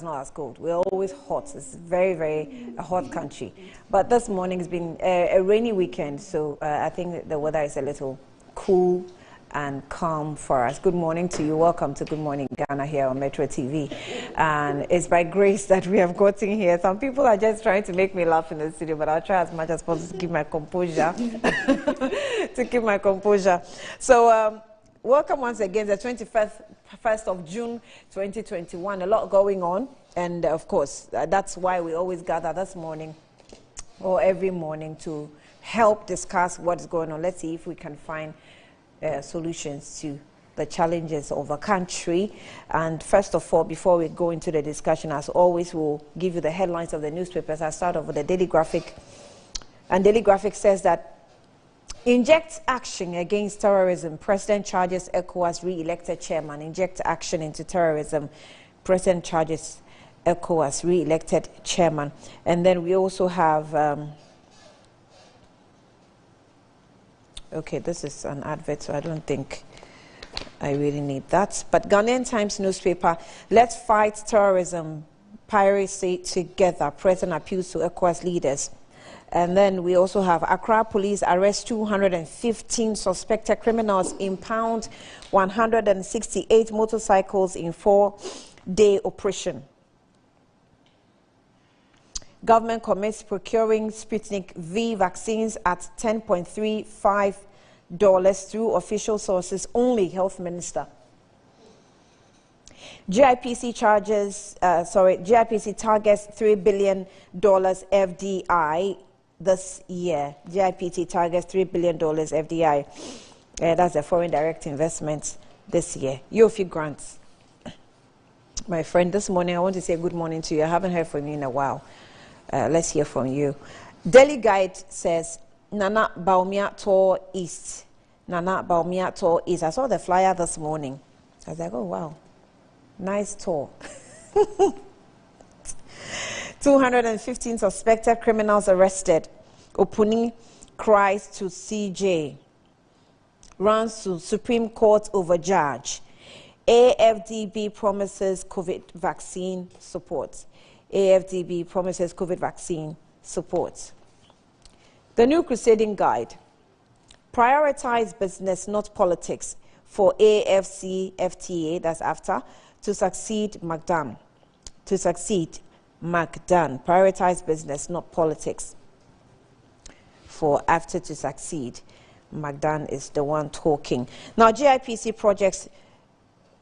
not as cold. We're always hot. It's very, very a hot country. But this morning has been a rainy weekend, so I think the weather is a little cool and calm for us. Good morning to you. Welcome to Good Morning Ghana here on Metro TV. And it's by grace that we have gotten here. Some people are just trying to make me laugh in the studio, but I'll try as much as possible to keep my composure. So welcome once again, the 21st of June 2021. A lot going on, and of course that's why we always gather this morning or every morning to help discuss what's going on. Let's see if we can find solutions to the challenges of the country. And first of all, before we go into the discussion, as always, we'll give you the headlines of the newspapers. I start off with the Daily Graphic, and Daily Graphic says that inject action against terrorism. President charges ECOWAS re-elected chairman. Inject action into terrorism. President charges ECOWAS re-elected chairman. And then we also have okay, this is an advert, so I don't think I really need that. But Ghanaian Times newspaper, let's fight terrorism, piracy together. President appeals to ECOWAS leaders. And then we also have Accra police arrest 215 suspected criminals, impound 168 motorcycles in 4-day operation. Government commits procuring Sputnik V vaccines at $10.35 through official sources only, Health Minister. GIPC targets $3 billion FDI this year. GIPC targets $3 billion FDI. That's a foreign direct investment this year. Yofi Grants, my friend, this morning I want to say good morning to you. I haven't heard from you in a while. Let's hear from you. Daily Guide says Nana Bawumia Tour East. Nana Bawumia Tour East. I saw the flyer this morning. I was like, oh wow, nice tour. 215 suspected criminals arrested. Opuni cries to CJ. Runs to Supreme Court over judge. AFDB promises COVID vaccine support. AFDB promises COVID vaccine support. The New Crusading Guide. Prioritize business, not politics, for AFCFTA, that's after, to succeed McDan. To succeed McDan. Prioritize business, not politics, for after to succeed. McDan is the one talking. Now, GIPC projects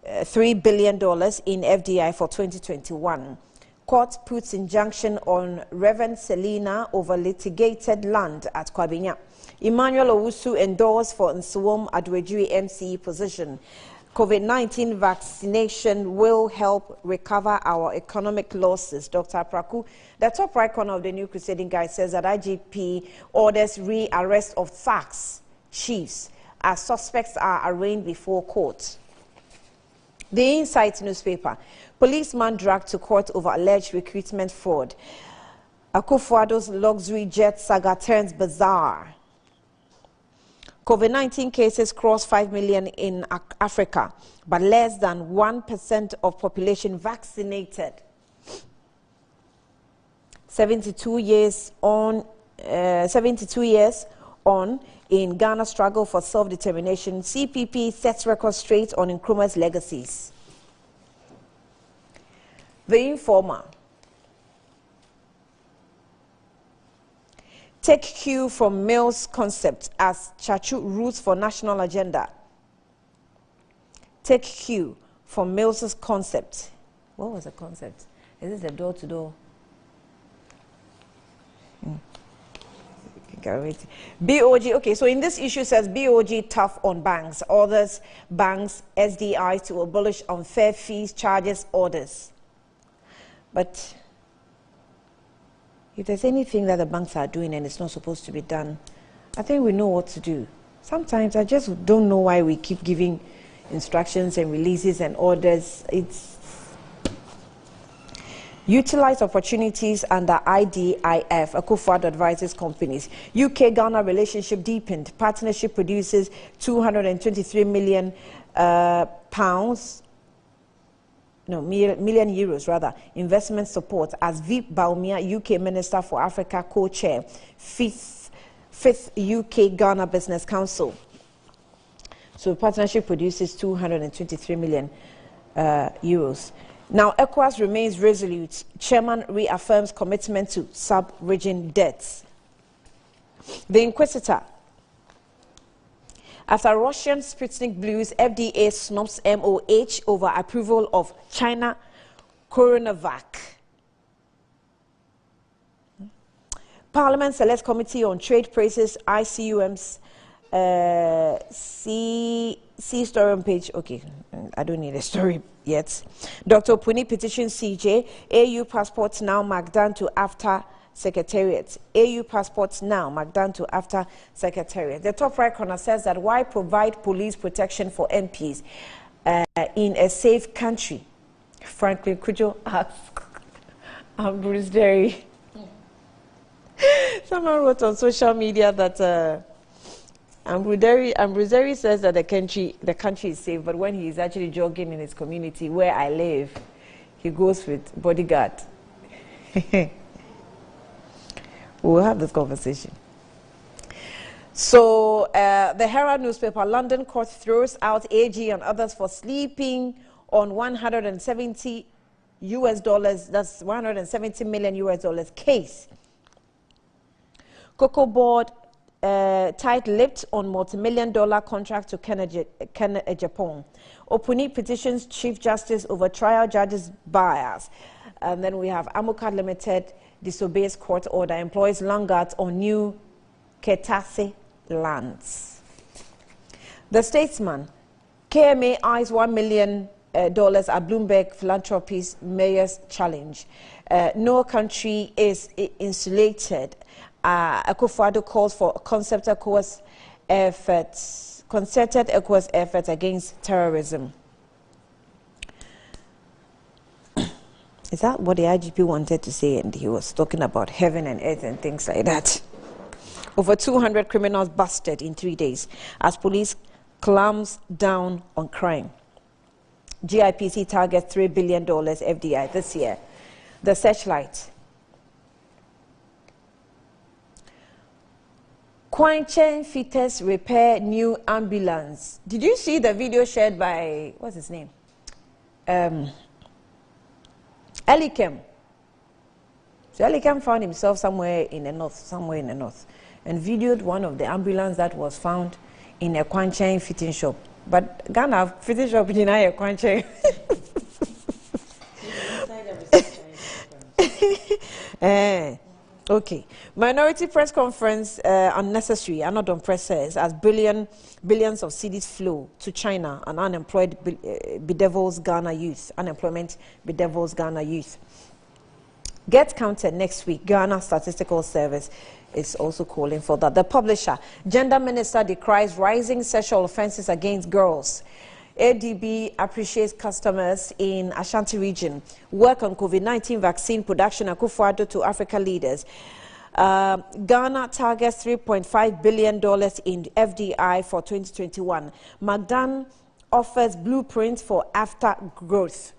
$3 billion in FDI for 2021. Court puts injunction on Reverend Selina over litigated land at Kwabinya. Emmanuel Owusu endorsed for Nsuom Adwejui MCE position. COVID-19 vaccination will help recover our economic losses. Dr. Praku, the top right corner of the New Crusading Guide, says that IGP orders re-arrest of thugs, chiefs, as suspects are arraigned before court. The Insight newspaper. Policeman dragged to court over alleged recruitment fraud. Akufo-Addo's luxury jet saga turns bizarre. COVID-19 cases cross 5 million in Africa, but less than 1% of population vaccinated. 72 years on in Ghana's struggle for self-determination, CPP sets record straight on Nkrumah's legacies. The Informer. Take cue from Mill's concept as Chachu roots for national agenda. Take cue from Mill's concept. What was the concept? Is this the door-to-door? BOG, okay, so in this issue says BOG tough on banks. Orders banks, SDIs to abolish unfair fees, charges, orders. But if there's anything that the banks are doing and it's not supposed to be done, I think we know what to do. Sometimes I just don't know why we keep giving instructions and releases and orders. It's utilize opportunities under IDIF. Akufo-Addo advises companies. UK-Ghana relationship deepened. Partnership produces £223 million million euros rather, investment support as Vip Baumia, UK Minister for Africa, co-chair, fifth UK Ghana Business Council. So partnership produces 223 million euros. Now, ECOWAS remains resolute. Chairman reaffirms commitment to sub-region debts. The Inquisitor. After Russian Sputnik blues, FDA snubs MOH over approval of China Coronavac. Parliament Select Committee on Trade praises ICUM's C story on page. Okay, I don't need a story yet. Dr. Puni petitions CJ. AU passports now marked down to after Secretariat. AU passports now marked down to after Secretariat. The top right corner says that why provide police protection for MPs in a safe country? Frankly, could you ask Bruce Derry? Someone wrote on social media that Bruce Derry says that the country is safe, but when he is actually jogging in his community where I live, he goes with bodyguard. We'll have this conversation. So, the Herald newspaper, London court throws out AG and others for sleeping on $170 US, that's 170 million US dollars case. Cocoa Board tight-lipped on multi-million-dollar contract to Japan. Opuni petitions Chief Justice over trial judges' bias. And then we have Amoka Limited disobeys court order, employs long guards on new Ketase lands. The Statesman, KMA eyes $1 million at Bloomberg Philanthropies Mayor's Challenge. No country is insulated. Akufo-Addo calls for concerted ECOWAS efforts against terrorism. Is that what the IGP wanted to say? And he was talking about heaven and earth and things like that. Over 200 criminals busted in 3 days as police clamps down on crime. GIPC targets $3 billion FDI this year. The Searchlight. Kwanchen Fitters repair new ambulance. Did you see the video shared by, what's his name? Elikem. So Elikem found himself somewhere in the north, and videoed one of the ambulance that was found in a Kwanchen fitting shop. But Ghana fitting shop in a Kwanchen. Okay. Minority press conference unnecessary. Anodon press says as billions of cedis flow to China and unemployed bedevils Ghana youth. Unemployment bedevils Ghana youth. Get counted next week. Ghana Statistical Service is also calling for that. The Publisher, Gender Minister decries rising sexual offences against girls. ADB appreciates customers in Ashanti region. Work on COVID-19 vaccine production. Akufo-Addo to Africa leaders. Ghana targets $3.5 billion in FDI for 2021. Magdan offers blueprints for after growth.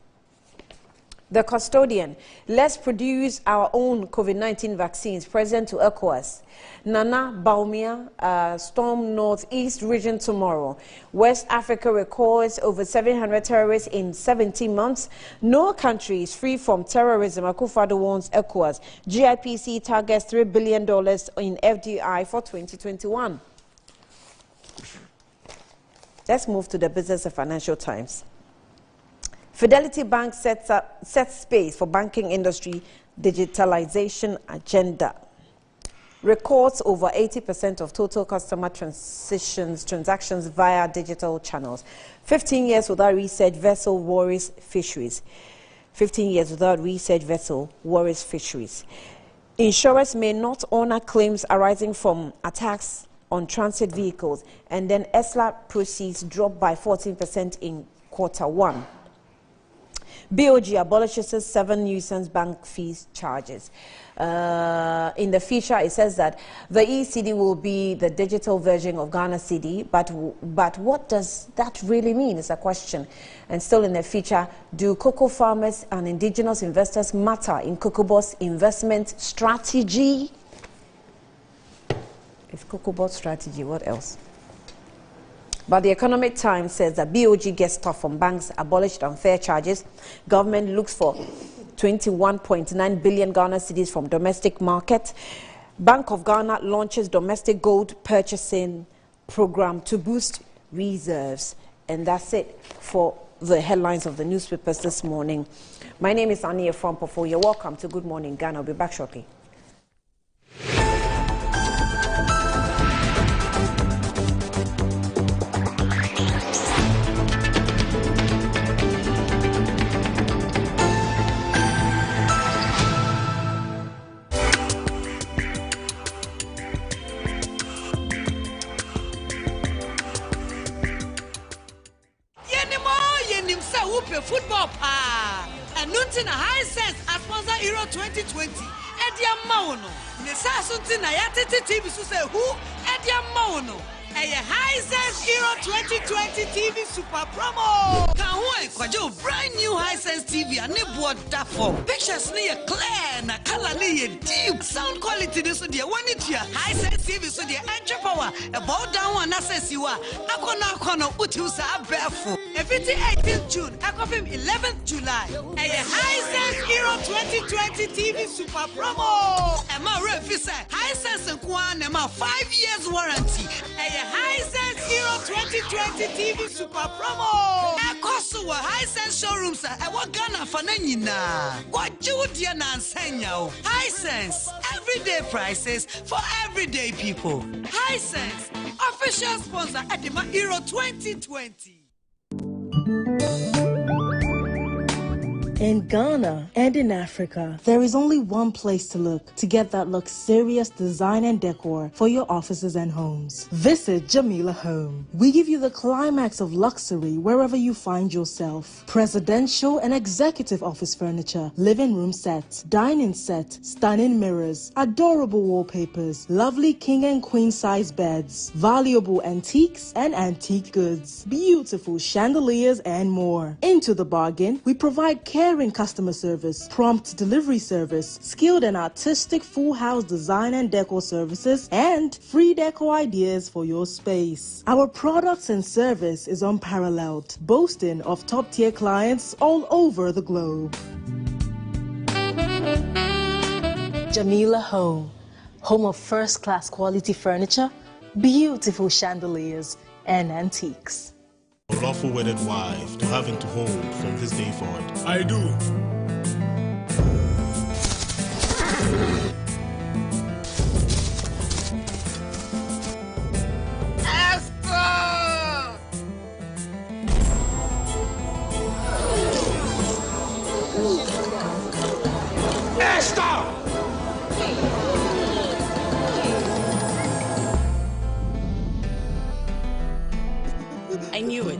The Custodian, let's produce our own COVID-19 vaccines. President to ECOWAS. Nana Baumia, storm northeast region tomorrow. West Africa records over 700 terrorists in 17 months. No country is free from terrorism. Akufo-Addo warns ECOWAS. GIPC targets $3 billion in FDI for 2021. Let's move to the Business and Financial Times. Fidelity Bank sets space for banking industry digitalization agenda. Records over 80% of total customer transactions via digital channels. 15 years without research vessel worries fisheries. 15 years without research vessel worries fisheries. Insurers may not honor claims arising from attacks on transit vehicles, and then ESLA proceeds drop by 14% in Q1. BOG abolishes 7 nuisance bank fees charges. In the feature, it says that the ECD will be the digital version of Ghana CD, but what does that really mean is a question. And still in the feature, do cocoa farmers and indigenous investors matter in COCOBO's investment strategy? It's COCOBO's strategy, what else? But the Economic Times says that BOG gets tough on banks, abolished unfair charges. Government looks for 21.9 billion Ghana cedis from domestic market. Bank of Ghana launches domestic gold purchasing program to boost reserves. And that's it for the headlines of the newspapers this morning. My name is Annie Eframpofo. You're welcome to Good Morning Ghana. I'll be back shortly. Football and nothing a high sense as sponsor Euro 2020 Edia Maono Nesa Suntina Yatiti TV so say who Edia Maono a high sense Euro 2020 TV super promo Kwajo brand new high sense TV and board that form pictures near clear na color near deep sound quality this so dear one it here high sense TV so dear entry power about down one access you are akona utusa abefu 18th June, Ekofim 11th July. A high sense Euro 2020 TV super promo. Emma Refisa, high sense and Kwan, Emma 5 years warranty. A high sense Euro 2020 TV super promo. Ekosuwa high sense showrooms at Ghana Fananina. What you dear Nansenya? High sense, everyday prices for everyday people. High sense, official sponsor at the Euro 2020. In Ghana and in Africa, there is only one place to look to get that luxurious design and decor for your offices and homes. Visit Jamila Home. We give you the climax of luxury wherever you find yourself. Presidential and executive office furniture, living room sets, dining set, stunning mirrors, adorable wallpapers, lovely king and queen size beds, valuable antiques and antique goods, beautiful chandeliers and more. Into the bargain, we provide caring customer service, prompt delivery service, skilled and artistic full house design and decor services, and free decor ideas for your space. Our products and service is unparalleled, boasting of top-tier clients all over the globe. Jamila Home, home of first-class quality furniture, beautiful chandeliers, and antiques. Lawful wedded wife to have into home from this day forward. I do. Esther! I knew it.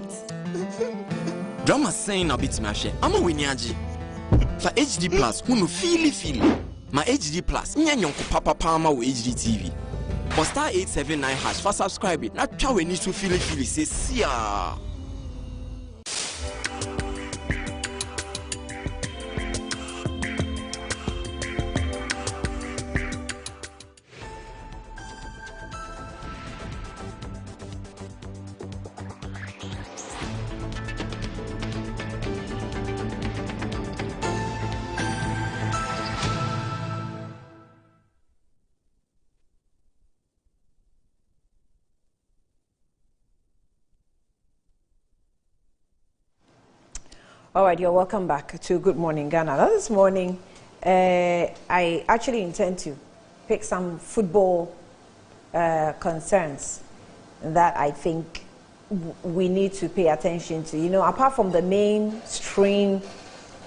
Drama saying a bit smashy. I'm a winyaji. For HD Plus, who no feel. My HD Plus, nyanyon papa palma with HD TV. For star 879 hash for subscribe it. Not chow need to feel say see ya. All right, you're welcome back to Good Morning Ghana. Now, this morning, I actually intend to pick some football concerns that I think we need to pay attention to. You know, apart from the mainstream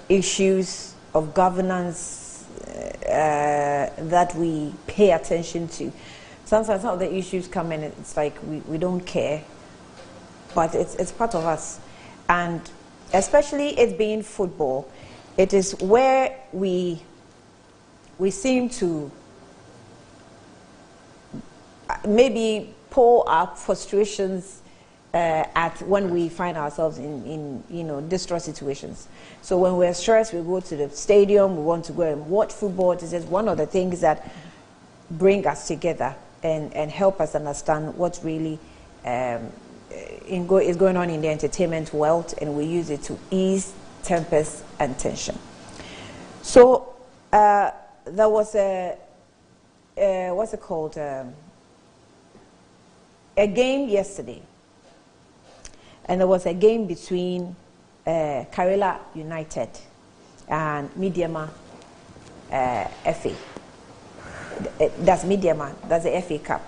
issues of governance that we pay attention to, sometimes some of the issues come in, it's like we don't care, but it's part of us. And especially it being football, it is where we seem to maybe pour our frustrations at when we find ourselves in distress situations. So when we're stressed, we go to the stadium, we want to go and watch football. This is one of the things that bring us together and help us understand what really is going on in the entertainment world, and we use it to ease tempers and tension. So there was a what's it called? A game yesterday, and there was a game between Karela United and Midiama FA. That's Midiama. That's the FA Cup,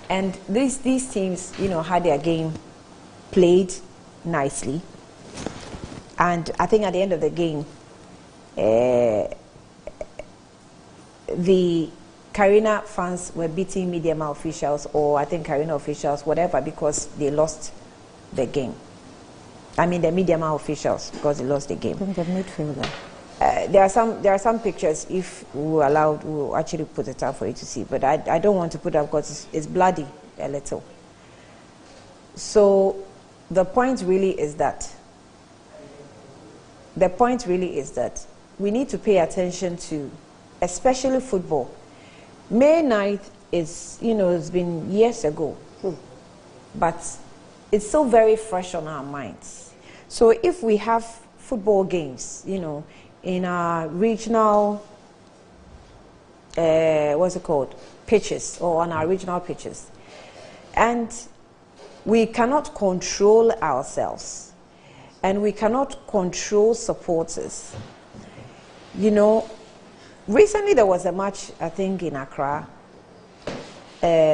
and these teams, had their game played nicely, and I think at the end of the game, the Karina fans were beating Midiama officials, or I think Karina officials, whatever, because they lost the game. I mean the Midiama officials, because they lost the game. I think the midfielder. There are some pictures, if we're allowed, we'll actually put it up for you to see, but I don't want to put it up because it's bloody a little. So the point really is that we need to pay attention to, especially football. May 9th is, it's been years ago, but it's still very fresh on our minds. So if we have football games, in our regional, pitches, or on our regional pitches, and we cannot control ourselves, and we cannot control supporters, recently there was a match, I think, in Accra.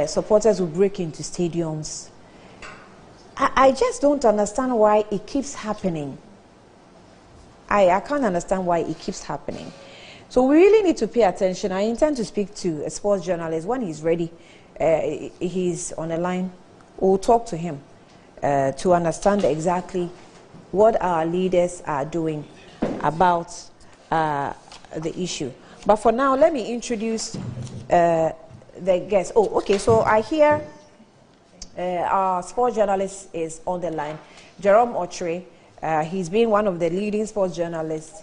Supporters would break into stadiums. I just don't understand why it keeps happening. I can't understand why it keeps happening. So we really need to pay attention. I intend to speak to a sports journalist when he's ready. He's on the line. We'll talk to him to understand exactly what our leaders are doing about the issue. But for now, let me introduce the guest. Oh, okay, so I hear our sports journalist is on the line, Jerome Ochre. He's been one of the leading sports journalists,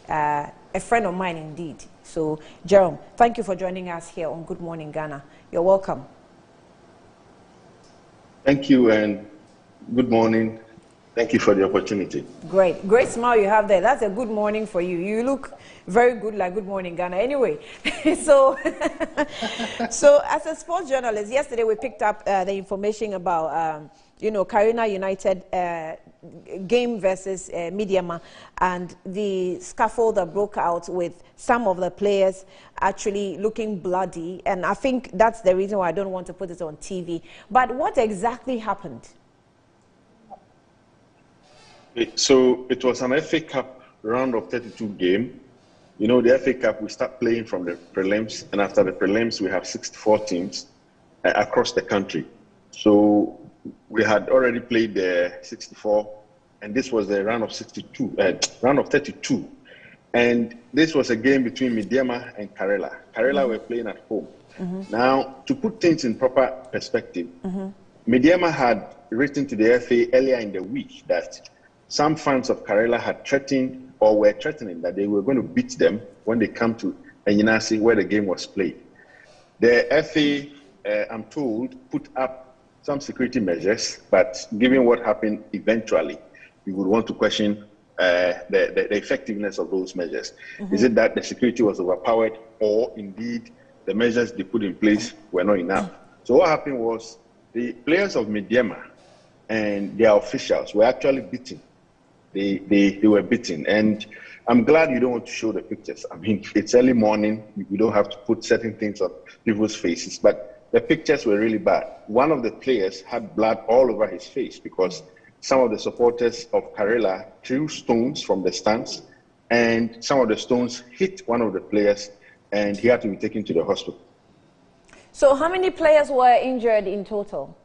a friend of mine indeed. So, Jerome, thank you for joining us here on Good Morning Ghana. You're welcome. Thank you, and good morning. Thank you for the opportunity. Great smile you have there. That's a good morning for you. You look very good, like Good Morning Ghana. Anyway, so as a sports journalist, yesterday we picked up the information about Karina United game versus Midiama, and the scuffle that broke out with some of the players actually looking bloody. And I think that's the reason why I don't want to put it on TV. But what exactly happened? So it was an FA Cup round of 32 game. The FA Cup, we start playing from the prelims, and after the prelims, we have 64 teams across the country. So we had already played the 64, and this was the round of 32. And this was a game between Midiama and Karela. Karela were playing at home. Now, to put things in proper perspective, Midiama had written to the FA earlier in the week that some fans of Karela had threatened, or were threatening, that they were going to beat them when they come to Enyinasi, where the game was played. The FA, I'm told, put up some security measures, but given what happened eventually, we would want to question the effectiveness of those measures. Is it that the security was overpowered, or indeed the measures they put in place were not enough? So what happened was the players of Midiama and their officials were actually beaten. They were beaten, and I'm glad you don't want to show the pictures. I mean, it's early morning, we don't have to put certain things on people's faces, but the pictures were really bad. One of the players had blood all over his face because some of the supporters of Karela threw stones from the stands, and some of the stones hit one of the players, and he had to be taken to the hospital. So how many players were injured in total?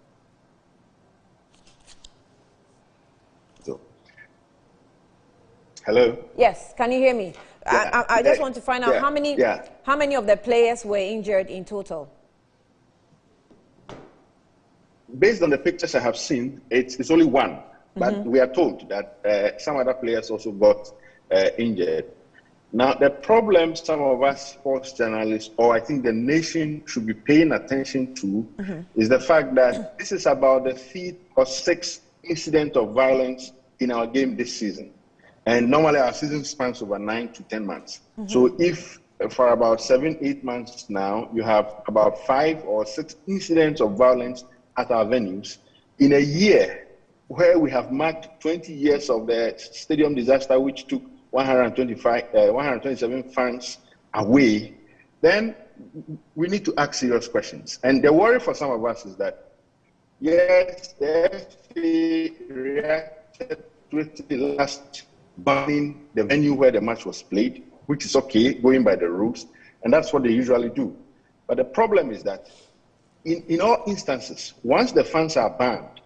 Hello? Yes, can you hear me? Yeah, I just want to find out yeah, how many of the players were injured in total? Based on the pictures I have seen, it's only one. But we are told that some other players also got injured. Now, the problem some of us sports journalists, or I think the nation should be paying attention to, is the fact that this is about the 5th or 6th incident of violence in our game this season. And normally our season spans over 9 to 10 months. So if for about 7-8 months now, you have about 5 or 6 incidents of violence at our venues, in a year where we have marked 20 years of the stadium disaster, which took 127 fans away, then we need to ask serious questions. And the worry for some of us is that, yes, the FA reacted to it last banning the venue where the match was played, which is okay, going by the rules, and that's what they usually do. But the problem is that in all instances, once the fans are banned,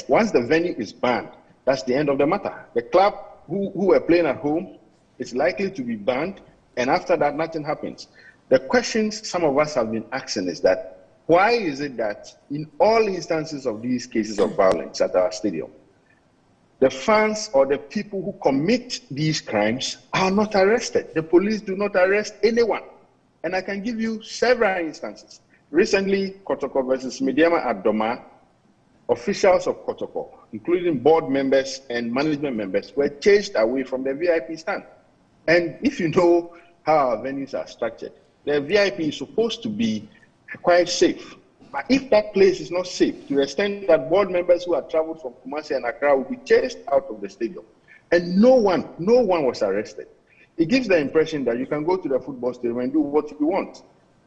once the venue is banned, that's the end of the matter. The club who were playing at home is likely to be banned, and after that, nothing happens. The questions some of us have been asking is that, why is it that in all instances of these cases of violence at our stadium, the fans or the people who commit these crimes are not arrested? The police do not arrest anyone. And I can give you several instances. Recently, Kotoko versus Mediama at Doma, officials of Kotoko, including board members and management members, were chased away from the VIP stand. And if you know how our venues are structured, the VIP is supposed to be quite safe. But if that place is not safe, to the extent that board members who have traveled from Kumasi and Accra will be chased out of the stadium, and no one was arrested, it gives the impression that you can go to the football stadium and do what you want.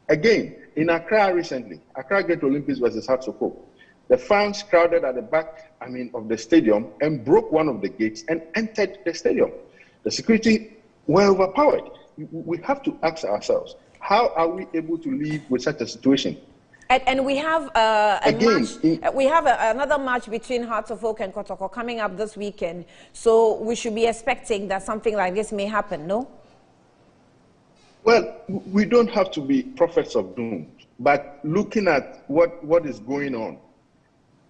Again, in Accra recently, Accra Great Olympics versus Hatsoko, the fans crowded at the back, of the stadium and broke one of the gates and entered the stadium. The security were overpowered. We have to ask ourselves, how are we able to live with such a situation? And we have another match between Hearts of Oak and Kotoko coming up this weekend. So we should be expecting that something like this may happen, no? Well, we don't have to be prophets of doom, but looking at what is going on,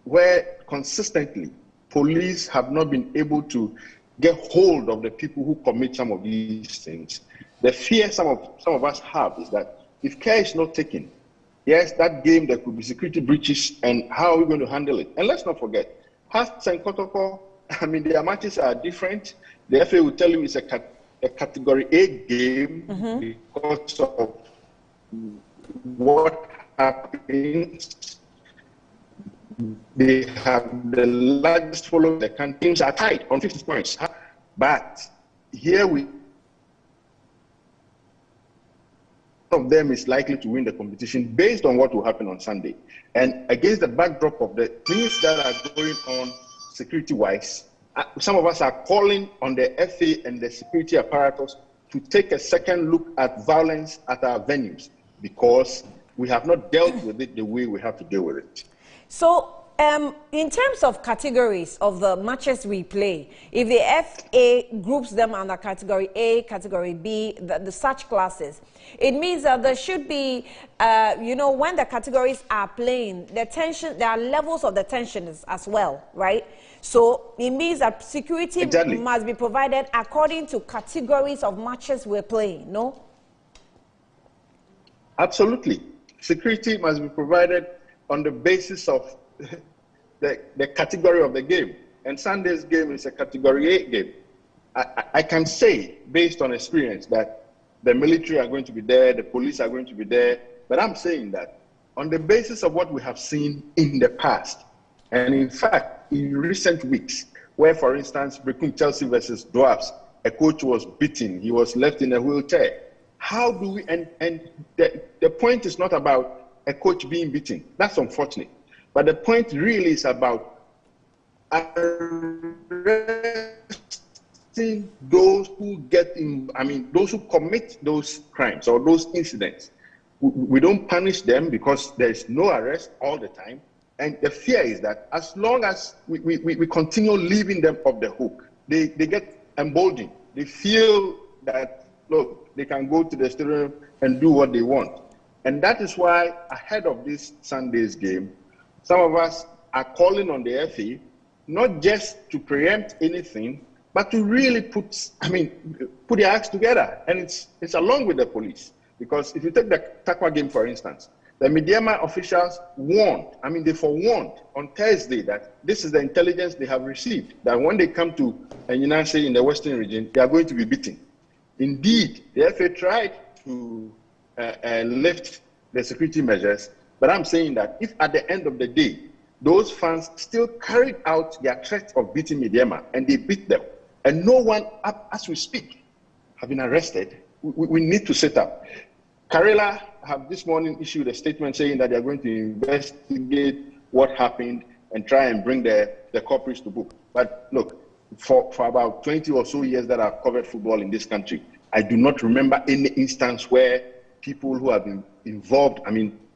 where consistently police have not been able to get hold of the people who commit some of these things, the fear some of us have is that if care is not taken, yes, that game, there could be security breaches, and how are we going to handle it? And let's not forget, Hearts and Kotoko, their matches are different. The FA will tell you it's a Category A game because of what happens. They have the largest following. The teams are tied on 50 points. But here one of them is likely to win the competition based on what will happen on Sunday. And against the backdrop of the things that are going on security-wise, some of us are calling on the FA and the security apparatus to take a second look at violence at our venues, because we have not dealt with it the way we have to deal with it. So, in terms of categories of the matches we play, if the FA groups them under Category A, Category B, the such classes, it means that there should be, when the categories are playing, there are levels of the tensions as well, right? So it means that security must be provided according to categories of matches we're playing, no? Absolutely. Security must be provided on the basis of the category of the game. And Sunday's game is a Category A game. I can say, based on experience, that the military are going to be there, the police are going to be there, but I'm saying that on the basis of what we have seen in the past, and in fact, in recent weeks, where, for instance, Brekum Chelsea versus Dwarfs, a coach was beaten, he was left in a wheelchair. How do we, and the point is not about a coach being beaten. That's unfortunate. But the point really is about arresting those who those who commit those crimes or those incidents. We don't punish them because there's no arrest all the time. And the fear is that as long as we continue leaving them off the hook, they get emboldened They feel that, look, they can go to the stadium and do what they want. And that is why, ahead of this Sunday's game, some of us are calling on the FA, not just to preempt anything, but to really put their acts together. And it's along with the police. Because if you take the Takwa game, for instance, the Midyama officials warned, they forewarned on Thursday that this is the intelligence they have received, that when they come to Enyinase in the Western region, they are going to be beaten. Indeed, the FA tried to lift the security measures, but I'm saying that if at the end of the day, those fans still carried out their threat of beating Midyama and they beat them, and no one, as we speak, have been arrested, we need to sit up. Karela have this morning issued a statement saying that they are going to investigate what happened and try and bring the culprits to book. But look, for about 20 or so years that I've covered football in this country, I do not remember any instance where people who have been involved,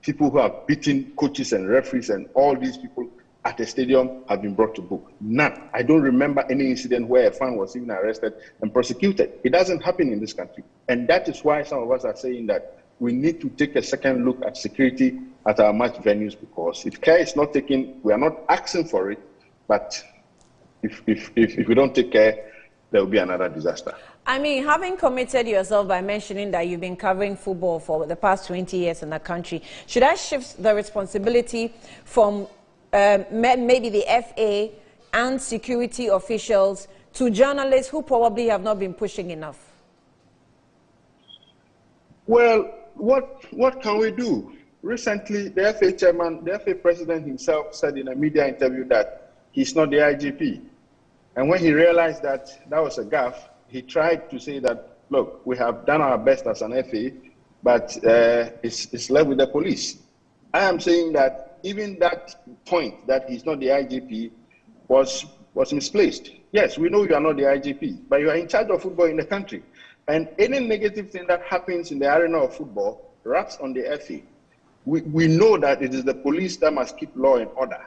people who have beaten coaches and referees and all these people at the stadium have been brought to book. None. I don't remember any incident where a fan was even arrested and prosecuted. It doesn't happen in this country. And that is why some of us are saying that we need to take a second look at security at our match venues, because if care is not taken, we are not asking for it, but if we don't take care, there will be another disaster. Having committed yourself by mentioning that you've been covering football for the past 20 years in the country, should I shift the responsibility from maybe the FA and security officials to journalists who probably have not been pushing enough? Well, what can we do? Recently, the FA chairman, the FA president himself said in a media interview that he's not the IGP. And when he realized that that was a gaffe, he tried to say that, look, we have done our best as an FA, but it's left with the police. I am saying that even that point that he's not the IGP was misplaced. Yes, we know you are not the IGP, but you are in charge of football in the country. And any negative thing that happens in the arena of football rests on the FA. We know that it is the police that must keep law and order.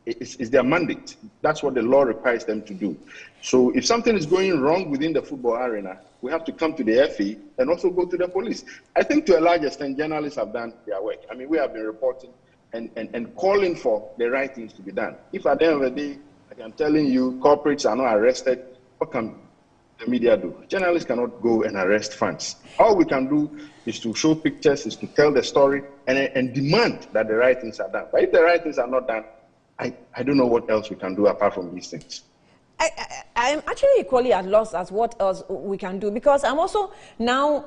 It's their mandate. That's what the law requires them to do. So if something is going wrong within the football arena, we have to come to the FA and also go to the police. I think to a large extent, journalists have done their work. We have been reporting and calling for the right things to be done. If at the end of the day, like I'm telling you, culprits are not arrested, what can the media do? Journalists cannot go and arrest fans. All we can do is to show pictures, is to tell the story, and demand that the right things are done. But if the right things are not done, I don't know what else we can do apart from these things. I'm actually equally at loss as what else we can do, because I'm also now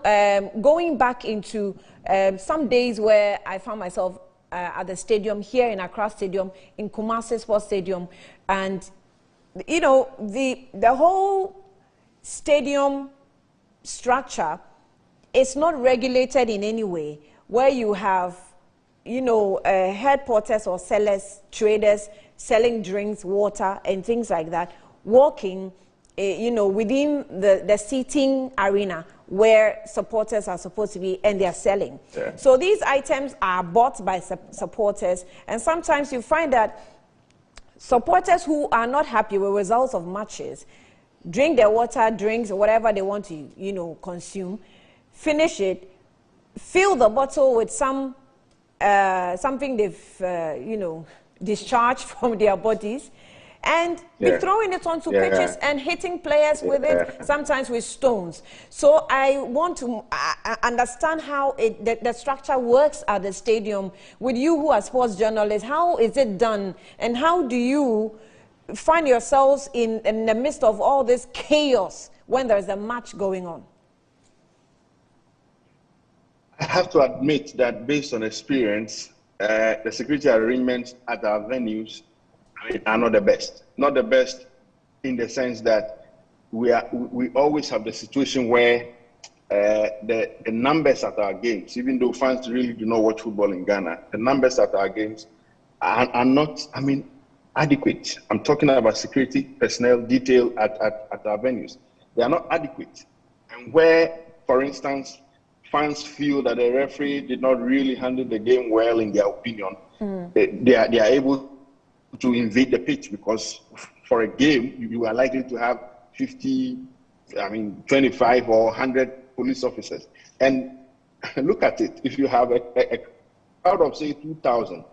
going back into some days where I found myself at the stadium here in Accra Stadium, in Kumasi Sports Stadium, and the whole stadium structure is not regulated in any way, where you have head porters or sellers, traders selling drinks, water, and things like that, walking, within the seating arena where supporters are supposed to be, and they are selling. Yeah. So these items are bought by supporters, and sometimes you find that supporters who are not happy with results of matches drink their water, drinks, or whatever they want to, consume, finish it, fill the bottle with something they've, discharged from their bodies, and be throwing it onto pitches and hitting players with it, sometimes with stones. So I want to understand how the structure works at the stadium. With you who are sports journalists, how is it done? And how do you find yourselves in the midst of all this chaos when there's a match going on? I have to admit that based on experience, the security arrangements at our venues are not the best. Not the best in the sense that we always have the situation where the numbers at our games, even though fans really do not watch football in Ghana, the numbers at our games are not, adequate. I'm talking about security personnel detail at our venues. They are not adequate. And where, for instance, fans feel that the referee did not really handle the game well, in their opinion, they are able to invade the pitch, because for a game, you are likely to have 50 25 or 100 police officers. And look at it. If you have a crowd of, say, 2,000,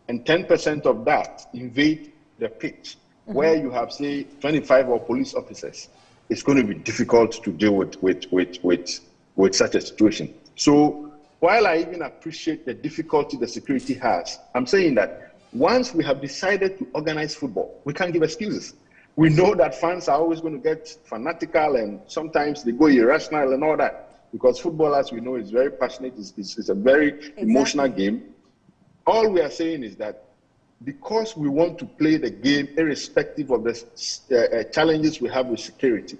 and 10% of that invade the pitch, where you have, say, 25 or police officers, it's going to be difficult to deal with such a situation. So while I even appreciate the difficulty the security has, I'm saying that once we have decided to organize football, we can't give excuses. We know that fans are always going to get fanatical and sometimes they go irrational and all that, because football, as we know, is very passionate. It's a very emotional game. All we are saying is that because we want to play the game irrespective of the challenges we have with security,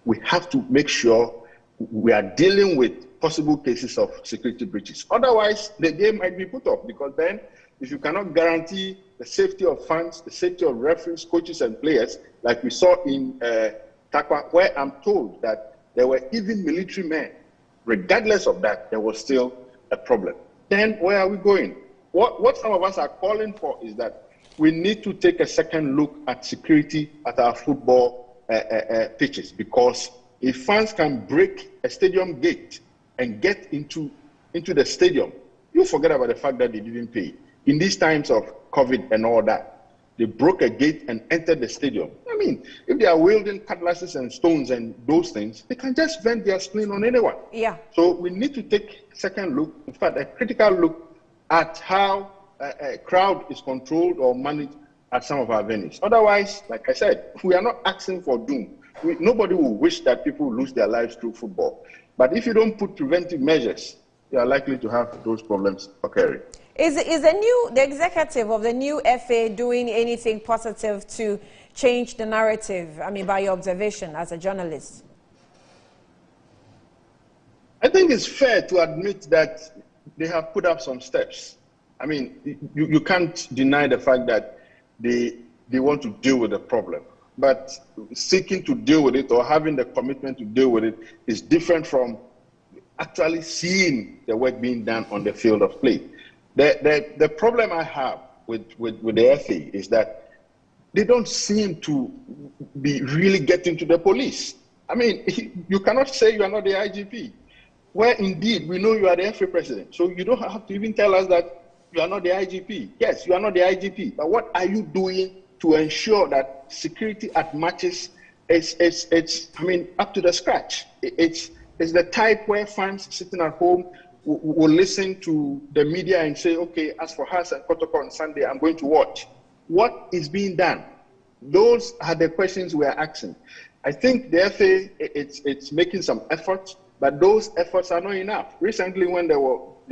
we have to make sure we are dealing with possible cases of security breaches. Otherwise, the game might be put off, because then if you cannot guarantee the safety of fans, the safety of referees, coaches, and players, like we saw in Takwa, where I'm told that there were even military men, regardless of that, there was still a problem. Then where are we going? What some of us are calling for is that we need to take a second look at security at our football pitches, because if fans can break a stadium gate and get into the stadium, you forget about the fact that they didn't pay. In these times of COVID and all that, they broke a gate and entered the stadium. I mean, if they are wielding cutlasses and stones and those things, they can just vent their spleen on anyone. Yeah. So we need to take a second look, in fact, a critical look at how a crowd is controlled or managed at some of our venues. Otherwise, like I said, we are not asking for doom. Nobody will wish that people lose their lives through football. But if you don't put preventive measures, you are likely to have those problems occurring. Is the executive of the new FA doing anything positive to change the narrative, I mean, by your observation as a journalist? I think it's fair to admit that they have put up some steps. I mean, you can't deny the fact that they want to deal with the problem. But seeking to deal with it or having the commitment to deal with it is different from actually seeing the work being done on the field of play. The problem I have with the FA is that they don't seem to be really getting to the police. I mean, you cannot say you are not the IGP, where indeed we know you are the FA president. So you don't have to even tell us that you are not the IGP. Yes, you are not the IGP, but what are you doing to ensure that security at matches is up to the scratch? It's the type where fans sitting at home will listen to the media and say, okay, as for Hearts and Kotoko on Sunday, I'm going to watch. What is being done? Those are the questions we are asking. I think the FA, it's making some efforts, but those efforts are not enough. Recently, when there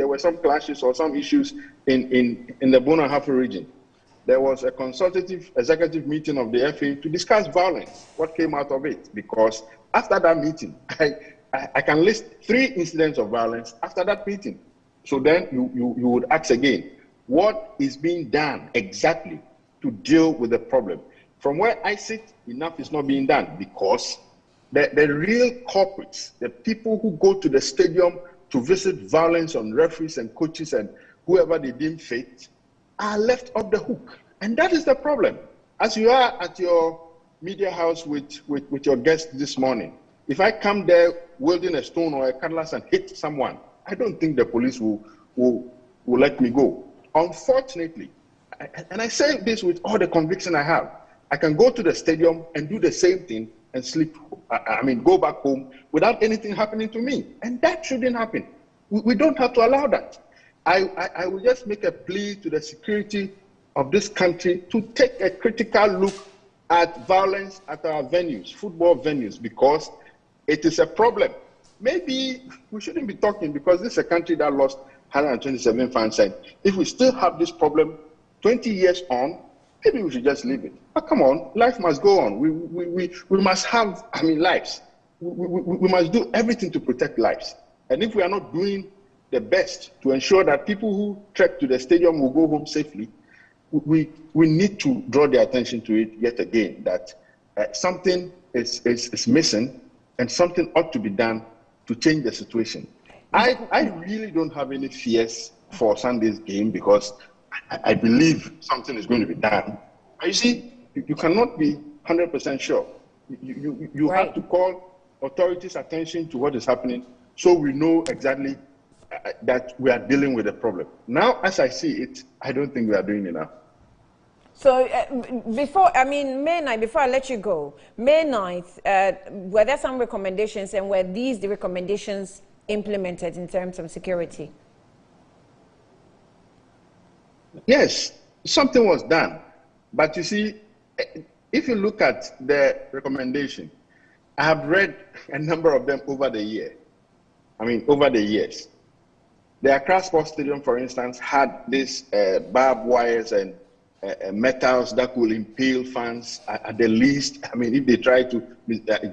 were some clashes or some issues in the Bono Hafu region, there was a consultative executive meeting of the FA to discuss violence, what came out of it. Because after that meeting, I can list 3 incidents of violence after that meeting. So then you would ask again, what is being done exactly to deal with the problem? From where I sit, enough is not being done, because the real culprits, the people who go to the stadium to visit violence on referees and coaches and whoever they deem fit, are left off the hook. And that is the problem. As you are at your media house with your guest this morning, if I come there wielding a stone or a cutlass and hit someone, I don't think the police will let me go. Unfortunately, and I say this with all the conviction I have, I can go to the stadium and do the same thing and sleep, go back home without anything happening to me. And that shouldn't happen. We don't have to allow that. I will just make a plea to the security of this country to take a critical look at violence at our venues, football venues, because it is a problem. Maybe we shouldn't be talking, because this is a country that lost 127 fans. And if we still have this problem 20 years on, maybe we should just leave it. But come on, life must go on. We must have, lives. We must do everything to protect lives. And if we are not doing the best to ensure that people who trek to the stadium will go home safely, we need to draw their attention to it yet again, that something is missing and something ought to be done to change the situation. I really don't have any fears for Sunday's game, because I believe something is going to be done. But you see, you cannot be 100% sure. You right. have to call authorities' attention to what is happening so we know exactly that we are dealing with a problem. Now, as I see it, I don't think we are doing enough. So May 9th, before I let you go, May 9th, were there some recommendations, and were these the recommendations implemented in terms of security? Yes, something was done. But you see, if you look at the recommendation, I have read a number of them over the years. The Accra Sports Stadium, for instance, had these barbed wires and metals that will impale fans at the least. I mean, if they try to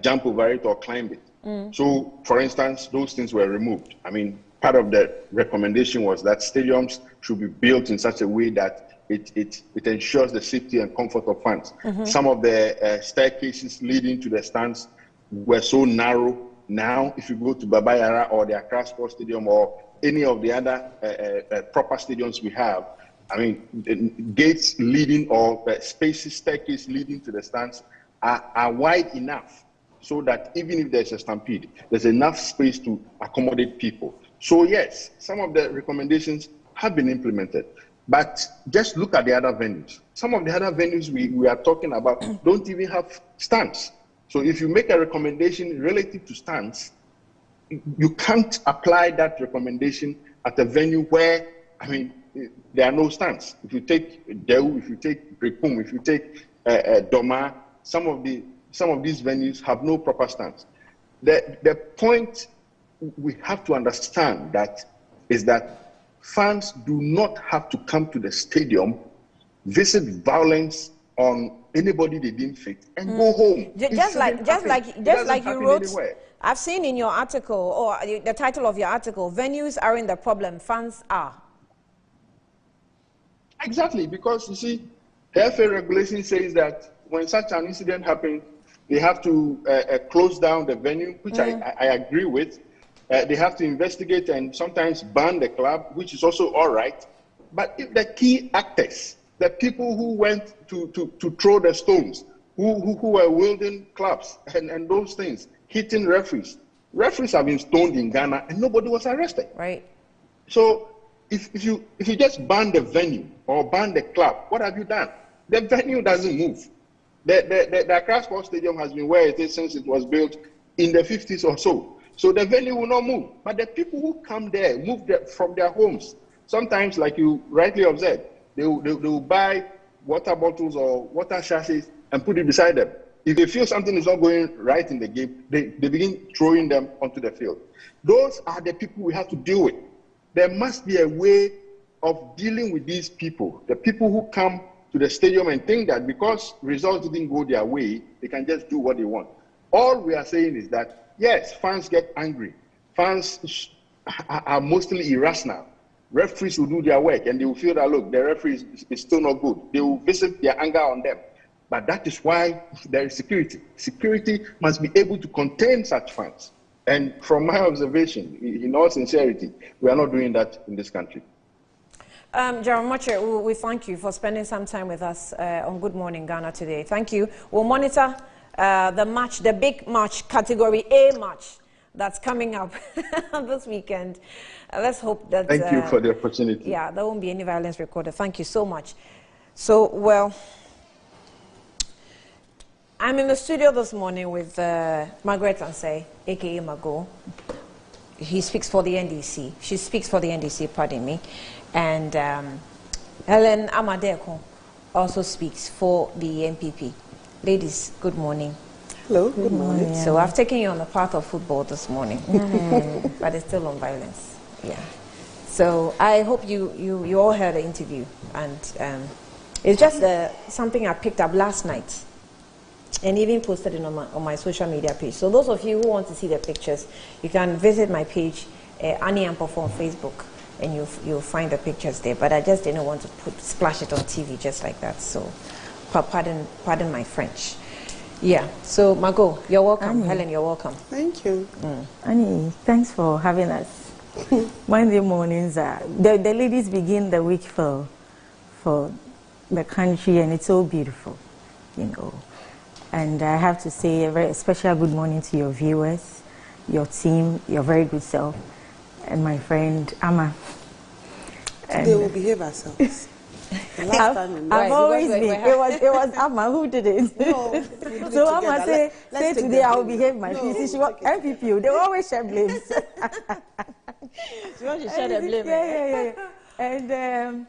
jump over it or climb it. So, for instance, those things were removed. I mean, part of the recommendation was that stadiums should be built in such a way that it ensures the safety and comfort of fans. Some of the staircases leading to the stands were so narrow. Now, if you go to Baba Yara or the Accra Sports Stadium or any of the other proper stadiums we have, I mean, gates leading or spaces, staircase leading to the stands are wide enough so that even if there's a stampede, there's enough space to accommodate people. So yes, some of the recommendations have been implemented, but just look at the other venues. Some of the other venues we are talking about don't even have stands. So if you make a recommendation relative to stands, you can't apply that recommendation at a venue where, I mean, there are no stands. If you take Deu, if you take Brepum, if you take Doma, some of these venues have no proper stands. The point we have to understand is that fans do not have to come to the stadium, visit violence on anybody they didn't fit, and go home. Just like you wrote. Anywhere. I've seen in your article, or the title of your article, venues aren't the problem, fans are. Exactly, because you see, the FA regulation says that when such an incident happens, they have to close down the venue, which I agree with. They have to investigate and sometimes ban the club, which is also all right. But if the key actors, the people who went to throw the stones, who were wielding clubs and those things, hitting referees have been stoned in Ghana and nobody was arrested. Right. So if you just ban the venue or ban the club, what have you done? The venue doesn't move. The Accra Sports Stadium has been where it is since it was built in the 50s or so. So the venue will not move. But the people who come there move from their homes. Sometimes, like you rightly observed, they will buy water bottles or water sachets and put it beside them. If they feel something is not going right in the game, they begin throwing them onto the field. Those are the people we have to deal with. There must be a way of dealing with these people, the people who come to the stadium and think that because results didn't go their way, they can just do what they want. All we are saying is that, yes, fans get angry. Fans are mostly irrational. Referees will do their work and they will feel that, look, the referee is still not good. They will visit their anger on them. But that is why there is security. Security must be able to contain such fans. And from my observation, in all sincerity, we are not doing that in this country. Jaron Moche, we thank you for spending some time with us on Good Morning Ghana today. Thank you. We'll monitor the match, the big match, Category A match that's coming up this weekend. Let's hope that... Thank you for the opportunity. Yeah, there won't be any violence recorded. Thank you so much. So, well... I'm in the studio this morning with Margaret Ansay, a.k.a. Mago. He speaks for the NDC. She speaks for the NDC, pardon me. And Helen Amadeko also speaks for the NPP. Ladies, good morning. Hello, good morning. So I've taken you on the path of football this morning, but it's still on violence. Yeah. So I hope you all heard the interview. And it's just something I picked up last night. And even posted it on my social media page. So those of you who want to see the pictures, you can visit my page, Annie Ampofo on Facebook, and you'll find the pictures there. But I just didn't want to splash it on TV just like that. So pardon my French. Yeah. So Margot, you're welcome. Annie. Helen, you're welcome. Thank you. Annie, thanks for having us. Monday mornings, the ladies begin the week for the country, and it's so beautiful, you know. And I have to say a very special good morning to your viewers, your team, your very good self, and my friend Amma. Today we'll behave ourselves. I've always been. It was Amma who did it. No, so Amma say today I will behave my piece. She was MPP. They always share blames. She wants to share the blame. Yeah.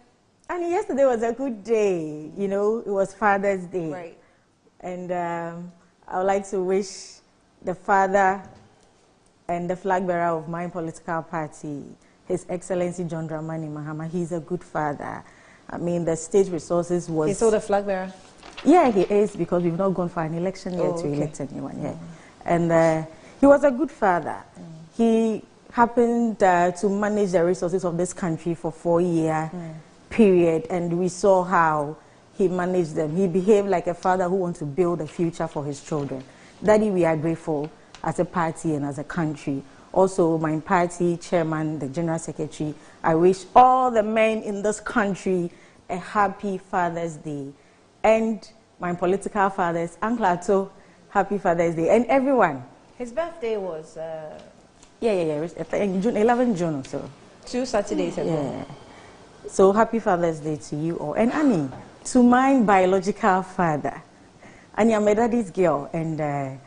And yesterday was a good day. You know, it was Father's Day. Right. And I would like to wish the father and the flag bearer of my political party, His Excellency John Dramani Mahama. He's a good father. I mean, the state resources was... He's still the flag bearer? Yeah, he is, because we've not gone for an election yet to elect anyone yet. And he was a good father. He happened to manage the resources of this country for 4-year period, and we saw how he managed them. He behaved like a father who wants to build a future for his children. Daddy, we are grateful as a party and as a country. Also, my party chairman, the general secretary, I wish all the men in this country a happy Father's Day. And my political fathers, Uncle Ato, happy Father's Day. And everyone. His birthday was... in June, 11 June or so. 2 Saturdays ago. Yeah. So happy Father's Day to you all. And Annie, to my biological father. Annie, I'm a daddy's girl, and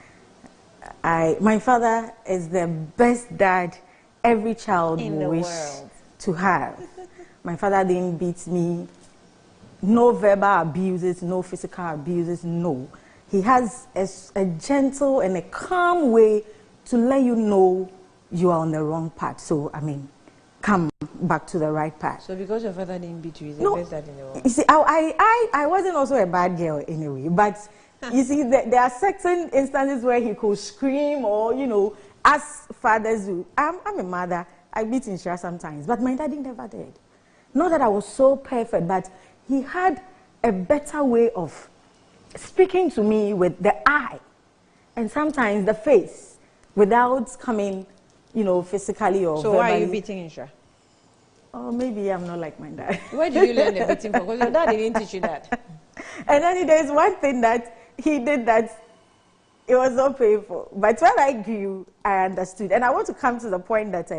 my father is the best dad every child will wish to have. My father didn't beat me. No verbal abuses, no physical abuses, no. He has a gentle and a calm way to let you know you are on the wrong path. So, I mean, come back to the right path. So because your father didn't beat you, he's the best dad in the world? You see, I wasn't also a bad girl anyway, but you see, there are certain instances where he could scream or, you know, as fathers do. I'm a mother. I beat Inshira sometimes, but my daddy never did. Not that I was so perfect, but he had a better way of speaking to me with the eye and sometimes the face without coming, you know, physically or so verbally. Why are you beating Inshira? Oh, maybe I'm not like my dad. Where did you learn the beating from? Because your dad didn't teach you that. And then there's one thing that he did that it was so painful. But when I grew, I understood. And I want to come to the point that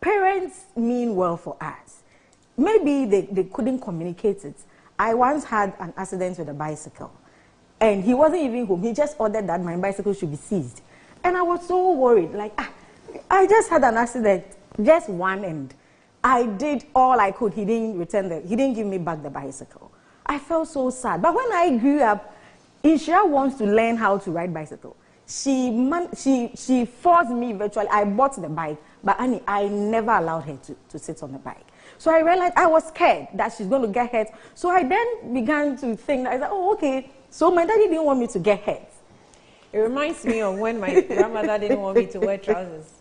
parents mean well for us. Maybe they couldn't communicate it. I once had an accident with a bicycle. And he wasn't even home. He just ordered that my bicycle should be seized. And I was so worried. Like, I just had an accident. Just one end. I did all I could. He didn't give me back the bicycle. I felt so sad. But when I grew up, Inshira wants to learn how to ride bicycle. She forced me virtually. I bought the bike, but Annie, I never allowed her to sit on the bike. So I realized I was scared that she's going to get hurt. So I then began to think, I said, oh, okay. So my daddy didn't want me to get hurt. It reminds me of when my grandmother didn't want me to wear trousers.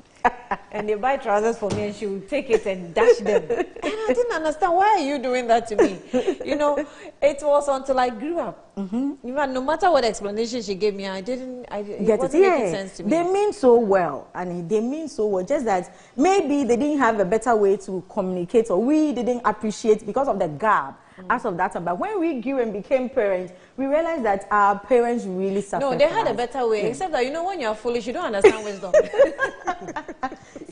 And they buy trousers for me and she would take it and dash them. And I didn't understand, why are you doing that to me? You know, it was until I grew up. Even no matter what explanation she gave me, it wasn't making sense to me. They mean so well, and they mean so well. Just that maybe they didn't have a better way to communicate, or we didn't appreciate because of the gap. As of that time, but when we grew and became parents, we realized that our parents really suffered. No, they had a better way, except that, you know, when you're foolish, you don't understand wisdom.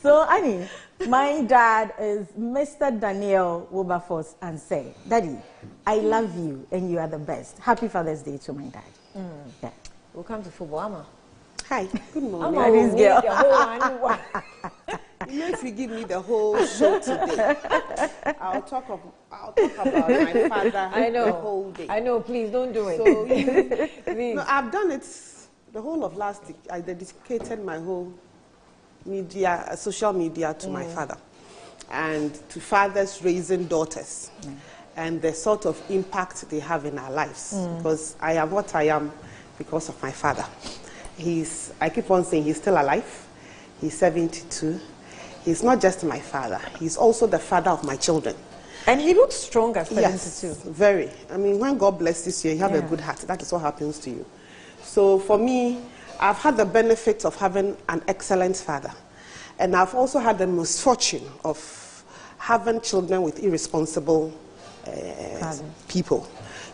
So, Annie, my dad is Mr. Daniel Wilberforce and say, Daddy, I love you and you are the best. Happy Father's Day to my dad. Yeah. We'll come to football. Amma. Hi, good morning. Daddy's girl. You know, if you give me the whole show today, I'll talk about my father the whole day. I know, please don't do it. So, please. No, I've done it the whole of last week. I dedicated my whole media, social media to my father and to fathers raising daughters and the sort of impact they have in our lives. Because I am what I am because of my father. I keep on saying he's still alive. He's 72. He's not just my father. He's also the father of my children. And he looks strong at 72. Yes, very. I mean, when God blesses you, you have a good heart. That is what happens to you. So for me, I've had the benefit of having an excellent father. And I've also had the misfortune of having children with irresponsible people.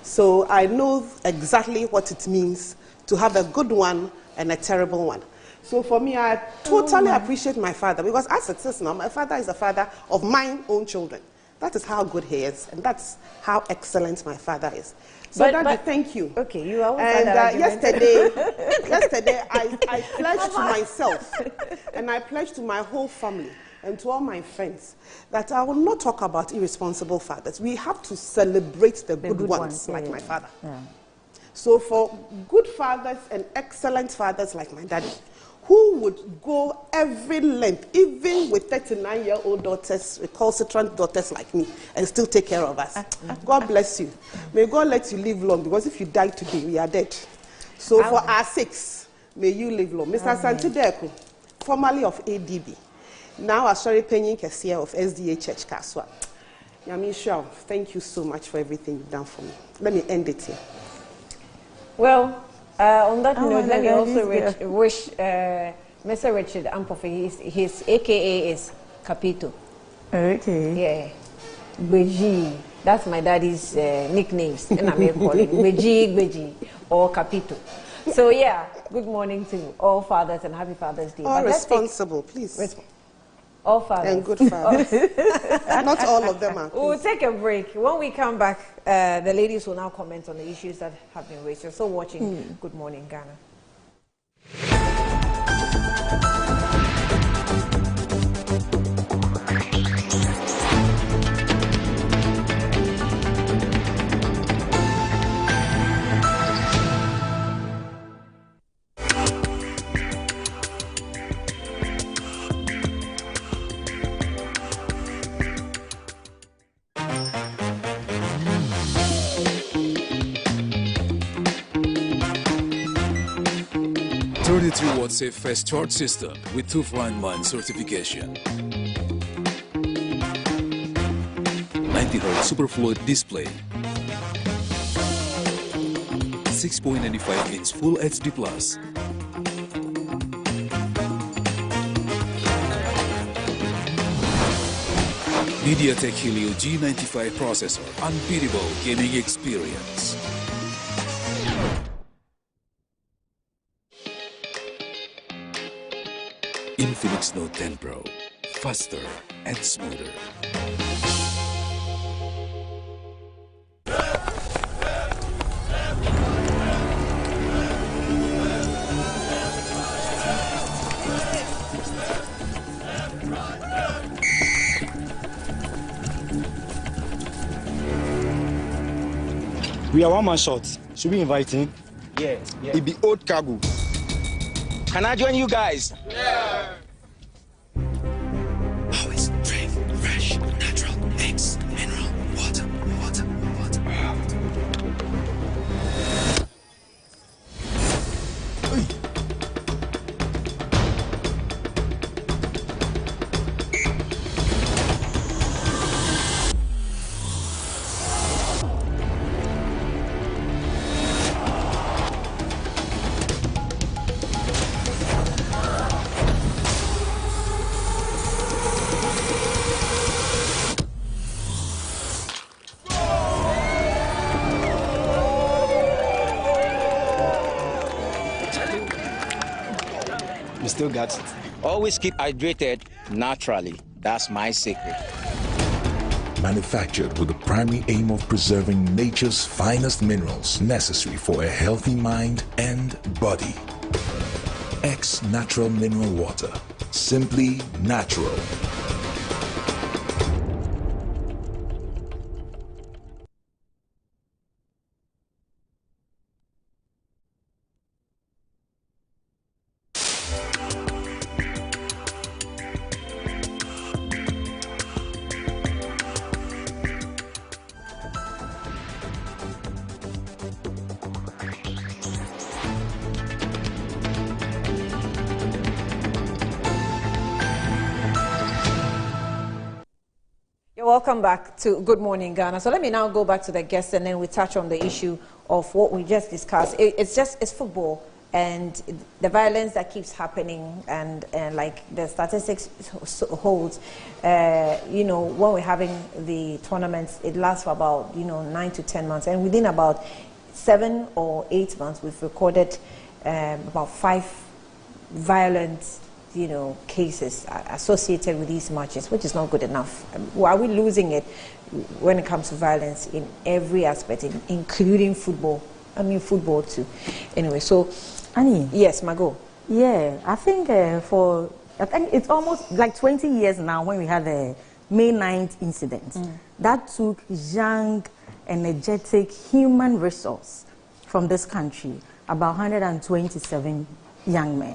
So I know exactly what it means to have a good one and a terrible one. So for me, I totally appreciate my father, because as it is now, my father is the father of my own children. That is how good he is, and that's how excellent my father is. So Daddy, thank you. Okay, you are. And yesterday I pledged to myself, and I pledged to my whole family and to all my friends that I will not talk about irresponsible fathers. We have to celebrate the good ones, like my father. Yeah. So for good fathers and excellent fathers like my daddy, who would go every length, even with 39-year-old daughters, recalcitrant daughters like me, and still take care of us. God bless you. May God let you live long, because if you die today, we are dead. So for our sakes, may you live long. Mr. Santideku, formerly of ADB, now Asori Penyin Kesia of SDA Church Kaswa. Yami Shao, thank you so much for everything you've done for me. Let me end it here. Well, on that note, let me also wish Mr. Richard Ampofi, his AKA is Capito. Okay. Yeah. Beji. That's my daddy's nicknames. And I'm calling Beji, or Capito. So, yeah, good morning to all fathers and happy Father's Day. All responsible, please. All fathers. And good fathers. Not all of them are. We'll take a break. When we come back, the ladies will now comment on the issues that have been raised. You're still watching Good Morning Ghana. Safe First Charge System with 2-for-1 certification. 90Hz Superfluid display. 6.95-inch Full HD+. MediaTek Helio G95 processor. Unbeatable gaming experience. Infinix Note 10 Pro, faster and smoother. We are one-man short. Should we invite him? Yeah. It be old cargo. Can I join you guys? Yeah. Always drink fresh, natural eggs, mineral water. Still got it. Always keep hydrated naturally. That's my secret. Manufactured with the primary aim of preserving nature's finest minerals necessary for a healthy mind and body. X Natural Mineral Water. Simply natural. Welcome back to Good Morning Ghana. So let me now go back to the guests and then we touch on the issue of what we just discussed. It's football and the violence that keeps happening and like the statistics holds, when we're having the tournaments, it lasts for about, 9 to 10 months. And within about 7 or 8 months, we've recorded about 5 violent, cases associated with these matches, which is not good enough. Are we losing it when it comes to violence in every aspect, including football? I mean, football too. Anyway, so Annie. Yes, Margot. Yeah, I think it's almost like 20 years now when we had the May 9th incident. That took young, energetic human resource from this country, about 127 young men.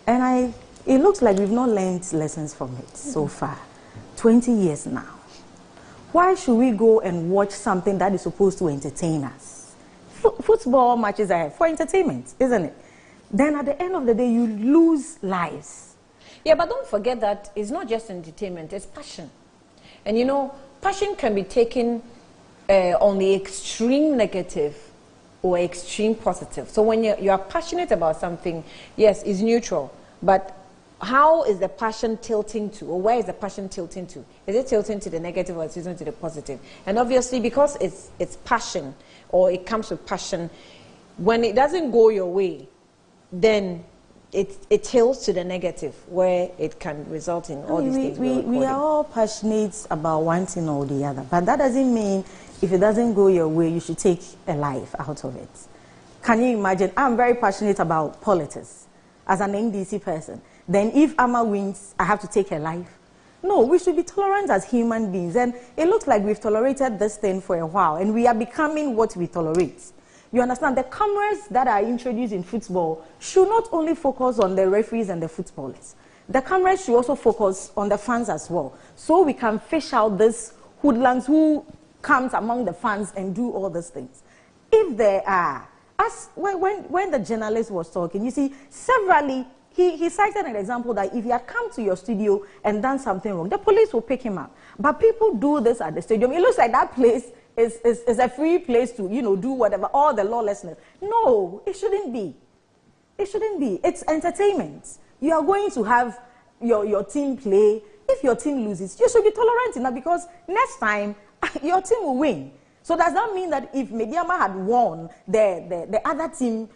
And it looks like we've not learned lessons from it so far. 20 years now. Why should we go and watch something that is supposed to entertain us? Football matches are for entertainment, isn't it? Then at the end of the day, you lose lives. Yeah, but don't forget that it's not just entertainment, it's passion. And passion can be taken on the extreme negative or extreme positive. So when you are passionate about something, yes, it's neutral. But how is the passion tilting to, or where is the passion tilting to? Is it tilting to the negative or is it tilting to the positive? And obviously, because it's passion, or it comes with passion, when it doesn't go your way, then it tilts to the negative, where it can result in all these things. We are all passionate about one thing or the other, but that doesn't mean if it doesn't go your way, you should take a life out of it. Can you imagine? I'm very passionate about politics as an NDC person. Then if Amma wins, I have to take her life. No, we should be tolerant as human beings. And it looks like we've tolerated this thing for a while, and we are becoming what we tolerate. You understand? The cameras that are introduced in football should not only focus on the referees and the footballers. The cameras should also focus on the fans as well, so we can fish out this hoodlums who comes among the fans and do all these things. If there are, as when the journalist was talking, you see, severally, he cited an example that if he had come to your studio and done something wrong, the police will pick him up. But people do this at the stadium. It looks like that place is a free place to, do whatever, all the lawlessness. No, it shouldn't be. It shouldn't be. It's entertainment. You are going to have your team play. If your team loses, you should be tolerant enough, because next time, your team will win. So does that mean that if Mediama had won, the other team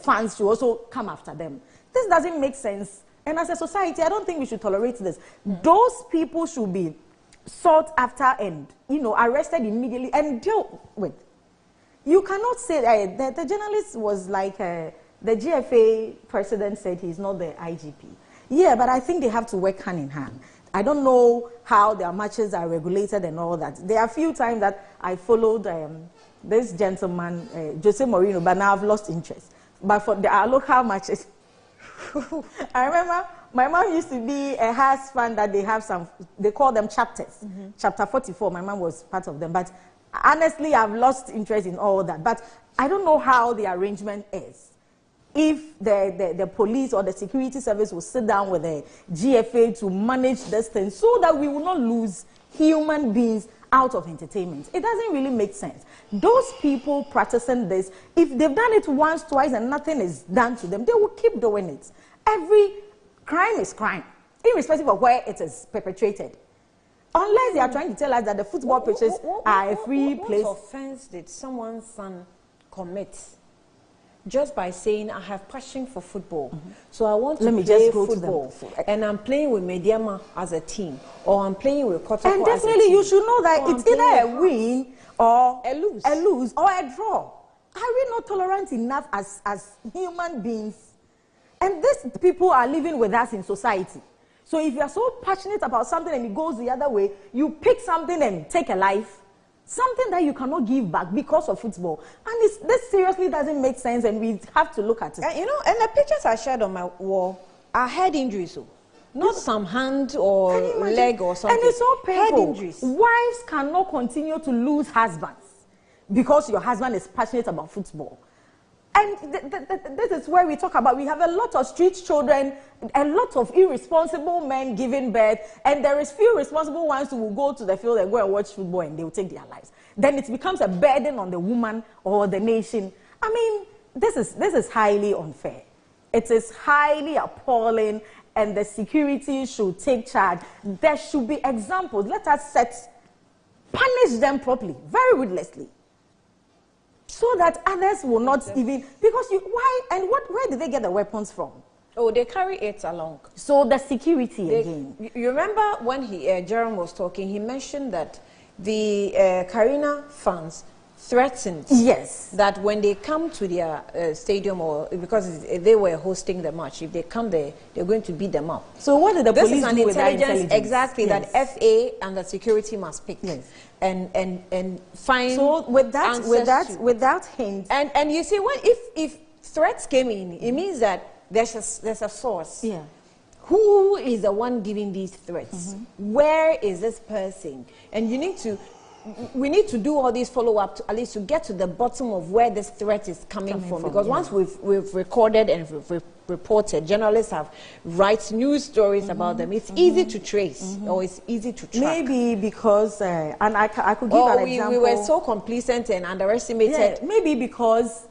fans should also come after them? This doesn't make sense. And as a society, I don't think we should tolerate this. Those people should be sought after and, arrested immediately and dealt with. You cannot say, the journalist was like, the GFA president said he's not the IGP. Yeah, but I think they have to work hand in hand. I don't know how their matches are regulated and all that. There are a few times that I followed this gentleman, Jose Mourinho, but now I've lost interest. But for our local matches, I remember my mom used to be a Hearts fan that they call them chapters. Chapter 44, my mom was part of them. But honestly, I've lost interest in all that. But I don't know how the arrangement is. If the police or the security service will sit down with the GFA to manage this thing so that we will not lose human beings out of entertainment. It doesn't really make sense. Those people practicing this, if they've done it once, twice, and nothing is done to them, they will keep doing it. Every crime is crime, irrespective of where it is perpetrated. Unless they are trying to tell us that the football pitches are a free place. What offense did someone's son commit? Just by saying, I have passion for football, so I want to play football, and I'm playing with Mediama as a team, or I'm playing with Kotoko as a team. And definitely you should know that it's either a win or a lose or a draw. Are we not tolerant enough as human beings? And these people are living with us in society. So if you are so passionate about something and it goes the other way, you pick something and take a life. Something that you cannot give back because of football. And this seriously doesn't make sense, and we have to look at it. And the pictures I shared on my wall are head injuries, so not some hand or leg or something. And it's so painful. Head injuries. Wives cannot continue to lose husbands because your husband is passionate about football. And this is where we talk about, we have a lot of street children, a lot of irresponsible men giving birth, and there is few responsible ones who will go to the field and go and watch football and they will take their lives. Then it becomes a burden on the woman or the nation. I mean, this is highly unfair. It is highly appalling, and the security should take charge. There should be examples. Let us punish them properly, very ruthlessly. so that others will not even, because where did they get the weapons from? Oh, they carry it along. So the security again. You remember when Jerome was talking, he mentioned that the Karina fans threatened that when they come to their stadium, or because they were hosting the match, if they come there, they're going to beat them up. So what did the police do with that intelligence? Exactly, that FA and the security must pick and find. So without hints. And you see, when if threats came in, it means that there's a source. Yeah. Who is the one giving these threats? Where is this person? And we need to do all these follow-up at least to get to the bottom of where this threat is coming from. Because once we've recorded and we've reported, journalists have write news stories about them. It's easy to trace, or it's easy to track. Maybe because, and I could give an example. We were so complacent and underestimated. Yeah, maybe because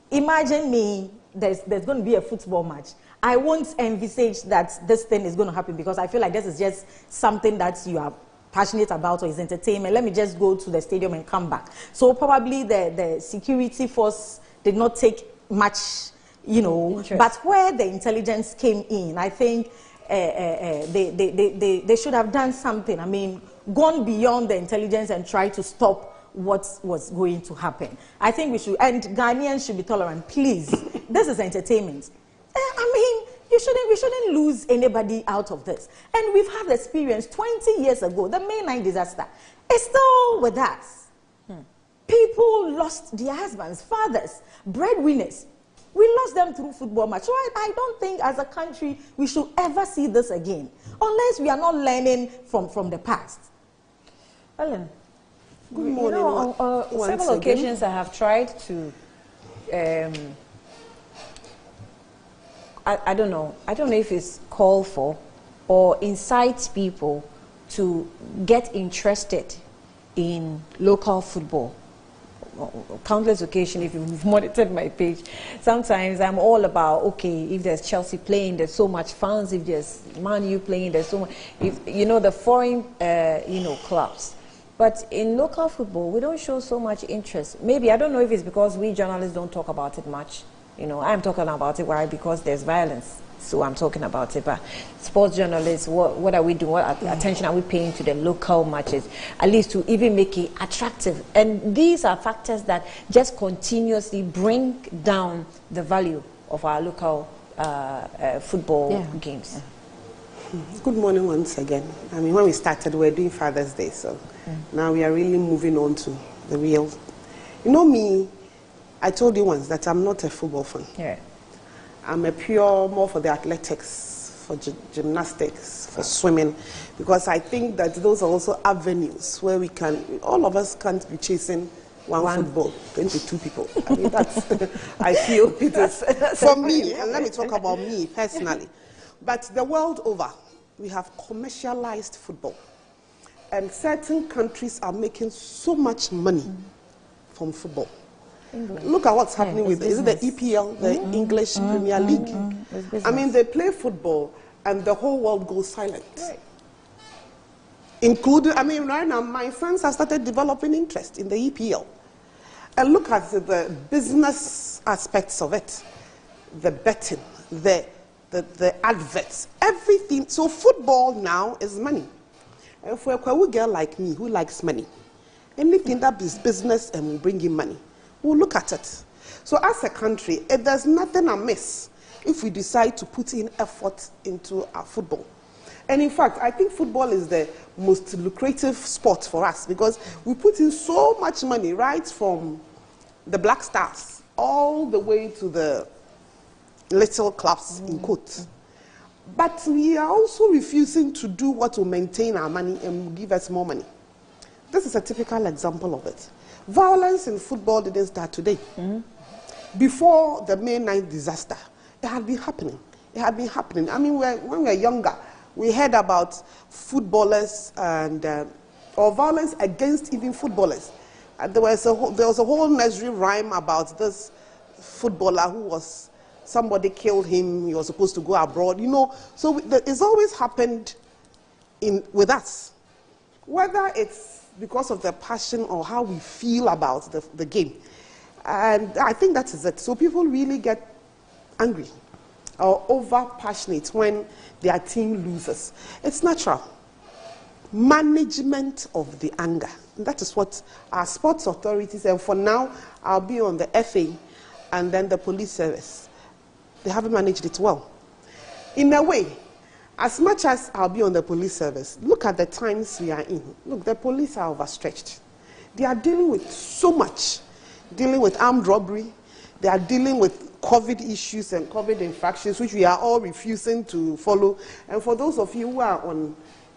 imagine me, there's going to be a football match. I won't envisage that this thing is going to happen because I feel like this is just something that you are passionate about or is entertainment. Let me just go to the stadium and come back. So probably the security force did not take much, but where the intelligence came in, I think they should have done something. I mean, gone beyond the intelligence and tried to stop what was going to happen. I think we should, and Ghanaians should be tolerant. Please, this is entertainment. I mean, we shouldn't lose anybody out of this. And we've had the experience 20 years ago, the May 9 disaster. It's still with us. People lost their husbands, fathers, breadwinners. We lost them through football match. So I don't think as a country we should ever see this again, unless we are not learning from the past. Ellen, good morning. On several occasions I have tried to I don't know if it's called for or incite people to get interested in local football. Countless occasions, if you've monitored my page, sometimes I'm all about, okay, if there's Chelsea playing, there's so much fans. If there's Man U playing, there's so much. If the foreign, clubs. But in local football, we don't show so much interest. Maybe, I don't know if it's because we journalists don't talk about it much. I'm talking about it, why? Because there's violence. So I'm talking about it. But sports journalists, what are we doing? What attention are we paying to the local matches? At least to even make it attractive. And these are factors that just continuously bring down the value of our local football games. Good morning once again. I mean, when we started, we were doing Father's Day. So now we are really moving on to the real. Me, I told you once that I'm not a football fan. Yeah. I'm more for the athletics, for gymnastics, for swimming, because I think that those are also avenues where all of us can't be chasing one football, 22 people. I mean, I feel it is for me, and let me talk about me personally. But the world over, we have commercialized football. And certain countries are making so much money from football. Look at what's happening with is it the EPL, the English Premier League? I mean, they play football and the whole world goes silent. Right. Including, right now, my friends have started developing interest in the EPL. And look at the business aspects of it. The betting, the adverts, everything. So football now is money. And for a girl like me who likes money, anything that is business and will bring in money, we'll look at it. So as a country, there's nothing amiss if we decide to put in effort into our football. And in fact, I think football is the most lucrative sport for us because we put in so much money, right from the Black Stars all the way to the little clubs in quotes. But we are also refusing to do what will maintain our money and will give us more money. This is a typical example of it. Violence in football didn't start today. Before the May 9th disaster, it had been happening. It had been happening. I mean, when we were younger, we heard about footballers and or violence against even footballers. There was a whole nursery rhyme about this footballer who somebody killed him. He was supposed to go abroad. So it's always happened with us, whether it's because of the passion or how we feel about the game. And I think that is it. So people really get angry or over-passionate when their team loses. It's natural. Management of the anger. And that is what our sports authorities, and for now, I'll be on the FA and then the police service. They haven't managed it well. In a way, as much as I'll be on the police service, look at the times we are in. Look, the police are overstretched. They are dealing with so much. Dealing with armed robbery. They are dealing with COVID issues and COVID infractions, which we are all refusing to follow. And for those of you who are on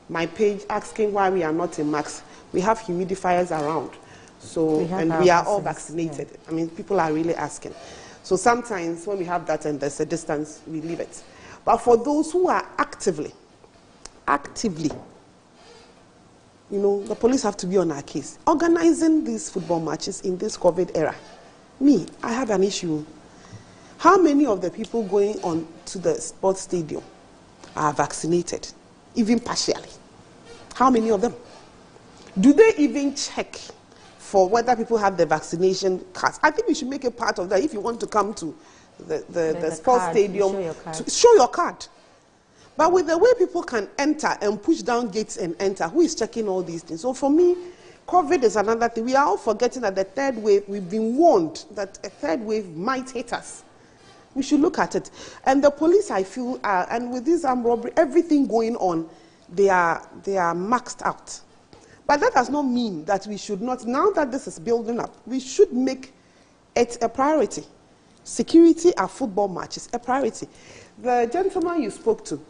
my page asking why we are not in masks, we have humidifiers around. So, and we are all vaccinated. Yeah. I mean, people are really asking. So sometimes when we have that and there's a distance, we leave it. But for those who are actively, you know, the police have to be on our case. Organizing these football matches in this COVID era. Me, I have an issue. How many of the people going on to the sports stadium are vaccinated, even partially? How many of them? Do they even check for whether people have the vaccination cards? I think we should make a part of that if you want to come to the sports stadium, to show your card. But with the way people can enter and push down gates and enter, who is checking all these things? So for me, COVID is another thing. We are all forgetting that the third wave, we've been warned that a third wave might hit us. We should look at it. And the police, I feel, and with this armed robbery, everything going on, they are maxed out. But that does not mean that we should not, now that this is building up, we should make it a priority. Security at football matches, a priority. The gentleman you spoke to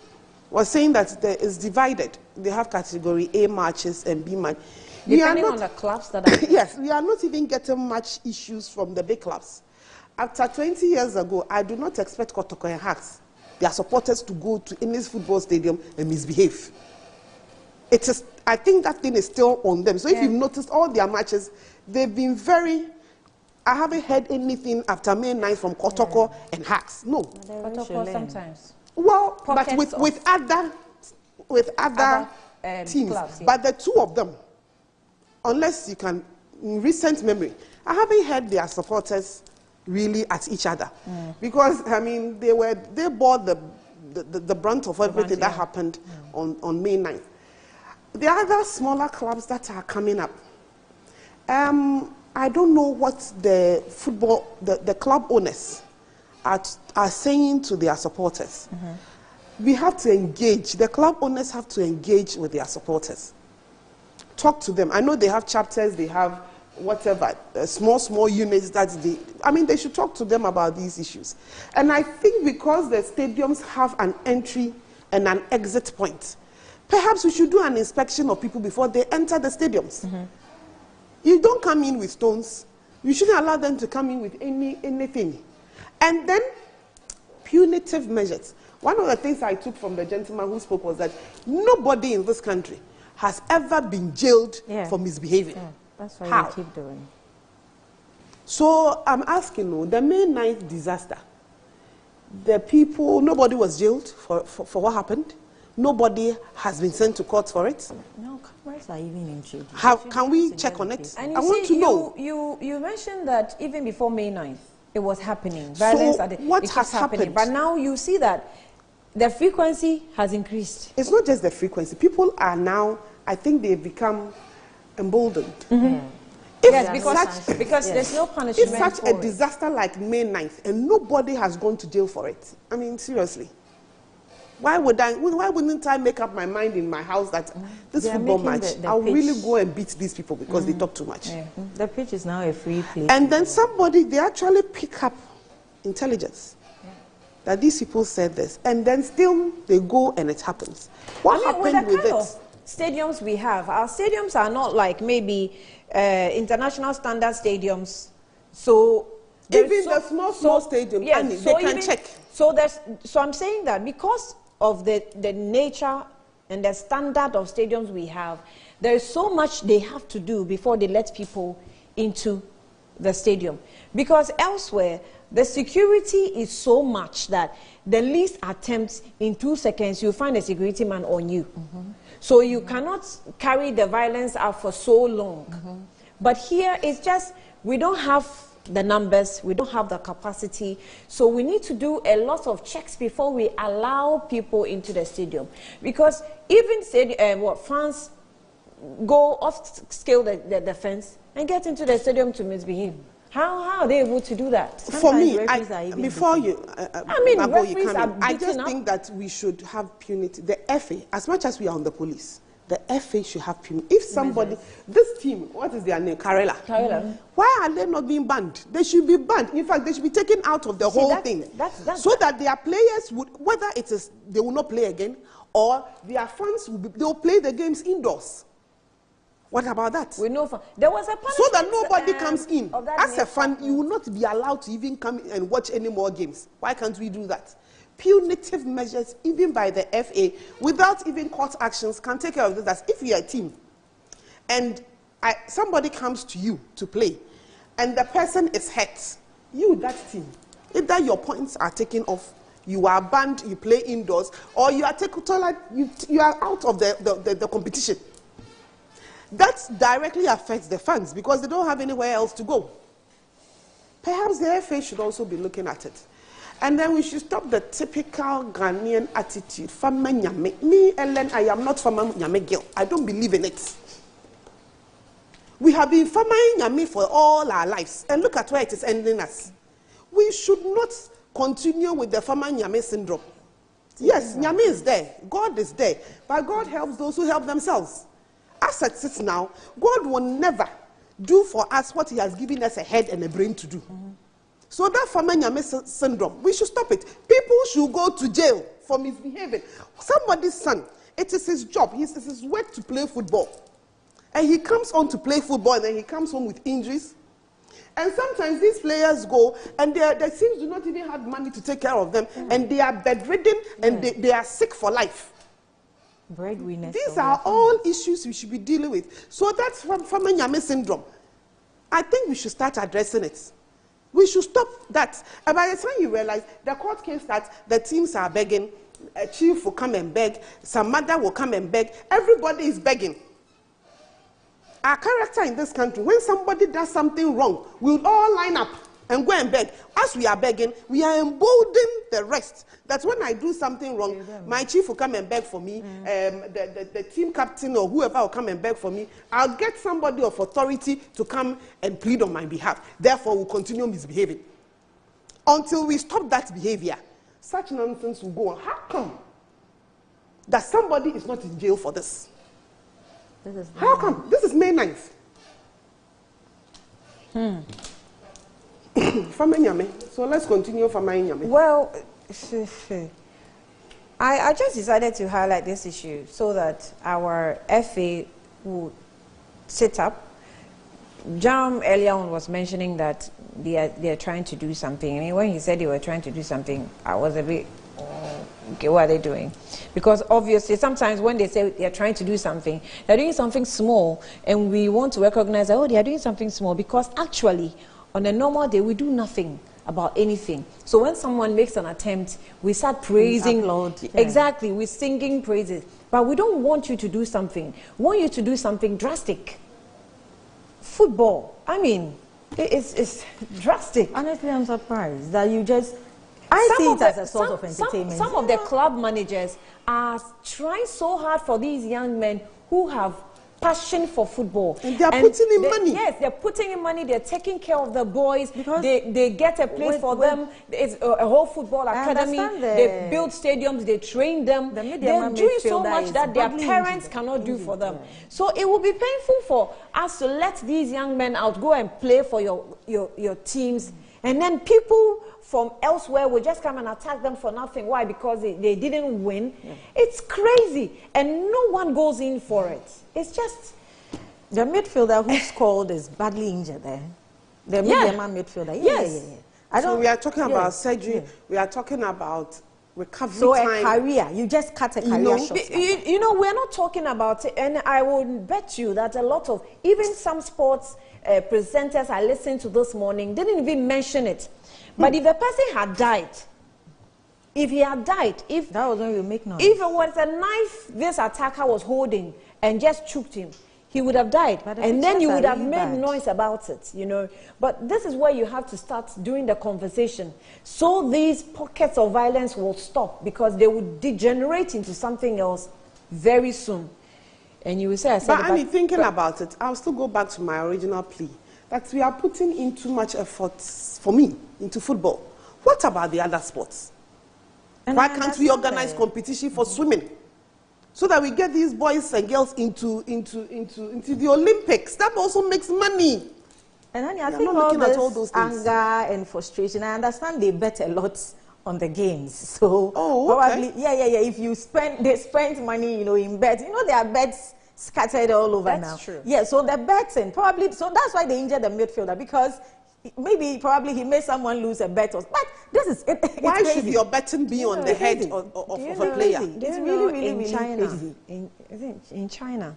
was saying that there is divided. They have category A matches and B matches. Depending on the clubs that are... Yes, we are not even getting much issues from the big clubs. After 20 years ago, I do not expect Kotoko and Hacks, their supporters, to go to any football stadium and misbehave. It is, I think that thing is still on them. So if you've noticed all their matches, they've been very... I haven't heard anything after May 9th from Kotoko and Hacks. No. Kotoko sometimes. Well, but with other teams. Clubs, yeah. But the two of them, unless you can, in recent memory, I haven't heard their supporters really at each other. Because, I mean, they bore the brunt of everything that happened on May 9th. The other smaller clubs that are coming up, I don't know what the club owners are saying to their supporters. We have to engage. The club owners have to engage with their supporters. Talk to them. I know they have chapters, they have whatever, small units that they should talk to them about these issues. And I think because the stadiums have an entry and an exit point, perhaps we should do an inspection of people before they enter the stadiums. You don't come in with stones. You shouldn't allow them to come in with anything. And then, punitive measures. One of the things I took from the gentleman who spoke was that nobody in this country has ever been jailed for misbehaving. Yeah, that's why How? we keep doing. So I'm asking you, the May 9th disaster, the people, nobody was jailed for what happened. Nobody has been sent to court for it. No, cameras are even in jail. Can we check on it? And I want to know. You mentioned that even before May 9th, it was happening. Violence So what has happened? But now you see that the frequency has increased. It's not just the frequency. People are now, I think they've become emboldened. Yes, because there's no punishment. If such a disaster like May 9th and nobody has gone to jail for it, I mean, seriously. Why wouldn't I make up my mind in my house that this football match, I'll really go and beat these people because they talk too much. Yeah. The pitch is now a free place. And then they actually pick up intelligence that these people said this. And then still they go and it happens. What happened with it? Stadiums we have. Our stadiums are not like maybe international standard stadiums. So even the small stadium, they can check. So I'm saying that because of the nature and the standard of stadiums we have, there is so much they have to do before they let people into the stadium. Because elsewhere, the security is so much that the least attempt in 2 seconds, you find a security man on you. So you cannot carry the violence out for so long. But here, it's just, we don't have the numbers, we don't have the capacity. So we need to do a lot of checks before we allow people into the stadium. Because even fans go off-scale the fence and get into the stadium to misbehave. How are they able to do that? For me, before you, I just think that we should have punity. The FA, as much as we are on the police, the FA should have punity. If somebody, this team, what is their name? Karela. Why are they not being banned? They should be banned. In fact, they should be taken out of the whole thing. So that their players would, whether it is they will not play again, or their fans they'll play the games indoors. What about that? We know there was a punishment, so that nobody comes in. As a fan, you will not be allowed to even come and watch any more games. Why can't we do that? Punitive measures, even by the FA, without even court actions, can take care of this. That's if you're a team and somebody comes to you to play and the person is hurt, you, that team, either your points are taken off, you are banned, you play indoors, or you are taken to you are out of the competition. That directly affects the fans because they don't have anywhere else to go. Perhaps the FA should also be looking at it. And then we should stop the typical Ghanaian attitude. Fama nyame. Me, Ellen, I am not Fama nyame girl. I don't believe in it. We have been Fama nyame for all our lives. And look at where it is ending us. We should not continue with the Fama nyame syndrome. Yes, nyame is there. God is there. But God helps those who help themselves. As it sits now, God will never do for us what he has given us a head and a brain to do. So that Fama nyame syndrome, we should stop it. People should go to jail for misbehaving. Somebody's son, it is his job, it is his work to play football. And he comes on to play football and then he comes home with injuries. And sometimes these players go and their teams do not even have money to take care of them. And they are bedridden and they are sick for life. These are all issues we should be dealing with. So that's Fama nyame syndrome. I think we should start addressing it. We should stop that. And by the time you realize the court case that the teams are begging, a chief will come and beg, some mother will come and beg, everybody is begging. Our character in this country, when somebody does something wrong, we'll all line up and go and beg. As we are begging, we are emboldening the rest. That's when I do something wrong, my chief will come and beg for me, the team captain or whoever will come and beg for me. I'll get somebody of authority to come and plead on my behalf. Therefore, we'll continue misbehaving. Until we stop that behavior, such nonsense will go on. How come that somebody is not in jail for this? How come? This is May 9th. Fama nyame. So let's continue Fama nyame. Well, I just decided to highlight this issue so that our FA would sit up. Jam earlier on was mentioning that they are trying to do something. I mean, when he said they were trying to do something, I was a bit, okay, what are they doing? Because obviously sometimes when they say they are trying to do something, they're doing something small, and we want to recognize that, oh, they are doing something small, because actually on a normal day we do nothing about anything. So when someone makes an attempt, we start praising. Exactly, we're singing praises. But we don't want you to do something. We want you to do something drastic. Football, I mean, it's drastic. Honestly, I'm surprised that you just... I see it as a source of entertainment. Some of the club managers are trying so hard for these young men who have passion for football. And they're putting in money. Yes, they're putting in money. They're taking care of the boys. Because they get a place for them. It's a whole football academy. They build stadiums. They train them. They're doing so much that their parents cannot do for them. So it will be painful for us to let these young men out, go and play for your teams. And then people from elsewhere will just come and attack them for nothing. Why? Because they didn't win. Yeah. It's crazy. And no one goes in for it. It's just... The midfielder who scored is badly injured there. The medium midfielder. Yes. So we are talking about surgery. Yeah. We are talking about recovery time. So a career. You just cut a career short. You know, we're not talking about it. And I will bet you that a lot of... Even some sports... presenters I listened to this morning didn't even mention it. But if the person had died, if he had died, that was when you make noise. If it was a knife this attacker was holding and just choked him, he would have died. And then you would have made bad. noise about it, you know. But this is where you have to start doing the conversation. So these pockets of violence will stop, because they would degenerate into something else very soon. And you will say, I said, but I mean, thinking about it, I'll still go back to my original plea, that we are putting in too much effort, for me, into football. What about the other sports? And why can't we organize competition for swimming, so that we get these boys and girls into the Olympics? That also makes money. And honey, I think all those anger and frustration, I understand they bet a lot on the games. So probably, yeah. If they spend money, you know, in bets. You know, there are bets scattered all over now. That's true. Yeah, so the bets, and probably, so that's why they injured the midfielder, because probably he made someone lose a bet. But this is why should your betting be on the head of a player? It's really in China. crazy. In China,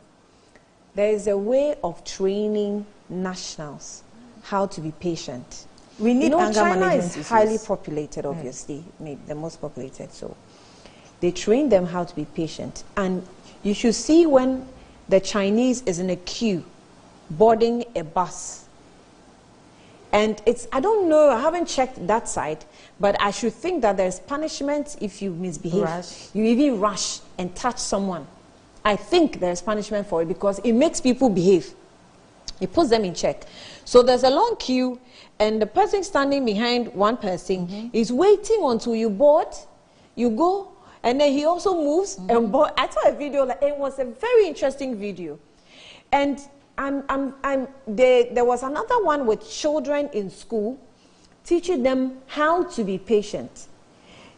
there is a way of training nationals how to be patient. We need anger China management is highly populated, obviously, maybe the most populated. So they train them how to be patient. And you should see when the Chinese is in a queue boarding a bus. And it's, I don't know, I haven't checked that side, but I should think that there's punishment if you misbehave. You even rush and touch someone. I think there's punishment for it, because it makes people behave. It puts them in check. So there's a long queue, and the person standing behind one person is waiting until you board, you go, and then he also moves and board. I saw a video, it was a very interesting video. And there was another one with children in school, teaching them how to be patient.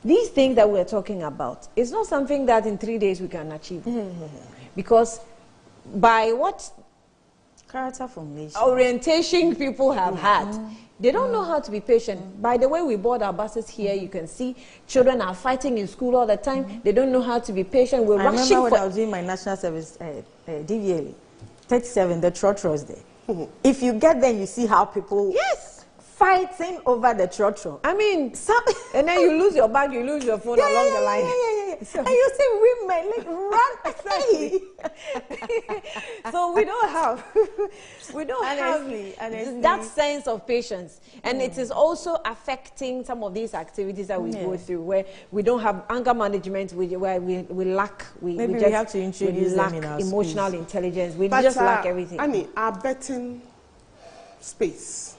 These things that we're talking about, it's not something that in 3 days we can achieve. Because by what character formation, orientation people have had, they don't know how to be patient. By the way we board our buses here, you can see children are fighting in school all the time. They don't know how to be patient. We're rushing. I remember when I was doing my national service, DVLA, 37, the trotros there. If you get there, you see how people fighting over the trotro. I mean, and then you lose your bag, you lose your phone along the line. So, and you see women like run. So we don't have that sense of patience, and it is also affecting some of these activities that we go through, where we don't have anger management, where we lack. Maybe we have to introduce them in our emotional intelligence. We just lack everything. I mean, our betting space.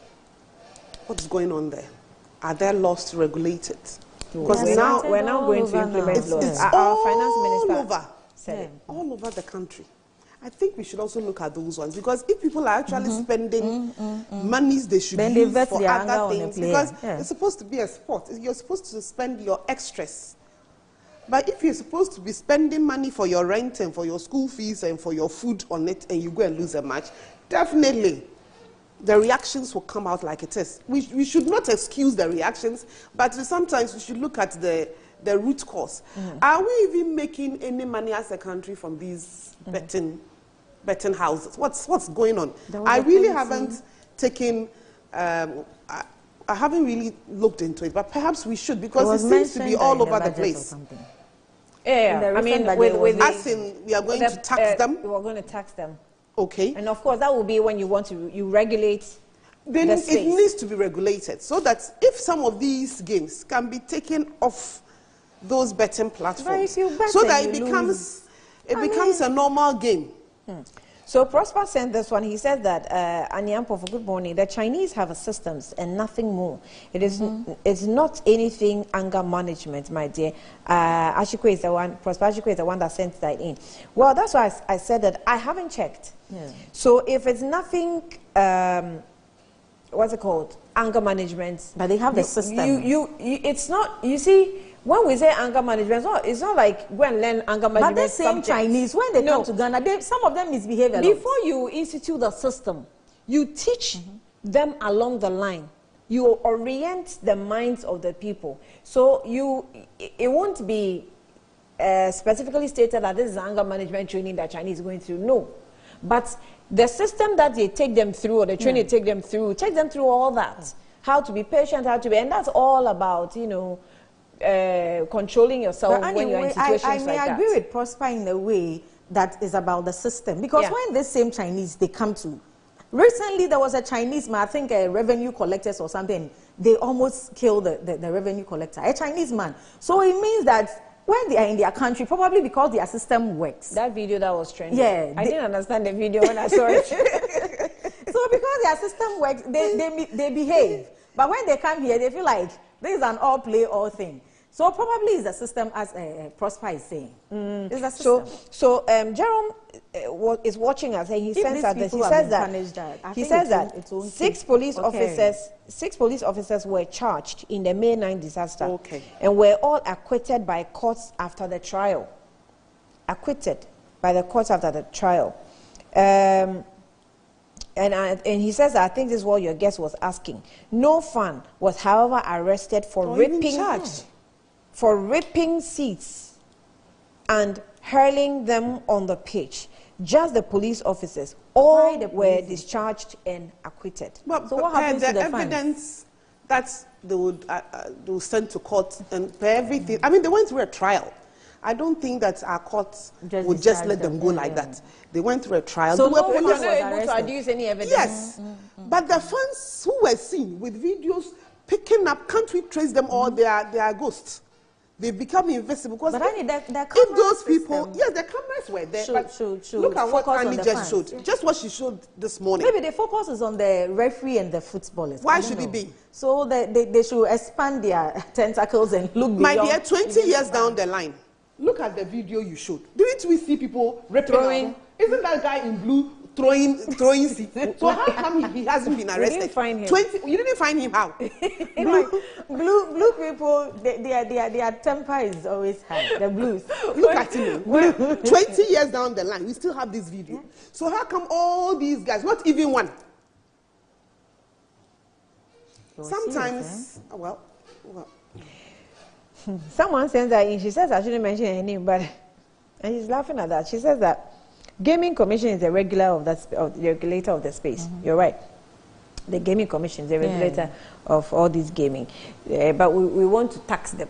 What's going on there? Are there laws to regulate it? Because we're now going to implement laws. It's our finance minister said all over the country. I think we should also look at those ones, because if people are actually spending monies they should use for other things, because it's supposed to be a sport. You're supposed to spend your extras. But if you're supposed to be spending money for your rent and for your school fees and for your food on it, and you go and lose a match, definitely the reactions will come out like it is. We should not excuse the reactions, but sometimes we should look at the root cause. Are we even making any money as a country from these betting houses? What's going on? I really haven't taken, I haven't really looked into it, but perhaps we should, because it seems to be all over the place. Yeah, I mean, as in, we are going to tax them? We are going to tax them. Okay. And of course, that will be when you want to regulate. Then it needs to be regulated, so that if some of these games can be taken off those betting platforms, so that it becomes a normal game. So Prosper sent this one. He said that, Anyampo, for good morning, the Chinese have systems and nothing more. It is it's not anything anger management, my dear. Ashiko is the one, Prosper Ashiko is the one that sent that in. Well, that's why I said that I haven't checked. So if it's nothing, what's it called? Anger management. But they have the system. It's not, you see, when we say anger management, it's not like go and learn anger management. But the same Chinese, when they come to Ghana, some of them misbehave a lot. Before you institute the system, you teach them along the line. You orient the minds of the people. So it won't be specifically stated that this is anger management training that Chinese is going through. No. But the system that they take them through, or the training they take them through all that. How to be patient, and that's all about, you know, controlling yourself when you're in situations like that. I may agree with Prosper in a way that is about the system. Because Yeah. when this same Chinese, they come to, recently there was a Chinese man, I think a revenue collectors or something, they almost killed the revenue collector, a Chinese man. So it means that when they are in their country, probably because their system works. That video that was trending. Yeah. I didn't understand the video when I saw it. So because their system works, they behave. But when they come here, they feel like this is an all play, all thing. So probably it's the system, as Prosper is saying. It's the system. So Jerome is watching us, and he says that six police officers were charged in the May 9 disaster, and were all acquitted by courts after the trial. Acquitted by the courts after the trial. And he says that, I think this is what your guest was asking. No fan was, however, arrested for ripping seats and hurling them on the pitch. Just the police officers. All were discharged and acquitted. But, so what happens to the evidence that they would send to court and for everything? I mean, they went through a trial. I don't think that our courts would just let them go like that. They went through a trial. So no one was able to adduce any evidence? Yes. But the fans who were seen with videos picking up, can't we trace them all? They are ghosts. They become invisible. Because if those people, yes, the cameras were there. Look at what Annie just showed. Just what she showed this morning. Maybe the focus is on the referee and the footballers. Why should it be? So they should expand their tentacles and look beyond. My dear, 20 years down the line, look at the video you showed. Didn't we see people throwing? Isn't that guy in blue throwing seeds? So how come he hasn't been arrested? We didn't find him. You didn't find him how? blue people, their temper is always high. The blues. Look at him. 20 years down the line, we still have this video. So how come all these guys, not even one? Sometimes, well. Someone says that, she says I shouldn't mention her name, but, and she's laughing at that. She says that Gaming Commission is the regulator of the space. You're right. The Gaming Commission is the regulator of all this gaming. But we want to tax them.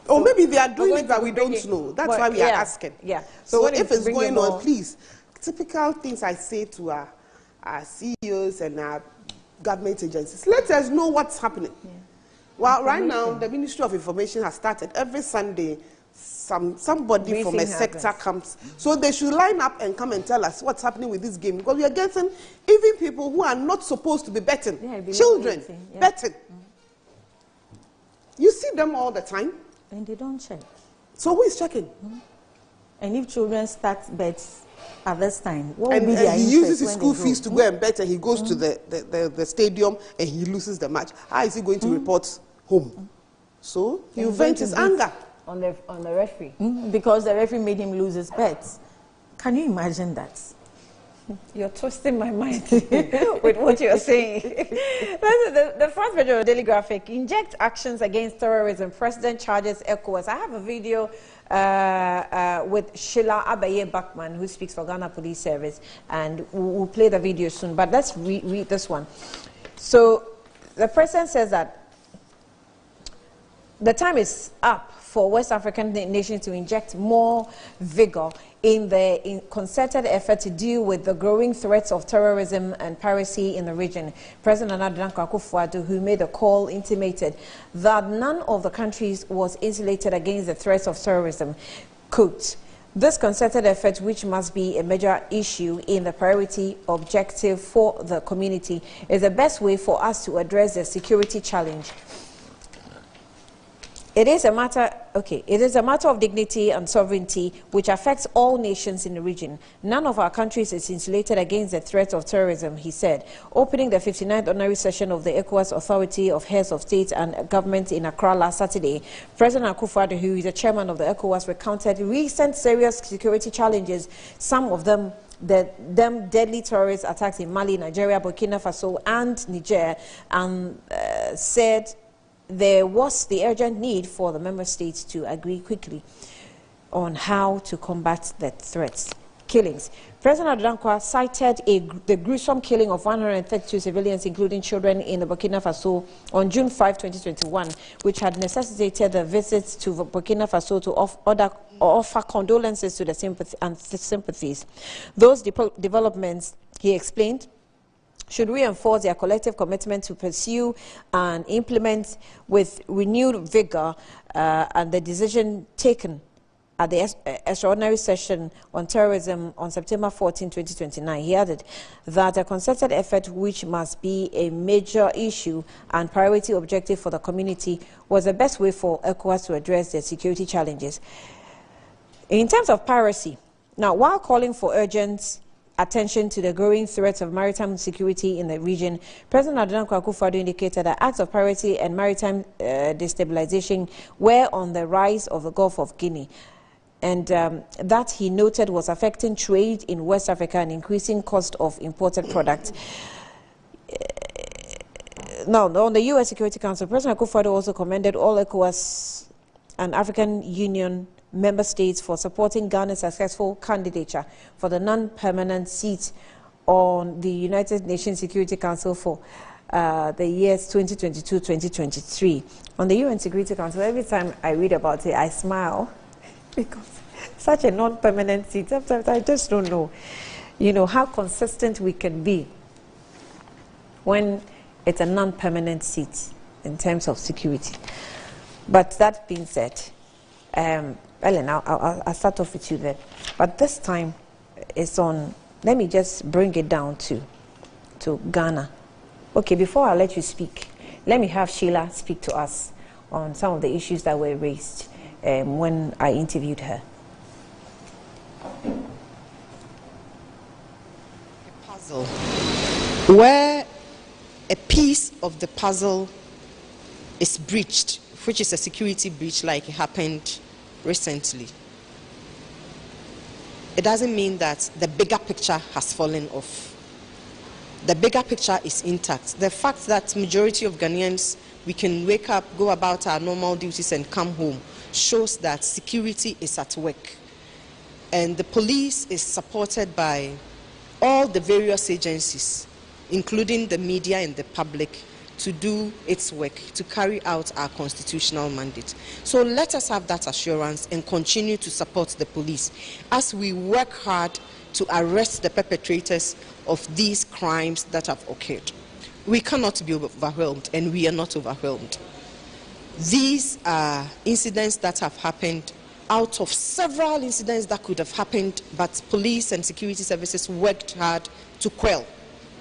Or maybe they are doing it, but we don't know. That's why we are asking. Yeah. So if it's going on, please, typical things I say to our CEOs and our government agencies, let us know what's happening. Yeah. Well, right now, the Ministry of Information has started. Every Sunday, somebody from a sector comes. So they should line up and come and tell us what's happening with this game. Because we are getting even people who are not supposed to be betting. Children betting. You see them all the time. And they don't check. So who is checking? And if children start bets at this time, what will and be their he uses his school fees fees to go and bet, and he goes to the stadium and he loses the match. How is he going to report home? So he will vent his anger on the referee. Because the referee made him lose his bets. Can you imagine that? You're twisting my mind with what you're saying. The front page of the Daily Graphic: inject actions against terrorism. President charges ECOWAS. I have a video with Sheila Abaye Bachman, who speaks for Ghana Police Service, and we'll play the video soon. But let's read this one. So the president says that the time is up for West African nations to inject more vigor in the concerted effort to deal with the growing threats of terrorism and piracy in the region. President Nana Akufo-Addo, who made the call, intimated that none of the countries was insulated against the threats of terrorism. Quote, this concerted effort, which must be a major issue in the priority objective for the community, is the best way for us to address the security challenge. It is a matter of dignity and sovereignty which affects all nations in the region. None of our countries is insulated against the threat of terrorism, he said. Opening the 59th ordinary session of the ECOWAS Authority of Heads of State and Government in Accra last Saturday, President Akufo-Addo, who is the chairman of the ECOWAS, recounted recent serious security challenges, some of them deadly terrorist attacks in Mali, Nigeria, Burkina Faso, and Niger, and said there was the urgent need for the member states to agree quickly on how to combat the threats. killings. President Adankwa cited the gruesome killing of 132 civilians, including children, in the Burkina Faso on June 5, 2021, which had necessitated the visits to Burkina Faso to offer condolences to the sympathies. Those developments, he explained, should reinforce their collective commitment to pursue and implement with renewed vigor and the decision taken at the extraordinary session on terrorism on September 14, 2029. He added that a concerted effort, which must be a major issue and priority objective for the community, was the best way for ECOWAS to address their security challenges. In terms of piracy, now, while calling for urgent attention to the growing threats of maritime security in the region, President Adankwa Akufo-Addo indicated that acts of piracy and maritime destabilization were on the rise of the Gulf of Guinea, and that he noted was affecting trade in West Africa and increasing cost of imported products. Now, on the U.S. Security Council, President Akufo-Addo also commended all ECOWAS and African Union member states for supporting Ghana's successful candidature for the non-permanent seat on the United Nations Security Council for the years 2022-2023. On the UN Security Council, every time I read about it, I smile because such a non-permanent seat, sometimes I just don't know, how consistent we can be when it's a non-permanent seat in terms of security. But that being said, Ellen, I'll start off with you then. But this time, it's on, let me just bring it down to Ghana. Okay, before I let you speak, let me have Sheila speak to us on some of the issues that were raised when I interviewed her. A puzzle where a piece of the puzzle is breached, which is a security breach like it happened recently. It doesn't mean that the bigger picture has fallen off. The bigger picture is intact. The fact that majority of Ghanaians, we can wake up, go about our normal duties and come home, shows that security is at work. And the police is supported by all the various agencies, including the media and the public, to do its work, to carry out our constitutional mandate. So let us have that assurance and continue to support the police as we work hard to arrest the perpetrators of these crimes that have occurred. We cannot be overwhelmed, and we are not overwhelmed. These are incidents that have happened out of several incidents that could have happened, but police and security services worked hard to quell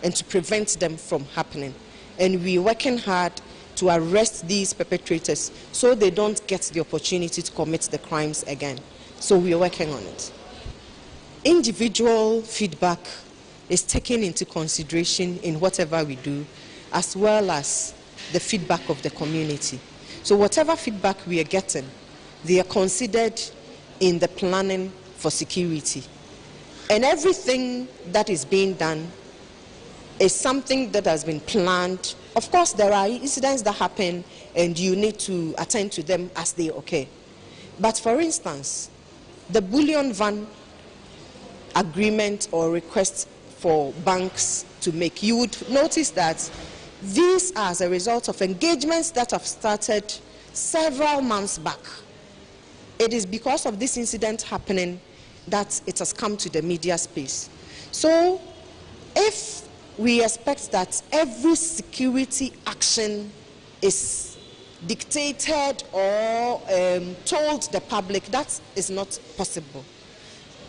and to prevent them from happening. And we're working hard to arrest these perpetrators so they don't get the opportunity to commit the crimes again. So we're working on it. Individual feedback is taken into consideration in whatever we do, as well as the feedback of the community. So whatever feedback we are getting, they are considered in the planning for security. And everything that is being done is something that has been planned. Of course, there are incidents that happen and you need to attend to them as they occur. But for instance, the bullion van agreement or request for banks to make, you would notice that these are as a result of engagements that have started several months back. It is because of this incident happening that it has come to the media space. So if we expect that every security action is dictated or told the public, that is not possible.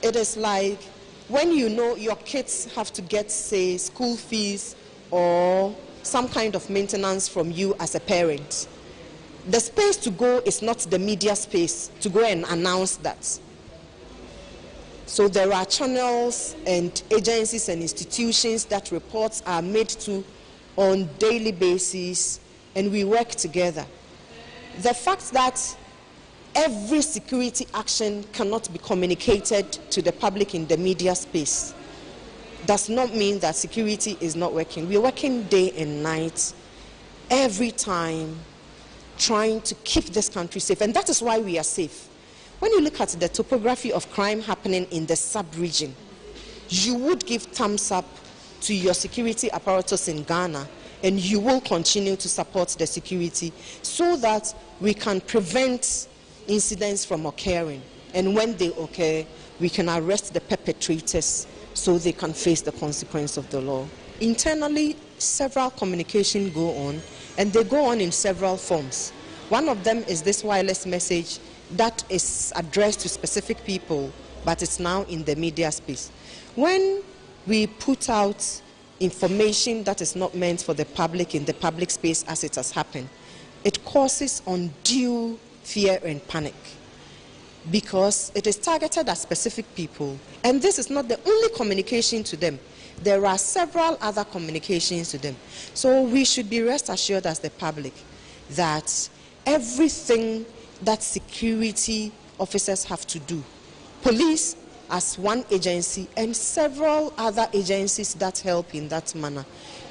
It is like when you know your kids have to get, say, school fees or some kind of maintenance from you as a parent. The space to go is not the media space to go and announce that. So there are channels and agencies and institutions that reports are made to on daily basis, and we work together. The fact that every security action cannot be communicated to the public in the media space does not mean that security is not working. We are working day and night, every time, trying to keep this country safe, and that is why we are safe. When you look at the topography of crime happening in the sub-region, you would give thumbs up to your security apparatus in Ghana, and you will continue to support the security so that we can prevent incidents from occurring. And when they occur, we can arrest the perpetrators so they can face the consequence of the law. Internally, several communications go on, and they go on in several forms. One of them is this wireless message that is addressed to specific people, but it's now in the media space. When we put out information that is not meant for the public in the public space as it has happened, it causes undue fear and panic because it is targeted at specific people, and this is not the only communication to them. There are several other communications to them. So we should be rest assured as the public that everything that security officers have to do, police as one agency and several other agencies that help in that manner,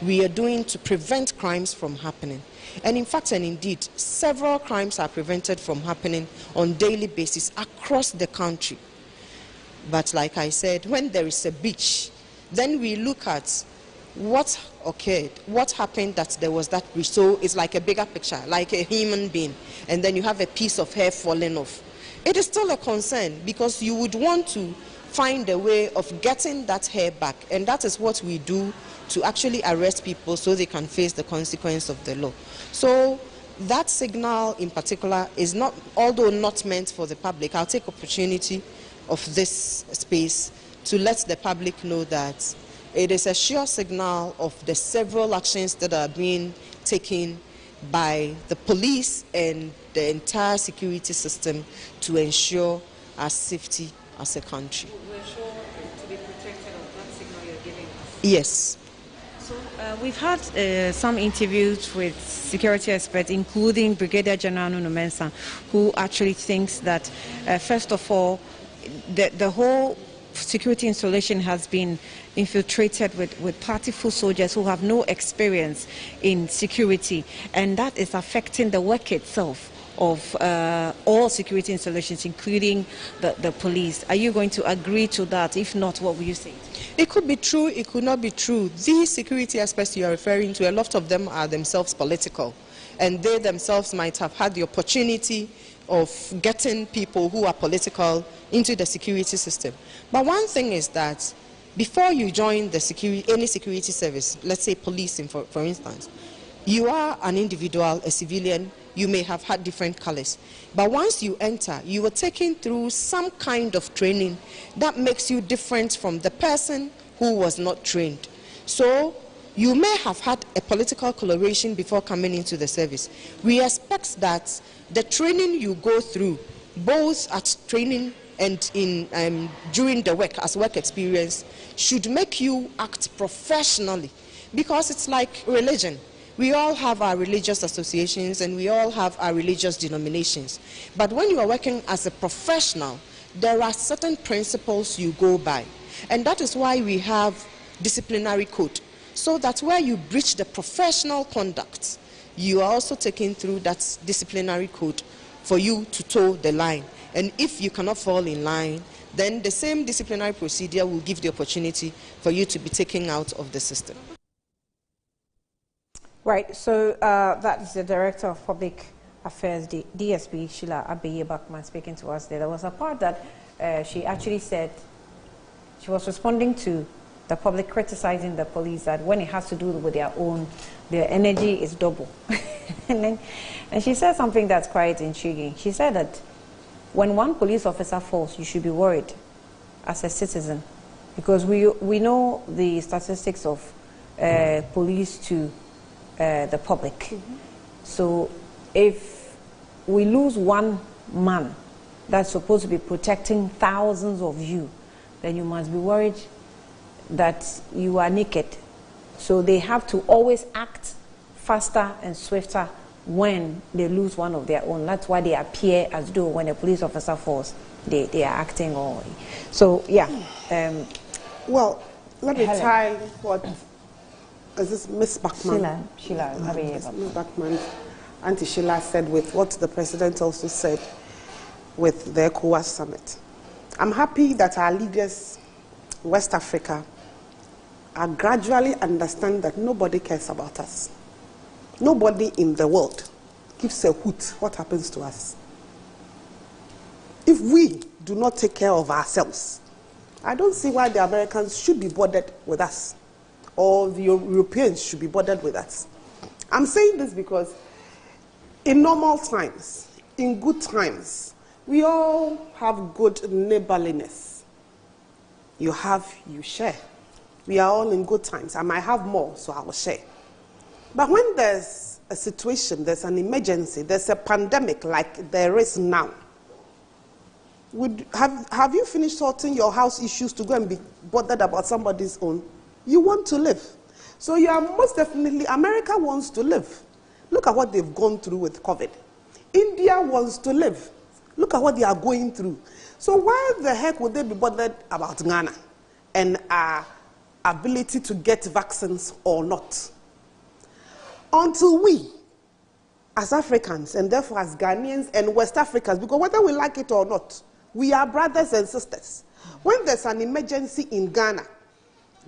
we are doing to prevent crimes from happening. And in fact and indeed, several crimes are prevented from happening on a daily basis across the country. But like I said, when there is a breach, then we look at what occurred, what happened that there was that breach. So it's like a bigger picture, like a human being, and then you have a piece of hair falling off. It is still a concern because you would want to find a way of getting that hair back, and that is what we do to actually arrest people so they can face the consequence of the law. So that signal in particular is not, although not meant for the public, I'll take opportunity of this space to let the public know that it is a sure signal of the several actions that are being taken by the police and the entire security system to ensure our safety as a country. We're sure to be protected of that signal you're giving us. Yes. So we've had some interviews with security experts, including Brigadier General Nuno Mensah, who actually thinks that, first of all, the whole security installation has been infiltrated with partyful soldiers who have no experience in security, and that is affecting the work itself of all security installations, including the police. Are you going to agree to that? If not, what will you say? It could be true, it could not be true. These security aspects you are referring to, a lot of them are themselves political, and they themselves might have had the opportunity of getting people who are political into the security system. But one thing is that before you join the any security service, let's say policing for instance, you are an individual, a civilian, you may have had different colors. But once you enter, you are taken through some kind of training that makes you different from the person who was not trained. So you may have had a political coloration before coming into the service. We expect that the training you go through, both at training and in during the work, as work experience, should make you act professionally, because it's like religion. We all have our religious associations and we all have our religious denominations. But when you are working as a professional, there are certain principles you go by. And that is why we have disciplinary code, so that where you breach the professional conduct, you are also taken through that disciplinary code for you to toe the line. And if you cannot fall in line, then the same disciplinary procedure will give the opportunity for you to be taken out of the system. Right, so that is the Director of Public Affairs, DSP, Sheila Abeye-Bachman, speaking to us there. There was a part that she actually said, she was responding to the public criticizing the police that when it has to do with their own, their energy is double. and she said something that's quite intriguing. She said that when one police officer falls, you should be worried as a citizen, because we know the statistics of police to the public. Mm-hmm. So if we lose one man that's supposed to be protecting thousands of you, then you must be worried that you are naked. So they have to always act faster and swifter when they lose one of their own. That's why they appear as though when a police officer falls, they are acting all. So yeah. Well, let me try what is this Miss Bachman? Sheila Miss Bachman, Auntie Sheila said with what the president also said with the ECOWAS summit. I'm happy that our leaders West Africa are gradually understand that nobody cares about us. Nobody in the world gives a hoot what happens to us. If we do not take care of ourselves, I don't see why the Americans should be bothered with us, or the Europeans should be bothered with us. I'm saying this because in normal times, in good times, we all have good neighborliness. You have, you share. We are all in good times. I might have more, so I will share. But when there's a situation, there's an emergency, there's a pandemic like there is now, have you finished sorting your house issues to go and be bothered about somebody's own? You want to live. So you are most definitely, America wants to live. Look at what they've gone through with COVID. India wants to live. Look at what they are going through. So why the heck would they be bothered about Ghana and our ability to get vaccines or not? Until we, as Africans, and therefore as Ghanaians and West Africans, because whether we like it or not, we are brothers and sisters. When there's an emergency in Ghana,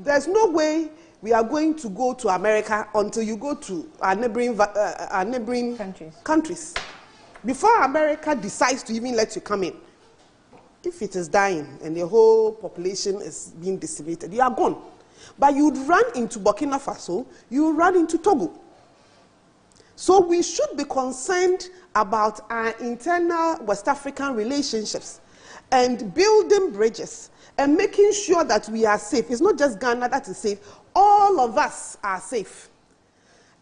there's no way we are going to go to America until you go to our neighboring countries. Before America decides to even let you come in, if it is dying and the whole population is being decimated, you are gone. But you'd run into Burkina Faso, you run into Togo. So we should be concerned about our internal West African relationships and building bridges and making sure that we are safe. It's not just Ghana that is safe. All of us are safe.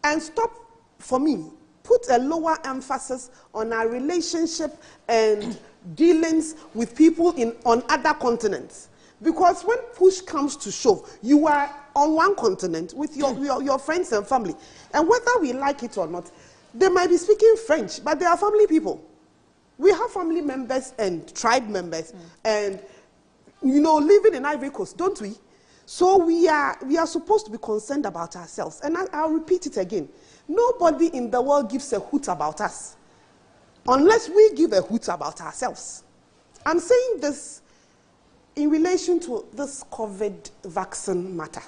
And stop, for me, put a lower emphasis on our relationship and dealings with people on other continents. Because when push comes to shove, you are on one continent with your friends and family. And whether we like it or not, they might be speaking French, but they are family people. We have family members and tribe members and, living in Ivory Coast, don't we? So we are supposed to be concerned about ourselves. And I'll repeat it again. Nobody in the world gives a hoot about us unless we give a hoot about ourselves. I'm saying this in relation to this COVID vaccine matter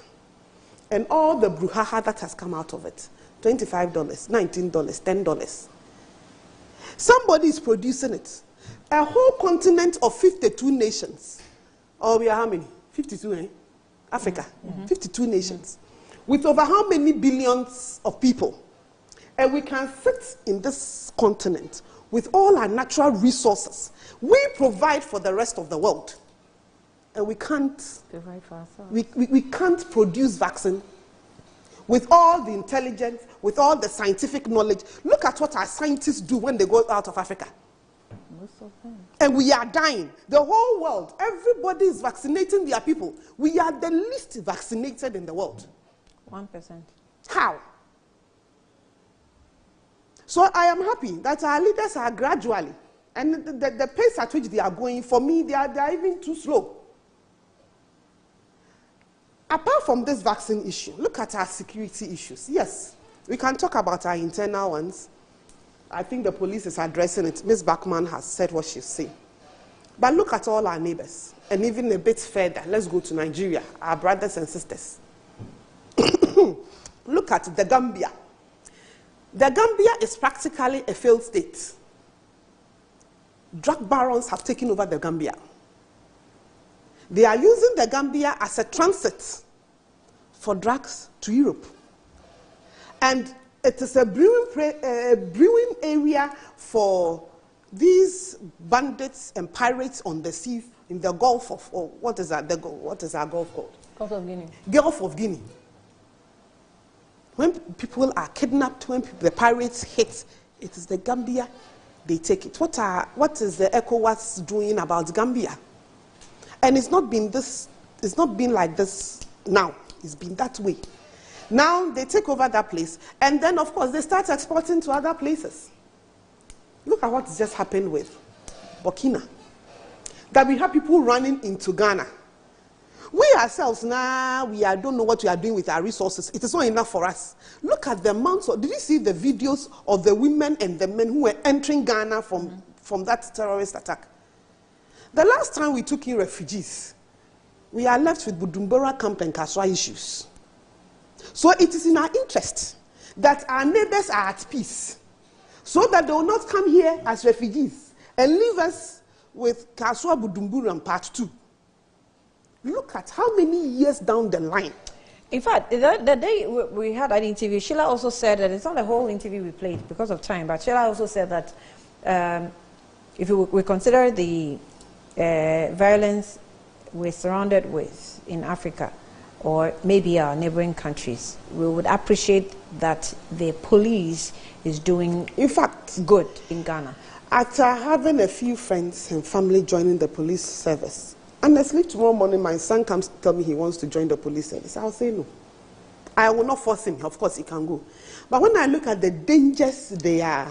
and all the brouhaha that has come out of it. $25, $19, $10. Somebody is producing it. A whole continent of 52 nations. Or we are how many? 52, eh? Africa. 52 nations. With over how many billions of people? And we can sit in this continent with all our natural resources. We provide for the rest of the world. And we can't provide for ourselves. We can't produce vaccine with all the intelligence, with all the scientific knowledge. Look at what our scientists do when they go out of Africa. Most of them. And we are dying. The whole world, everybody is vaccinating their people. We are the least vaccinated in the world. 1%. How? So I am happy that our leaders are gradually, and the pace at which they are going, for me, they are even too slow. Apart from this vaccine issue, look at our security issues. Yes, we can talk about our internal ones. I think the police is addressing it. Ms. Bachman has said what she's saying. But look at all our neighbors, and even a bit further. Let's go to Nigeria, our brothers and sisters. Look at the Gambia. The Gambia is practically a failed state. Drug barons have taken over the Gambia. They are using the Gambia as a transit for drugs to Europe. And it is a brewing area for these bandits and pirates on the sea in the Gulf of, what is our Gulf called? Gulf of Guinea. Gulf of Guinea. When people are kidnapped, when the pirates hit, it is the Gambia, they take it. What is the ECOWAS doing about Gambia? And it's not been like this now. It's been that way. Now they take over that place, and then of course they start exporting to other places. Look at what just happened with Burkina. That we have people running into Ghana. We ourselves now, don't know what we are doing with our resources. It is not enough for us. Look at the amounts did you see the videos of the women and the men who were entering Ghana from that terrorist attack? The last time we took in refugees, we are left with Bujumbura camp and Kaswa issues. So it is in our interest that our neighbors are at peace, so that they will not come here as refugees and leave us with Kaswa Bujumbura part 2. Look at how many years down the line. In fact, the day we had an interview, Sheila also said that it's not the whole interview we played because of time, but Sheila also said that if we consider the violence we're surrounded with in Africa, or maybe our neighboring countries, we would appreciate that the police is doing, in fact, good in Ghana. After having a few friends and family joining the police service, honestly, tomorrow morning my son comes to tell me he wants to join the police service. I'll say no. I will not force him. Of course, he can go. But when I look at the dangers they are,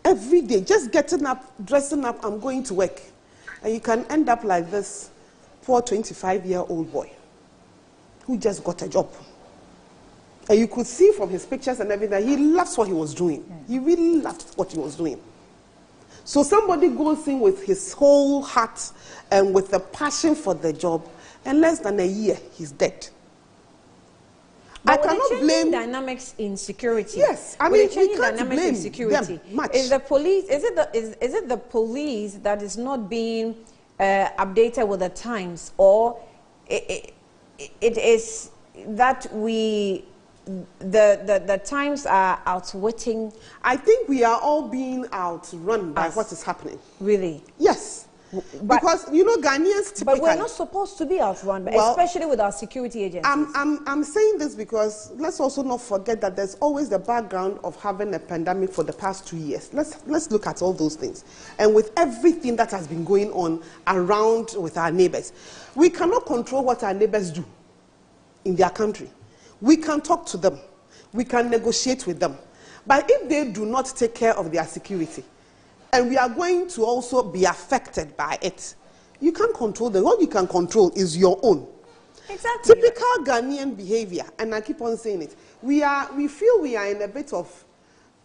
every day, just getting up, dressing up, I'm going to work. And you can end up like this poor 25-year-old boy who just got a job. And you could see from his pictures and everything, he loves what he was doing. He really loved what he was doing. So somebody goes in with his whole heart and with the passion for the job, and less than a year, he's dead. But I cannot blame dynamics in security. Yes, I mean, we can't blame them much. Is the police? Is it the police that is not being updated with the times, or it is that the times are outwitting? I think we are all being outrun by what is happening. Really? Yes. Because, you know, Ghanaians typically... But we're not supposed to be outrun, especially with our security agencies. I'm saying this because let's also not forget that there's always the background of having a pandemic for the past 2 years. Let's look at all those things. And with everything that has been going on around with our neighbors, we cannot control what our neighbors do in their country. We can talk to them. We can negotiate with them. But if they do not take care of their security, and we are going to also be affected by it, you can't control them. What you can control is your own. Exactly. Typical Ghanaian behavior, and I keep on saying it. We feel we are in a bit of,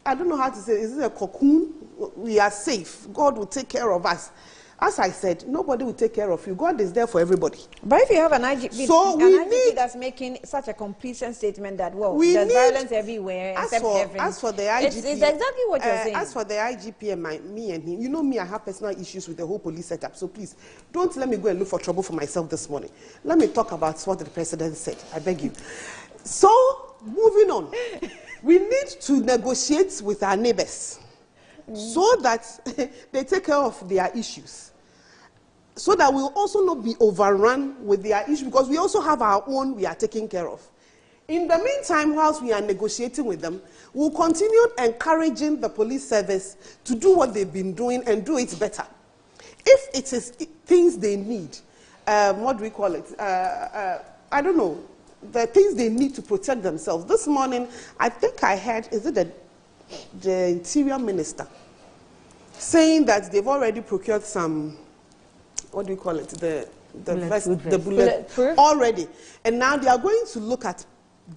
I don't know how to say it, is it a cocoon? We are safe. God will take care of us. As I said, nobody will take care of you. God is there for everybody. But if you have an IGP that's making such a complacent statement that, well, there's violence everywhere except heaven. As for the IGP... It's exactly what you're saying. As for the IGP and me and him, you know me, I have personal issues with the whole police setup. So please, don't let me go and look for trouble for myself this morning. Let me talk about what the president said. I beg you. So, moving on. We need to negotiate with our neighbors so that they take care of their issues. So that we'll also not be overrun with their issues, because we also have our own we are taking care of. In the meantime, whilst we are negotiating with them, we'll continue encouraging the police service to do what they've been doing and do it better. If it is things they need, what do we call it? I don't know, the things they need to protect themselves. This morning, I think I heard, is it the Interior Minister saying that they've already procured some, what do you call it, the bullet already. And now they are going to look at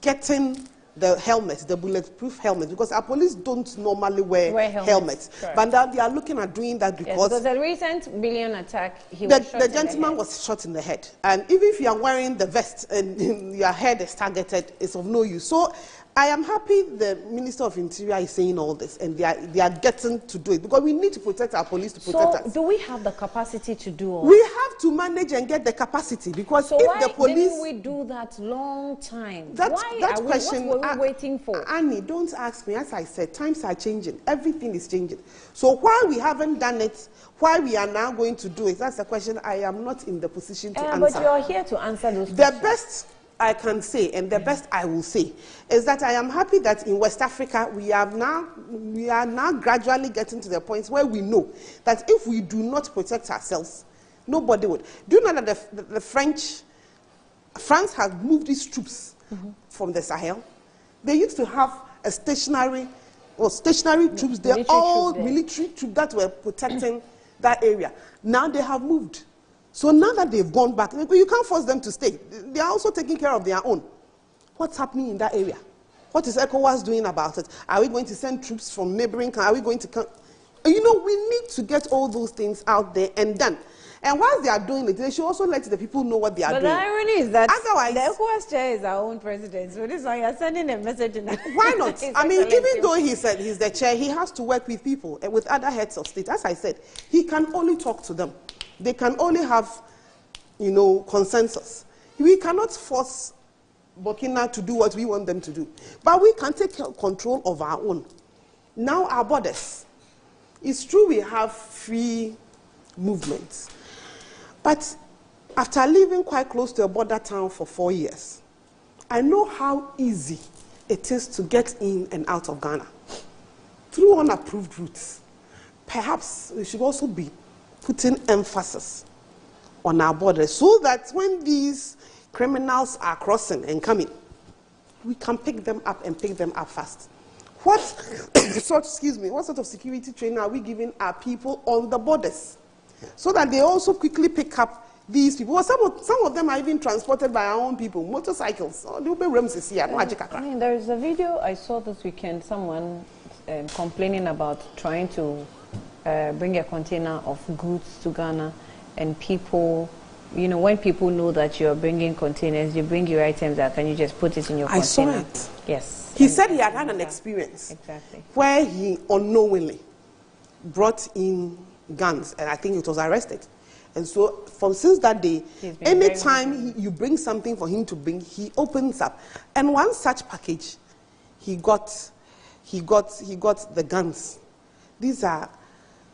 getting the helmets, the bulletproof helmets, because our police don't normally wear helmets. But now they are looking at doing that because the recent billion attack, the gentleman was shot in the head. And even if you are wearing the vest and your head is targeted, it's of no use. So I am happy the Minister of Interior is saying all this, and they are getting to do it, because we need to protect our police to protect us. So do we have the capacity to do all We have to manage and get the capacity, because if the police... didn't we do that long time? What were we waiting for? Annie, don't ask me. As I said, times are changing. Everything is changing. So why we haven't done it, why we are now going to do it, that's the question I am not in the position to answer. But you're here to answer those questions. The best I can say, and the best I will say, is that I am happy that in West Africa we are now gradually getting to the point where we know that if we do not protect ourselves, nobody would. Do you know that France has moved its troops from the Sahel? They used to have a stationary troops. They're all military troops that were protecting that area. Now they have moved. So now that they've gone back, you can't force them to stay. They are also taking care of their own. What's happening in that area? What is ECOWAS doing about it? Are we going to send troops from neighboring countries? Are we going to come? You know, we need to get all those things out there and done. And whilst they are doing it, they should also let the people know what they are doing. But the irony is that otherwise, the ECOWAS chair is our own president. So this one, you're sending a message. Why not? I mean, even though he said he's the chair, he has to work with people and with other heads of state. As I said, he can only talk to them. They can only have, you know, consensus. We cannot force Burkina to do what we want them to do. But we can take control of our own. Now our borders. It's true we have free movements. But after living quite close to a border town for 4 years, I know how easy it is to get in and out of Ghana through unapproved routes. Perhaps we should also be putting emphasis on our borders so that when these criminals are crossing and coming, we can pick them up and pick them up fast. What sort of security training are we giving our people on the borders so that they also quickly pick up these people? Well, some of them are even transported by our own people, motorcycles. I mean, there is a video I saw this weekend, someone complaining about trying to bring a container of goods to Ghana, and people, you know, when people know that you're bringing containers, you bring your items out, can you just put it in your container? I saw it. Yes. He said he had had an experience where he unknowingly brought in guns, and I think it was arrested. And so since that day, anytime you bring something for him to bring, he opens up. And one such package, he got the guns. These are,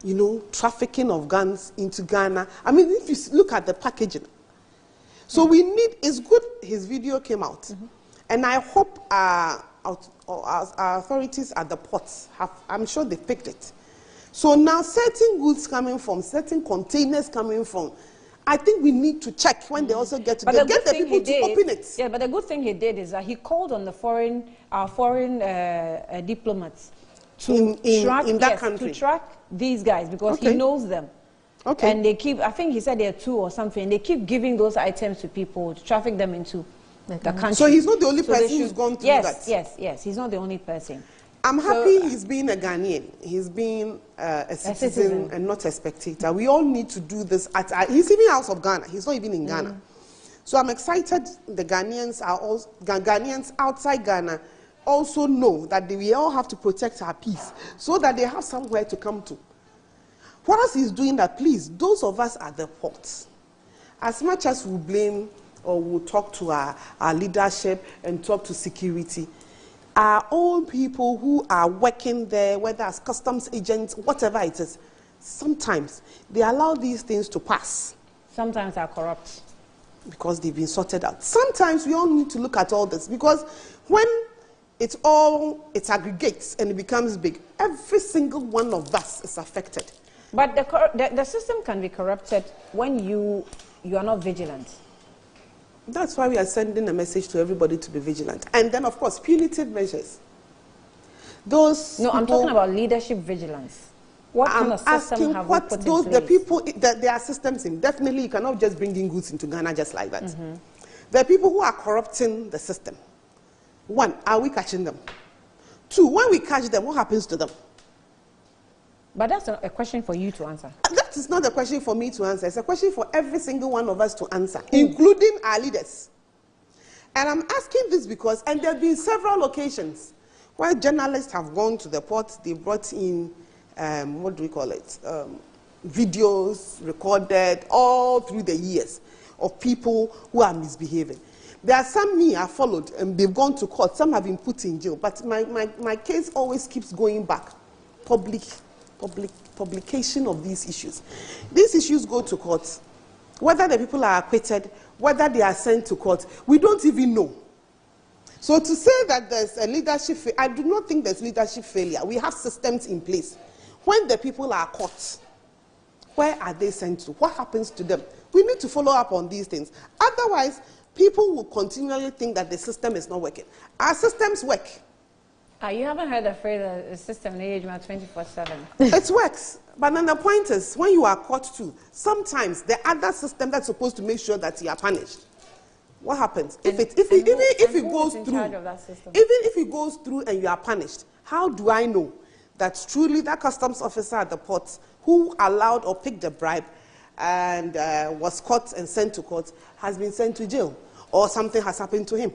you know, trafficking of guns into Ghana. I mean, if you look at the packaging. So we need, it's good his video came out. And I hope our authorities at the ports have, I'm sure they picked it. So now certain goods coming from, certain containers coming from, I think we need to check when they also get to get the people to open it. Yeah, but the good thing he did is that he called on the our foreign diplomats to track in that country. To track these guys because he knows them. Okay. And they keep, I think he said there are 2 or something, they keep giving those items to people to traffic them into the country. So he's not the only person who's gone through that? Yes, he's not the only person. I'm happy he's being a Ghanaian. He's being a citizen and not a spectator. We all need to do this. He's even out of Ghana. He's not even in Ghana. So I'm excited the Ghanaians outside Ghana also know that we all have to protect our peace so that they have somewhere to come to. Whilst he's doing that, please, those of us at the ports, as much as we blame or we'll talk to our leadership and talk to security, our own people who are working there, whether as customs agents, whatever it is, sometimes they allow these things to pass. Sometimes are corrupt. Because they've been sorted out. Sometimes we all need to look at all this because when it aggregates and it becomes big, every single one of us is affected. But the system can be corrupted when you are not vigilant. That's why we are sending a message to everybody to be vigilant. And then, of course, punitive measures. I'm talking about leadership vigilance. What kind of system have we put in place? The people, there are systems in. Definitely, you cannot just bring in goods into Ghana just like that. There are people who are corrupting the system. 1, are we catching them? 2, when we catch them, what happens to them? But that's a question for you to answer. That is not a question for me to answer. It's a question for every single one of us to answer, including our leaders. And I'm asking this because, and there have been several occasions where journalists have gone to the port, they brought in, what do we call it, videos recorded all through the years of people who are misbehaving. There are some I followed, and they've gone to court. Some have been put in jail. But my case always keeps going back. Publication of these issues. These issues go to court. Whether the people are acquitted, whether they are sent to court, we don't even know. So to say that there's a leadership failure, I do not think there's leadership failure. We have systems in place. When the people are caught, where are they sent to? What happens to them? We need to follow up on these things. Otherwise, people will continually think that the system is not working. Our systems work. You haven't heard the phrase the system in 24/7. It works. But then the point is, when you are caught too, sometimes the other system that's supposed to make sure that you are punished, what happens? Even if it goes through and you are punished, how do I know that truly that customs officer at the port who allowed or picked the bribe and was caught and sent to court has been sent to jail, or something has happened to him.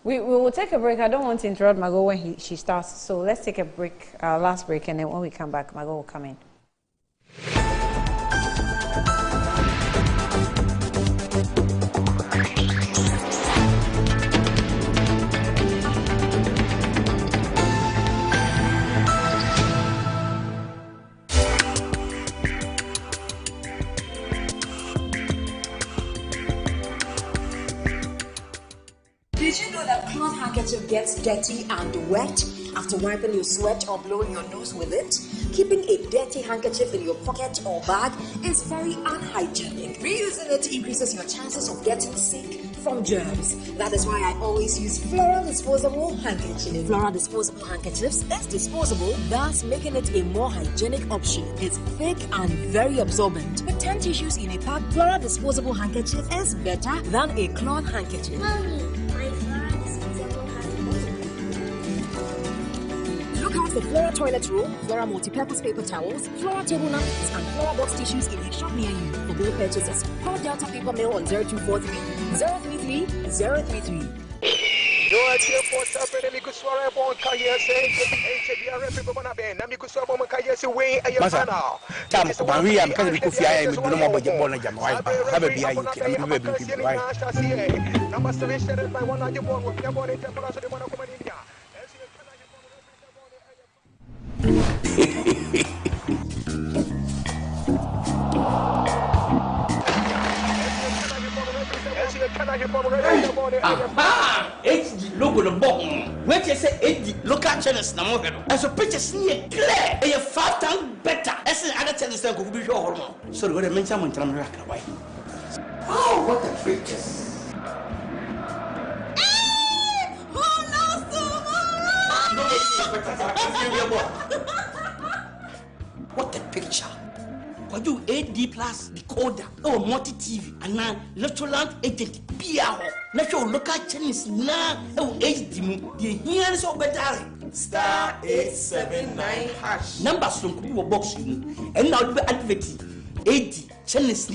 We will take a break. I don't want to interrupt Margot when she starts, so let's take a break, last break, and then when we come back, Margot will come in. Did you know that cloth handkerchief gets dirty and wet after wiping your sweat or blowing your nose with it? Keeping a dirty handkerchief in your pocket or bag is very unhygienic. Reusing it increases your chances of getting sick from germs. That is why I always use Flora disposable handkerchiefs. Flora disposable handkerchiefs is disposable, thus making it a more hygienic option. It's thick and very absorbent. With 10 tissues in a pack, Flora disposable handkerchief is better than a cloth handkerchief. Look out for Flora toilet roll, Flora multi-purpose paper towels, Flora table napkins, and Flora box tissues in a shop near you. For bill purchases, call Delta Paper Mail on 0243 033 033. HD logo the bottom. When you say HD local channels na mo hedo. And so pictures near clear. E 5 times better. As other channels that go be show hormone. So what I mention when tram rack why. Oh, what the pictures. What a picture. What do AD plus decoder or multi TV and now electroland agent PR natural local channels now HD the here's of better star 879 hash numbers from Kubu box and now the advert AD channels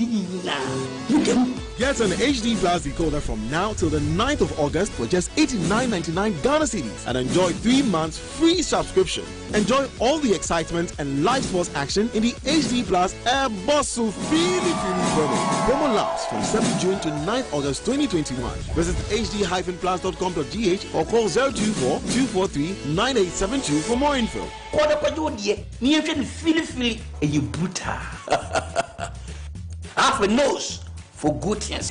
now you can get an HD Plus decoder from now till the 9th of August for just $89.99 Ghana cedis and enjoy 3 months free subscription. Enjoy all the excitement and live sports action in the HD Plus Air Bustle Feely promo. Promo lasts from 7th June to 9th August 2021. Visit hd-plus.com.gh or call 024-243-9872 for more info. Half a nose for good things.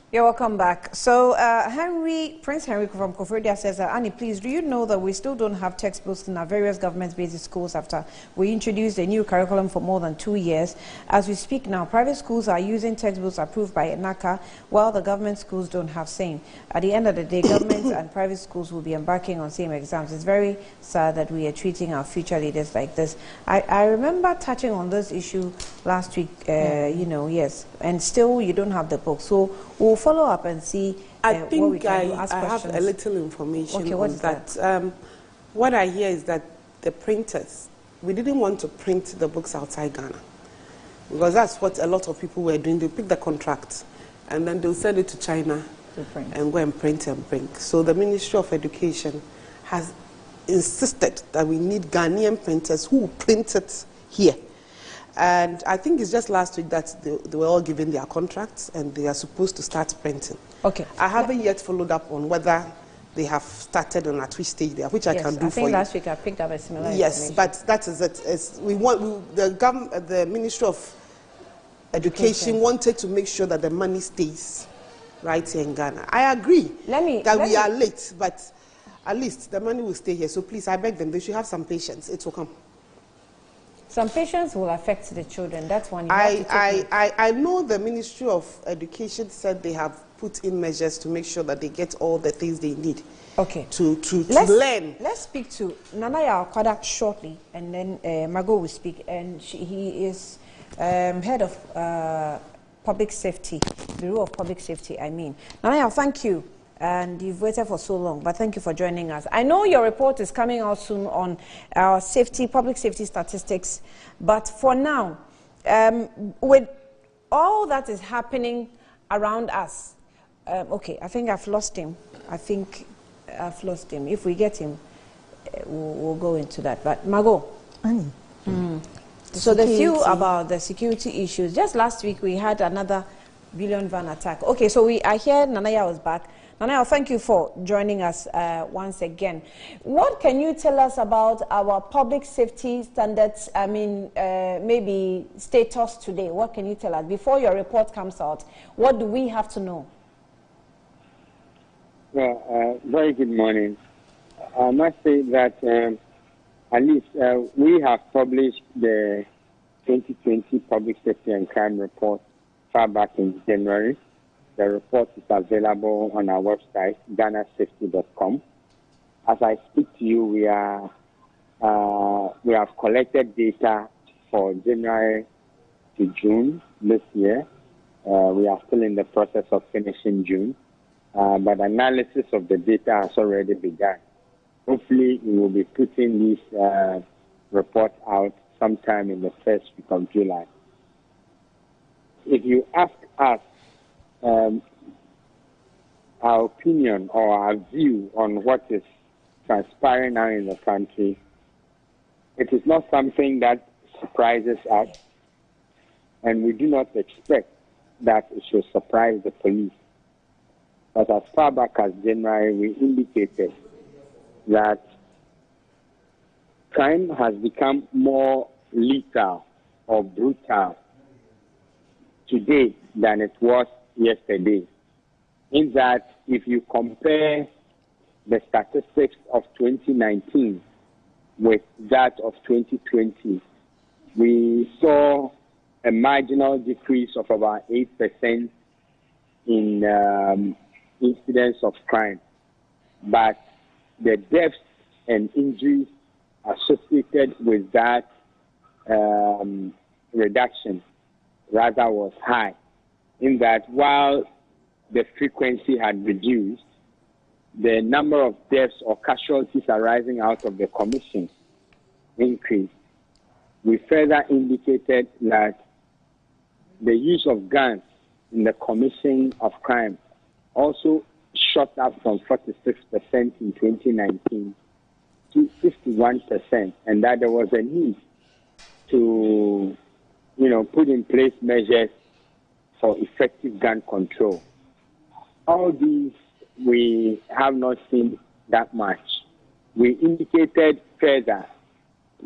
You're welcome back. So, Prince Henry from Koforidua says, Annie, please, do you know that we still don't have textbooks in our various government-based schools after we introduced a new curriculum for more than 2 years? As we speak now, private schools are using textbooks approved by NACA, while the government schools don't have same. At the end of the day, government and private schools will be embarking on same exams. It's very sad that we are treating our future leaders like this. I remember touching on this issue last week, you know, yes, and still you don't have the book. So we'll follow up and see what we can do. I have a little information okay, on that. What I hear is that the printers, we didn't want to print the books outside Ghana because that's what a lot of people were doing. They pick the contract and then they'll send it to China and go and print and bring. So the Ministry of Education has insisted that we need Ghanaian printers who will print it here. And I think it's just last week that they were all given their contracts and they are supposed to start printing. Okay. I haven't yet followed up on whether they have started and at which stage they are, which I can do for you. I think last week I picked up a similar Yes, but that is it. The Ministry of Education wanted to make sure that the money stays right here in Ghana. I agree that we are late, but at least the money will stay here. So please, I beg them, they should have some patience. It will come. Some patients will affect the children. That's one. I know the Ministry of Education said they have put in measures to make sure that they get all the things they need. Okay. To learn. Let's speak to Nanaya Kwada shortly, and then Margot will speak. And he is head of public safety, Bureau of Public Safety, I mean. Nanaya, thank you. And you've waited for so long, but thank you for joining us. I know your report is coming out soon on our public safety statistics, but for now, with all that is happening around us, okay, I think I've lost him. If we get him, we'll go into that. But Margot, so the few about the security issues. Just last week, we had another Billion Van attack. Okay, so I hear Nanaya was back. Nanaya, thank you for joining us once again. What can you tell us about our public safety standards, maybe status today? What can you tell us? Before your report comes out, what do we have to know? Well, very good morning. I must say that at least we have published the 2020 Public Safety and Crime Report far back in January. The report is available on our website, ghanasafety.com. As I speak to you, we have collected data for January to June this year. We are still in the process of finishing June, but analysis of the data has already begun. Hopefully, we will be putting this report out sometime in the first week of July. If you ask us our opinion or our view on what is transpiring now in the country, it is not something that surprises us, and we do not expect that it should surprise the police. But as far back as January, we indicated that crime has become more lethal or brutal today than it was yesterday. In that, if you compare the statistics of 2019 with that of 2020, we saw a marginal decrease of about 8% in incidents of crime. But the deaths and injuries associated with that reduction rather was high, in that while the frequency had reduced, the number of deaths or casualties arising out of the commission increased. We further indicated that the use of guns in the commission of crime also shot up from 46% in 2019 to 51%, and that there was a need to, put in place measures for effective gun control. All these we have not seen that much. We indicated further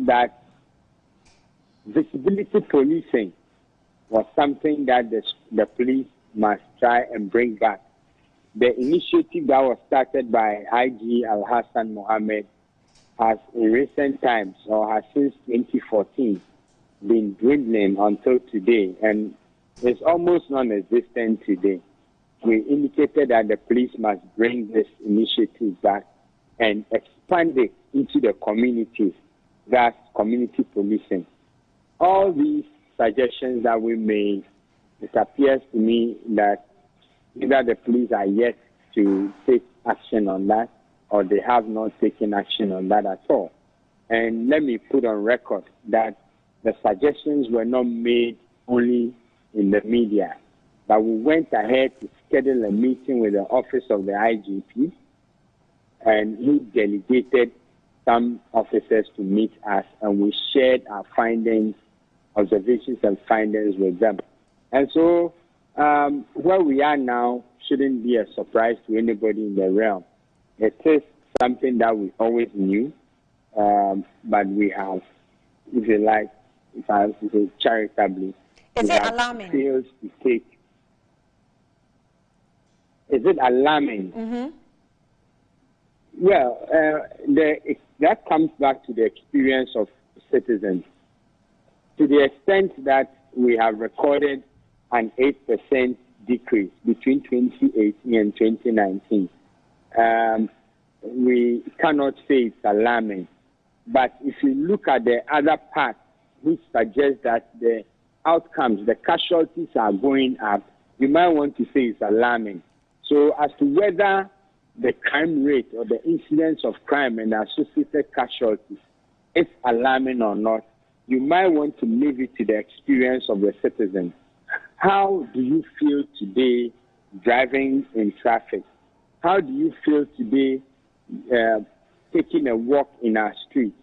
that visibility policing was something that the police must try and bring back. The initiative that was started by IG Al-Hassan Mohammed has in recent times, or has since 2014, been dwindling until today, and it's almost non-existent today. We indicated that the police must bring this initiative back and expand it into the communities, that's community policing. All these suggestions that we made, it appears to me that either the police are yet to take action on that, or they have not taken action on that at all. And let me put on record that the suggestions were not made only in the media, but we went ahead to schedule a meeting with the office of the IGP, and he delegated some officers to meet us, and we shared our findings, observations and findings with them. And so where we are now shouldn't be a surprise to anybody in the realm. It is something that we always knew, but we have, if you like, if I have to say charitably, is it alarming? Failed to take. Is it alarming? Mm-hmm. Well, that comes back to the experience of citizens. to the extent that we have recorded an 8% decrease between 2018 and 2019. We cannot say it's alarming. But if you look at the other part, which suggests that the outcomes, the casualties are going up, you might want to say it's alarming. So as to whether the crime rate or the incidence of crime and associated casualties is alarming or not, you might want to leave it to the experience of the citizen. How do you feel today driving in traffic? How do you feel today taking a walk in our streets?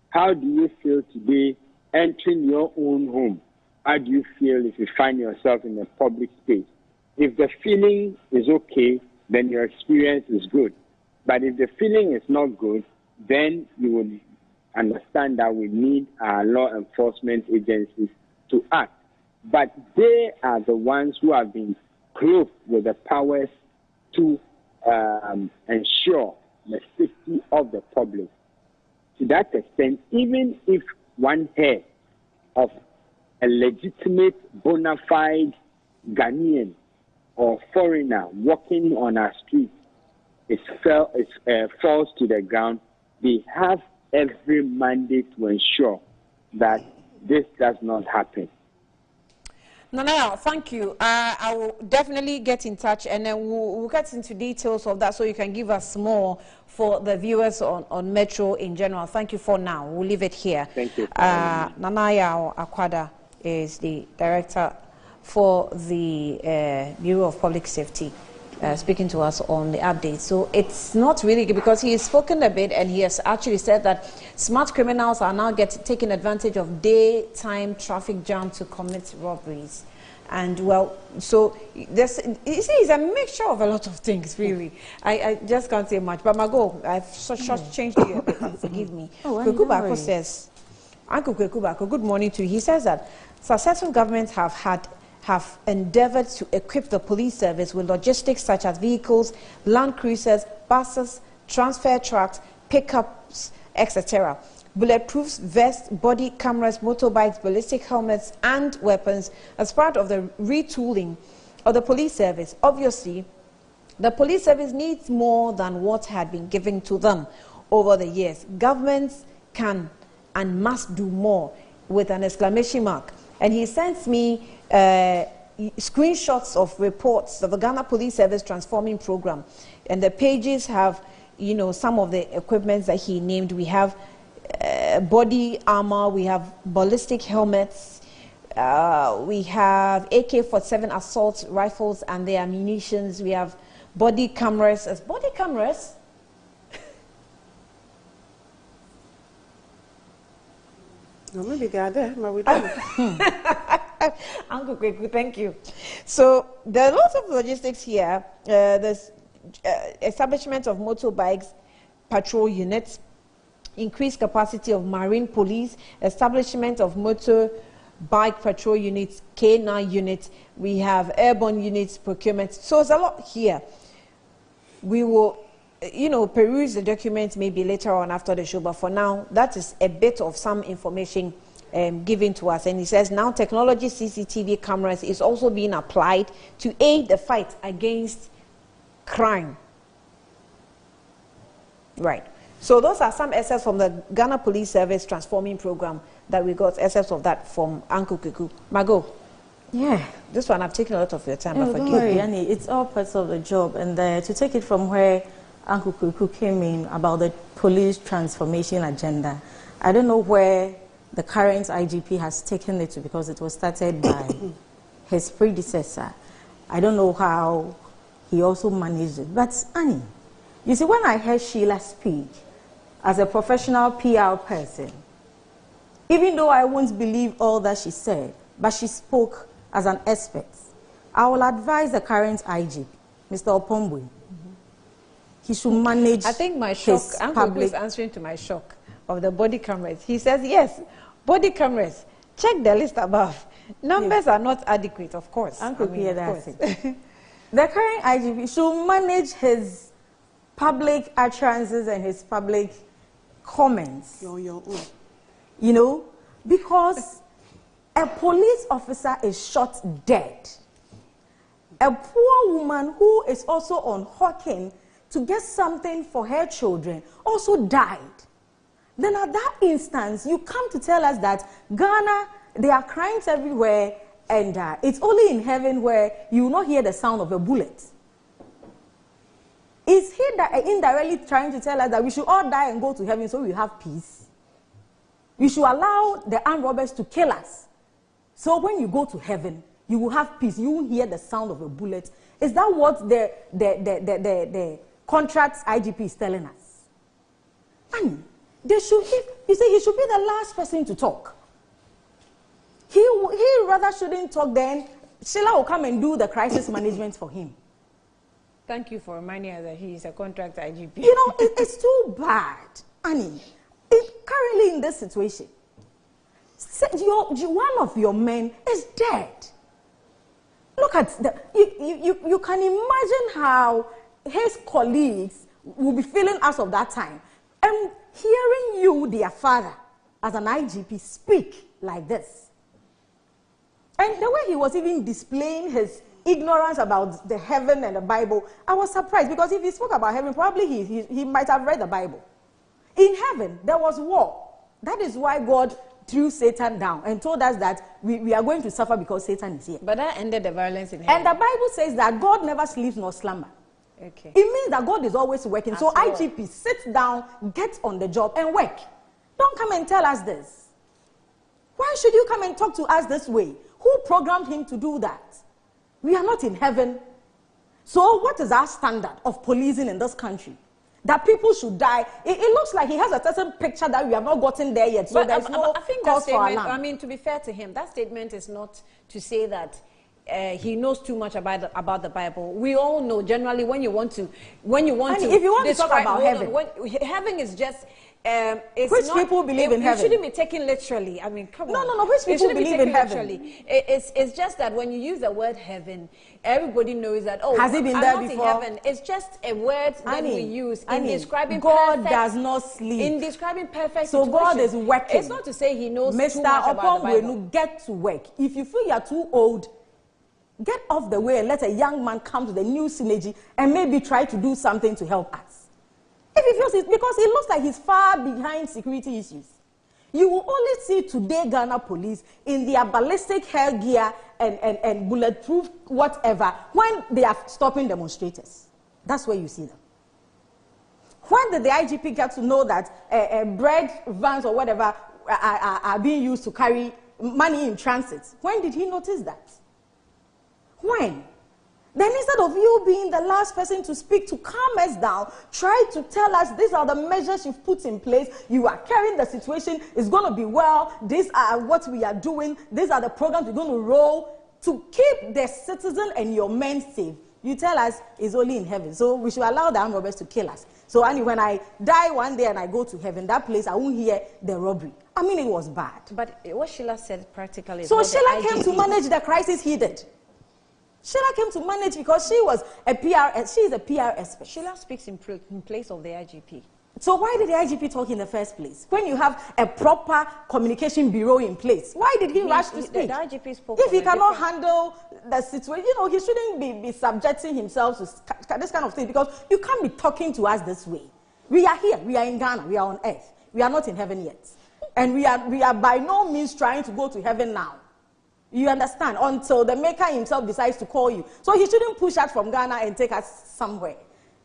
How do you feel today entering your own home? How do you feel if you find yourself in a public space? If the feeling is okay, then your experience is good. But if the feeling is not good, then you will understand that we need our law enforcement agencies to act. But they are the ones who have been clothed with the powers to ensure the safety of the public. To that extent, even if one hair of a legitimate, bona fide Ghanaian or foreigner walking on our street falls to the ground, they have every mandate to ensure that this does not happen. Nanaya, thank you. I will definitely get in touch, and then we'll get into details of that so you can give us more for the viewers on Metro in general. Thank you for now. We'll leave it here. Thank you. Nanaya Akwada is the director for the Bureau of Public Safety, speaking to us on the update. So it's not really good because he has spoken a bit, and he has actually said that smart criminals are now taking advantage of daytime traffic jam to commit robberies. And well, so this, you see, it's a mixture of a lot of things, really. I just can't say much. But Margot, I've changed you a bit, forgive me. Kwekubako says, Uncle Kwekubako, good morning to you. He says that successful governments have endeavored to equip the police service with logistics such as vehicles, land cruisers, buses, transfer trucks, pickups, etc. Bulletproof vests, body cameras, motorbikes, ballistic helmets, and weapons as part of the retooling of the police service. Obviously, the police service needs more than what had been given to them over the years. Governments can and must do more, with an exclamation mark. And he sends me screenshots of reports of the Ghana Police Service Transforming Program. And the pages have, you know, some of the equipments that he named. We have body armor, we have ballistic helmets, we have AK-47 assault rifles and their ammunitions, we have body cameras. As body cameras? No, maybe they are there, but we don't. Uncle Kweku, thank you. So there are lots of logistics here. There's establishment of motorbikes, patrol units, increased capacity of marine police, establishment of motorbike patrol units, K9 units. We have airborne units, procurement. So there's a lot here. We will, you know, peruse the documents maybe later on after the show, but for now, that is a bit of some information given to us. And he says now technology CCTV cameras is also being applied to aid the fight against crime. Right. So those are some excerpts from the Ghana Police Service Transforming Program that we got excerpts of that from Uncle Kweku. Margot. Yeah. This one I've taken a lot of your time, No, but don't forgive worry, me. Annie. It's all parts of the job. And to take it from where Uncle Kweku came in about the police transformation agenda, I don't know where the current IGP has taken it to, because it was started by his predecessor. I don't know how he also managed it. But Annie, you see, when I heard Sheila speak as a professional PR person, even though I won't believe all that she said, but she spoke as an expert, I will advise the current IGP, Mr. Opombwe, he should manage. I think my shock, Uncle is answering to my shock of the body cameras. He says, yes, body cameras, check the list above. Numbers are not adequate, of course. Uncle, that's it. The current IGP should manage his public utterances and his public comments. You're on your own. You know, because A police officer is shot dead. A poor woman who is also on hawking to get something for her children also died. Then at that instance, you come to tell us that Ghana, there are crimes everywhere, and it's only in heaven where you will not hear the sound of a bullet. Is he indirectly trying to tell us that we should all die and go to heaven so we have peace? We should allow the armed robbers to kill us. So when you go to heaven, you will have peace. You won't hear the sound of a bullet. Is that what the contract IGP is telling us? And they should, you see, he should be the last person to talk. He rather shouldn't talk, then Sheila will come and do the crisis management for him. Thank you for reminding us that he is a contract IGP. You know, it's too bad, Annie. Currently in this situation, one of your men is dead. Look at you can imagine how his colleagues will be feeling as of that time. And hearing you, their father, as an IGP, speak like this. And the way he was even displaying his ignorance about the heaven and the Bible, I was surprised, because if he spoke about heaven, probably he might have read the Bible. In heaven, there was war. That is why God threw Satan down and told us that we are going to suffer because Satan is here. But that ended the violence in heaven. And the Bible says that God never sleeps nor slumber. Okay. It means that God is always working. So IGP, sit down, get on the job and work. Don't come and tell us this. Why should you come and talk to us this way? Who programmed him to do that? We are not in heaven. So what is our standard of policing in this country? That people should die. It looks like he has a certain picture that we have not gotten there yet. So but there's no I think cause that for statement, alarm. I mean, to be fair to him, that statement is not to say that he knows too much about the Bible. We all know generally when you want to if you want to talk about heaven, heaven is just it's which not, people believe in heaven? It shouldn't be taken literally. I mean, come on. No. Which people believe in heaven? Literally. It's just that when you use the word heaven, everybody knows that, oh, has it been there not before? In heaven. It's just a word that we use in describing God perfect, does not sleep. In describing perfect so situation. God is working. It's not to say he knows Mr. too much about the Bible. Get to work. If you feel you are too old, get off the way and let a young man come to the new synergy and maybe try to do something to help us. If he feels it, because it looks like he's far behind security issues. You will only see today Ghana police in their ballistic headgear and bulletproof whatever when they are stopping demonstrators. That's where you see them. When did the IGP get to know that bread vans or whatever are being used to carry money in transit? When did he notice that? When? Then instead of you being the last person to speak, to calm us down, try to tell us these are the measures you've put in place, you are carrying the situation, it's going to be well, these are what we are doing, these are the programs we're going to roll to keep the citizen and your men safe. You tell us it's only in heaven, so we should allow the armed robbers to kill us. So anyway, when I die one day and I go to heaven, that place I won't hear the robbery. I mean, it was bad. But what Sheila said practically... So Sheila came to manage the crisis he did. Sheila came to manage because she is a PR expert. Sheila speaks in place of the IGP. So why did the IGP talk in the first place? When you have a proper communication bureau in place, why did he rush to speak? The IGP spoke. If he cannot handle the situation, you know, he shouldn't be subjecting himself to this kind of thing, because you can't be talking to us this way. We are here. We are in Ghana. We are on earth. We are not in heaven yet. And we are by no means trying to go to heaven now. You understand? Until the Maker himself decides to call you. So he shouldn't push us from Ghana and take us somewhere.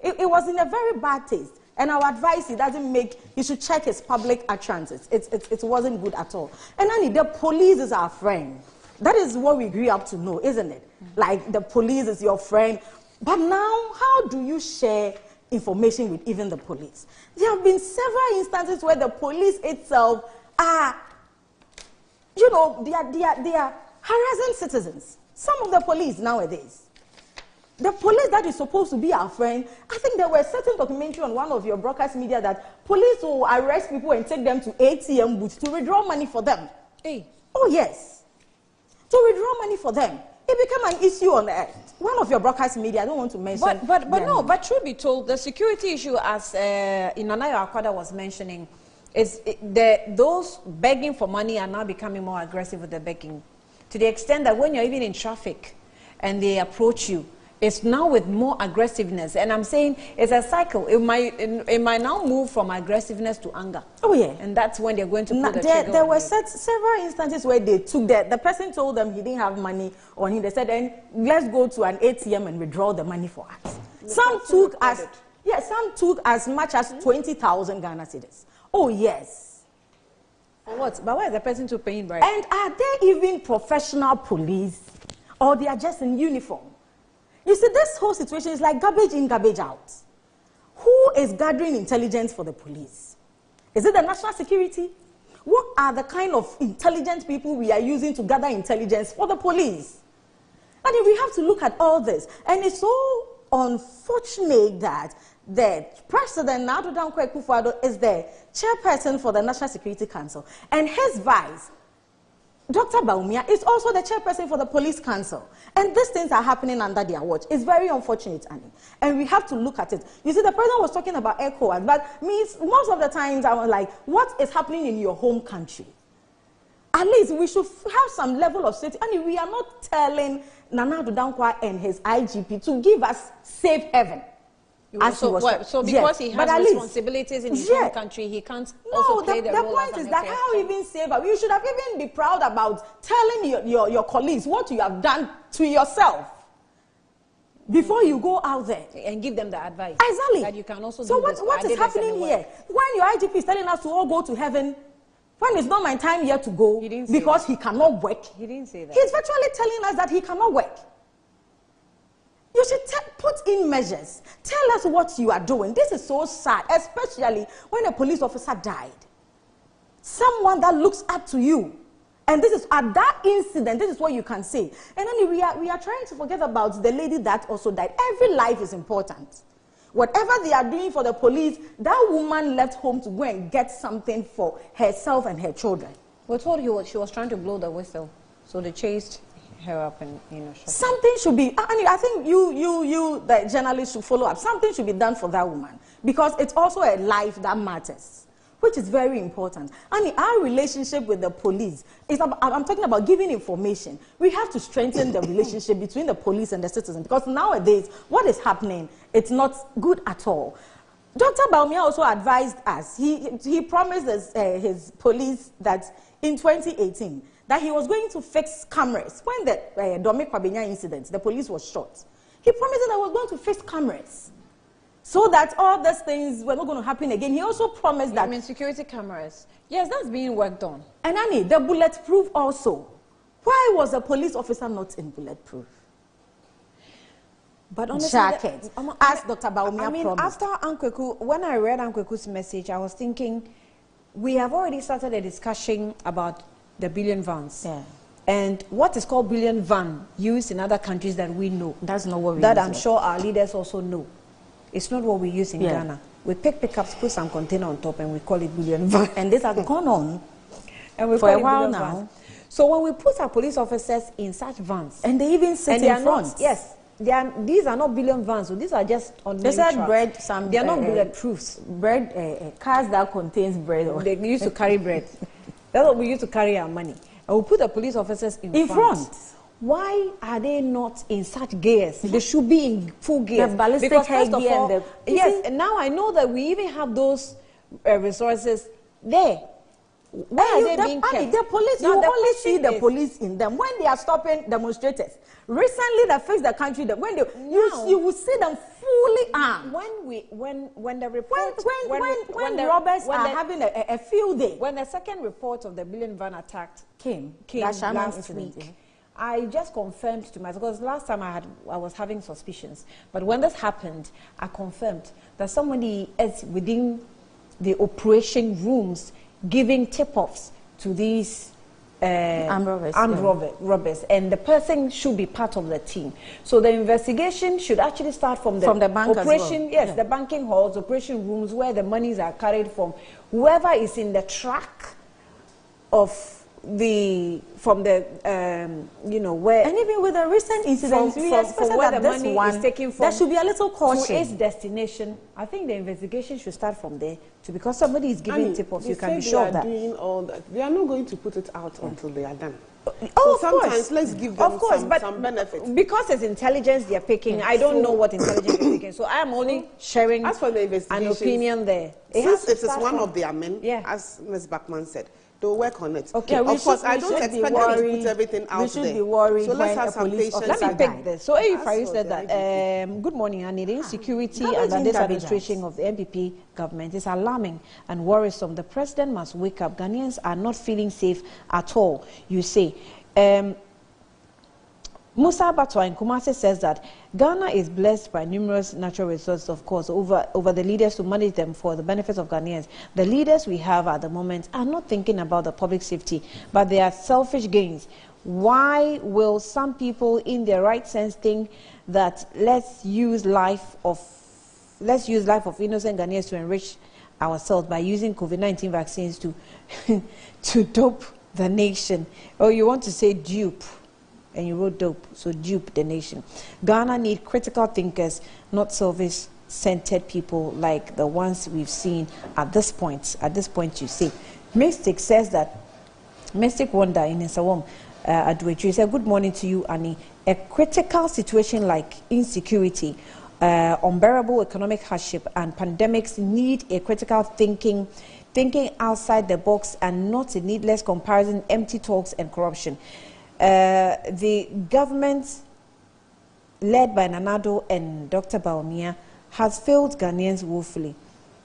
It was in a very bad taste. And our advice, he should check his public utterances. It wasn't good at all. And Annie, the police is our friend. That is what we grew up to know, isn't it? Mm-hmm. Like the police is your friend. But now, how do you share information with even the police? There have been several instances where the police itself are, you know, they are harassing citizens. Some of the police nowadays. The police that is supposed to be our friend, I think there were certain documentary on one of your broadcast media that police will arrest people and take them to ATM booths to withdraw money for them. Hey. Oh, yes. To withdraw money for them. It became an issue on one of your broadcast media. I don't want to mention. But truth be told, the security issue, as Inanayo Akwada was mentioning, those begging for money are now becoming more aggressive with the begging, to the extent that when you're even in traffic and they approach you, it's now with more aggressiveness. And I'm saying it's a cycle. It might now move from aggressiveness to anger. Oh, yeah. And that's when they're going to pull the trigger. There were several instances where they took the person told them he didn't have money on him. They said, then let's go to an ATM and withdraw the money for us. Some took as much as 20,000 Ghana cedis. Oh, yes. For what? But why is the person to paying bribe? And are they even professional police? Or they are just in uniform? You see, this whole situation is like garbage in, garbage out. Who is gathering intelligence for the police? Is it the national security? What are the kind of intelligent people we are using to gather intelligence for the police? I mean, we have to look at all this. And it's so unfortunate that the President, Nadu Dankwa Akufo-Addo, is the chairperson for the National Security Council. And his vice, Dr. Bawumia, is also the chairperson for the Police Council. And these things are happening under their watch. It's very unfortunate, Annie. And we have to look at it. You see, the president was talking about ECOWAS, but most of the times I was like, what is happening in your home country? At least we should have some level of safety. And we are not telling Nana Addo Dankwa and his IGP to give us safe haven. So because he has responsibilities in his home country, he can't also play the role. The point is that how even save up? You should have even be proud about telling your colleagues what you have done to yourself before you go out there. And give them the advice. Exactly. That you can also so what is happening here? When your IGP is telling us to all go to heaven, when it's not my time yet to go, because he cannot work. He didn't say that. He's virtually telling us that he cannot work. You should put in measures. Tell us what you are doing. This is so sad, especially when a police officer died. Someone that looks up to you. And this is at that incident, this is what you can say. And then we are trying to forget about the lady that also died. Every life is important. Whatever they are doing for the police, that woman left home to go and get something for herself and her children. We're told she was trying to blow the whistle, so they chased her up and something should be. I think you the journalists should follow up. Something should be done for that woman, because it's also a life that matters, which is very important. And our relationship with the police is I'm talking about giving information. We have to strengthen the relationship between the police and the citizens, because nowadays what is happening, it's not good at all. Dr. Bawumia also advised us. He promised his police that in 2018 that he was going to fix cameras. When the Dome Kwabenya incident, the police was shot. He promised that he was going to fix cameras so that all these things were not going to happen again. He also promised that... security cameras. Yes, that's being worked on. And Annie, the bulletproof also. Why was a police officer not in bulletproof? But honestly, jacket. As Dr. Bawumia promised. After Ankweku, when I read Ankweku's message, I was thinking, we have already started a discussion about the billion vans. Yeah. And what is called billion van used in other countries that we know. That's not what we use. That I'm sure our leaders also know. It's not what we use in Ghana. We pick pickups, put some container on top, and we call it billion van. And this has gone on and for a while now. Vans. So when we put our police officers in such vans, and they even sit in front. Yes. These are not billion vans, so these are just on. They said bread. They are not bulletproofs. Bread cars that contains bread. They used to carry bread. That's what we used to carry our money. And we put the police officers in front. Why are they not in such gears? They should be in full gears. The ballistic headgear. Yes, and now I know that we even have those resources there. Why are they being kept? The police, you only see the police in them when they are stopping demonstrators. Recently, they fixed the country. When you will see them fully armed. When the report when robbers are having a field day. When the second report of the billion van attack came last week, I just confirmed to myself, because last time I was having suspicions, but when this happened, I confirmed that somebody is within the operation rooms giving tip-offs to these armed robbers, and the person should be part of the team. So the investigation should actually start from the bank operation, as well. The banking halls, operation rooms where the monies are carried from. Whoever is in the track of you know, where, and even with the recent incidents, we expect where that the this money one is taken from, there should be a little caution to its destination. I think the investigation should start from there, because somebody is giving tip-offs. You can be sure of that. Doing all that. They are not going to put it out until they are done. Oh, so sometimes let's give them some benefit. Because it's intelligence they're picking, I don't know what intelligence they're picking. So I am only sharing as for the an opinion there. Since it is one of their men, as Ms. Bachman said, they'll work on it. Okay, of course, I don't expect them to put everything out there. We should be worried. So let's have some patience. Let me pick this. So you said that, good morning, Annie. The insecurity under this administration of the NPP government is alarming and worrisome. The president must wake up. Ghanaians are not feeling safe at all, you say. Musa Batwa in Kumasi says that Ghana is blessed by numerous natural resources, of course, over the leaders to manage them for the benefits of Ghanaians. The leaders we have at the moment are not thinking about the public safety, but they are selfish gains. Why will some people in their right sense think that let's use life of innocent Ghanaians to enrich ourselves by using COVID-19 vaccines to to dope the nation? Oh, you want to say dupe? And you wrote dope, so dupe the nation. Ghana need critical thinkers, not selfish-centered people like the ones we've seen at this point. At this point, you see. Mystic says that, Mystic Wonder in Nsawam, Adwetri said, good morning to you, Annie. A critical situation like insecurity, unbearable economic hardship, and pandemics need a critical thinking outside the box and not a needless comparison, empty talks, and corruption. The government, led by Nanado and Dr. Baumia, has failed Ghanaians woefully.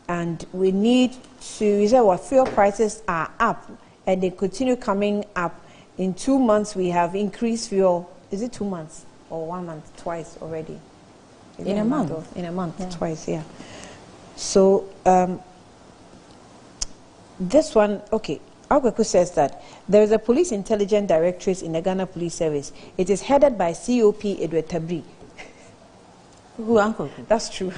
And we need to, you said what, fuel prices are up and they continue coming up. In 2 months, we have increased fuel. Is it 2 months or 1 month? Twice already. In a month? In a month, yeah. Twice, yeah. So, this one, okay. Agweku says that there is a police intelligence directorate in the Ghana Police Service. It is headed by COP Edward Tabri. Who, Uncle? That's true.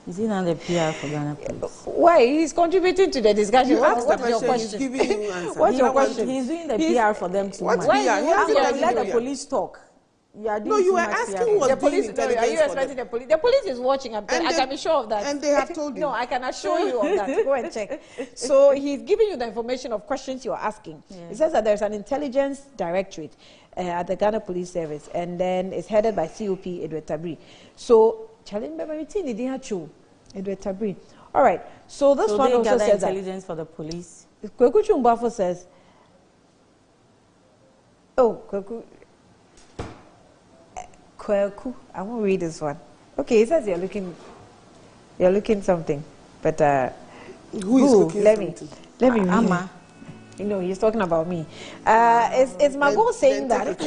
Is he not the PR for Ghana Police? Why? He's contributing to the discussion. You What's your question? He's giving you answer. What's your question? He's doing the PR for them too much. Why? Let the police talk. You were asking the police. No, are you expecting the police? The police is watching. I can be sure of that. And they have told you. No, I can assure you of that. Go and check. So he's giving you the information of questions you're asking. Yeah. He says that there's an intelligence directorate at the Ghana Police Service, and then it's headed by COP Edward Tabri. So, Edward Tabri. All right. So this one also says intelligence for the police. Kweku Chumbafo says, Kweku, I won't read this one. Okay, it says you're looking something, but who is looking something? Let me read. Amma. You know, he's talking about me. Is Mago saying that?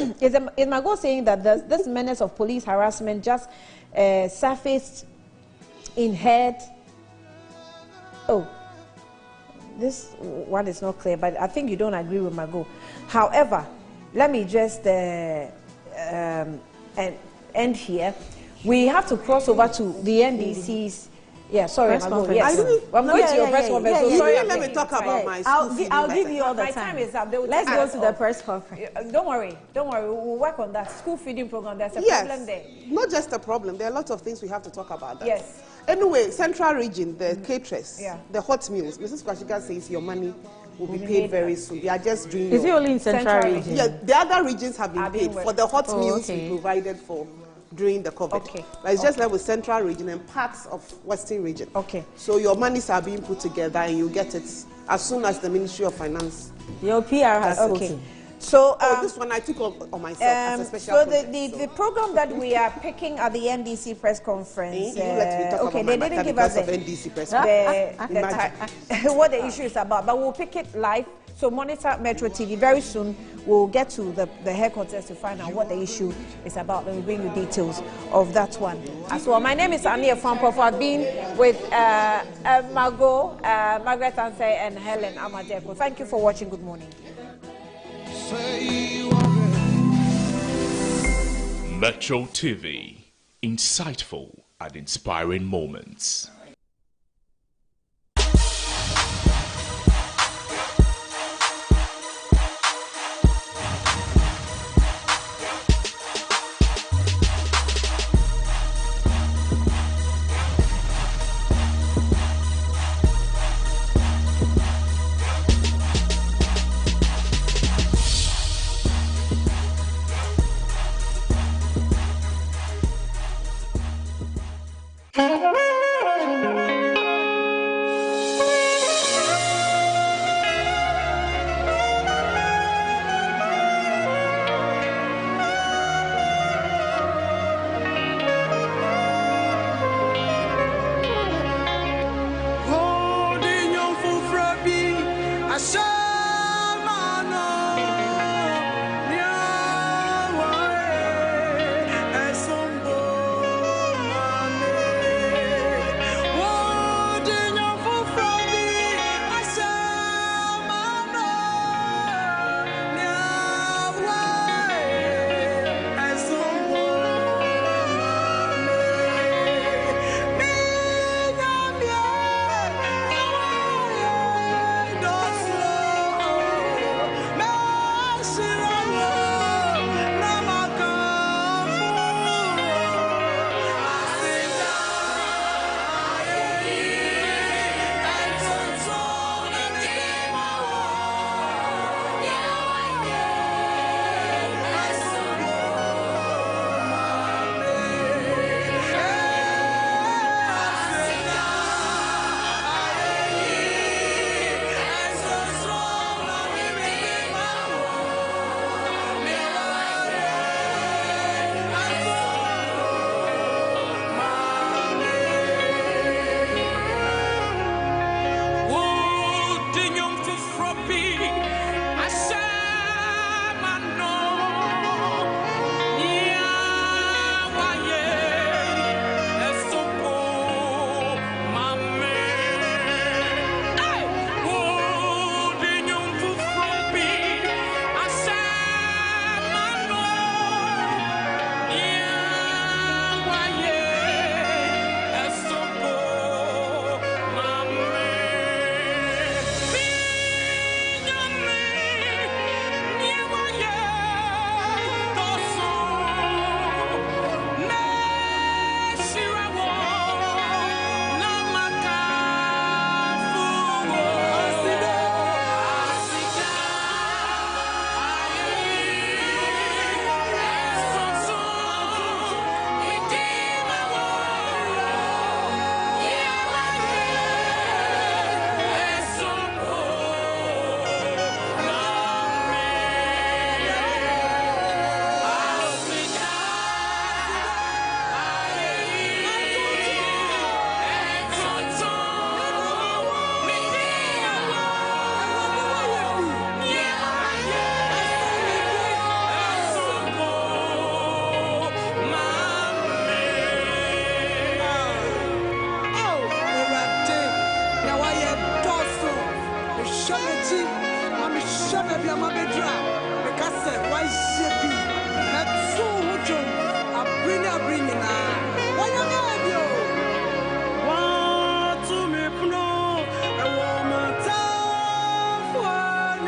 Is Mago saying that this menace of police harassment just surfaced in head? Oh, this one is not clear, but I think you don't agree with Mago. However, let me just end here. We have to cross over to the NDC's. Yeah, sorry, Mago. Yes. I'm going to your press conference. Sorry, let me talk about my school. I'll give you all the time. My time is up. Let's go to the press conference. Don't worry. We'll work on that school feeding program. There's a problem there. Not just a problem. There are a lot of things we have to talk about. That. Yes. Anyway, Central Region, the caterers, the hot meals. Mrs. Kwashika says your money will be paid very soon. They are just doing. Is it only in Central Region? Yeah, the other regions have been paid for the hot meals we provided for during the COVID. Okay. But it's just like with Central Region and parts of Western Region. Okay. So your monies are being put together and you get it as soon as the Ministry of Finance. Your PR has spoken. So this one I took on myself as a special project. The program that we are picking at the NDC press conference. Let me talk about they didn't give us the NDC press conference. What the issue is about, but we'll pick it live. So monitor Metro TV. Very soon we'll get to the headquarters to find out what the issue is about. Let me bring you details of that one as well. My name is Annie Fampof. I've been with Margot, Margaret Anse, and Helen Amadeko. Thank you for watching. Good morning. Metro TV, insightful and inspiring moments. Ajebi, that's so much. Bring it now. What you got, yo? Want to me, no, a woman tough one.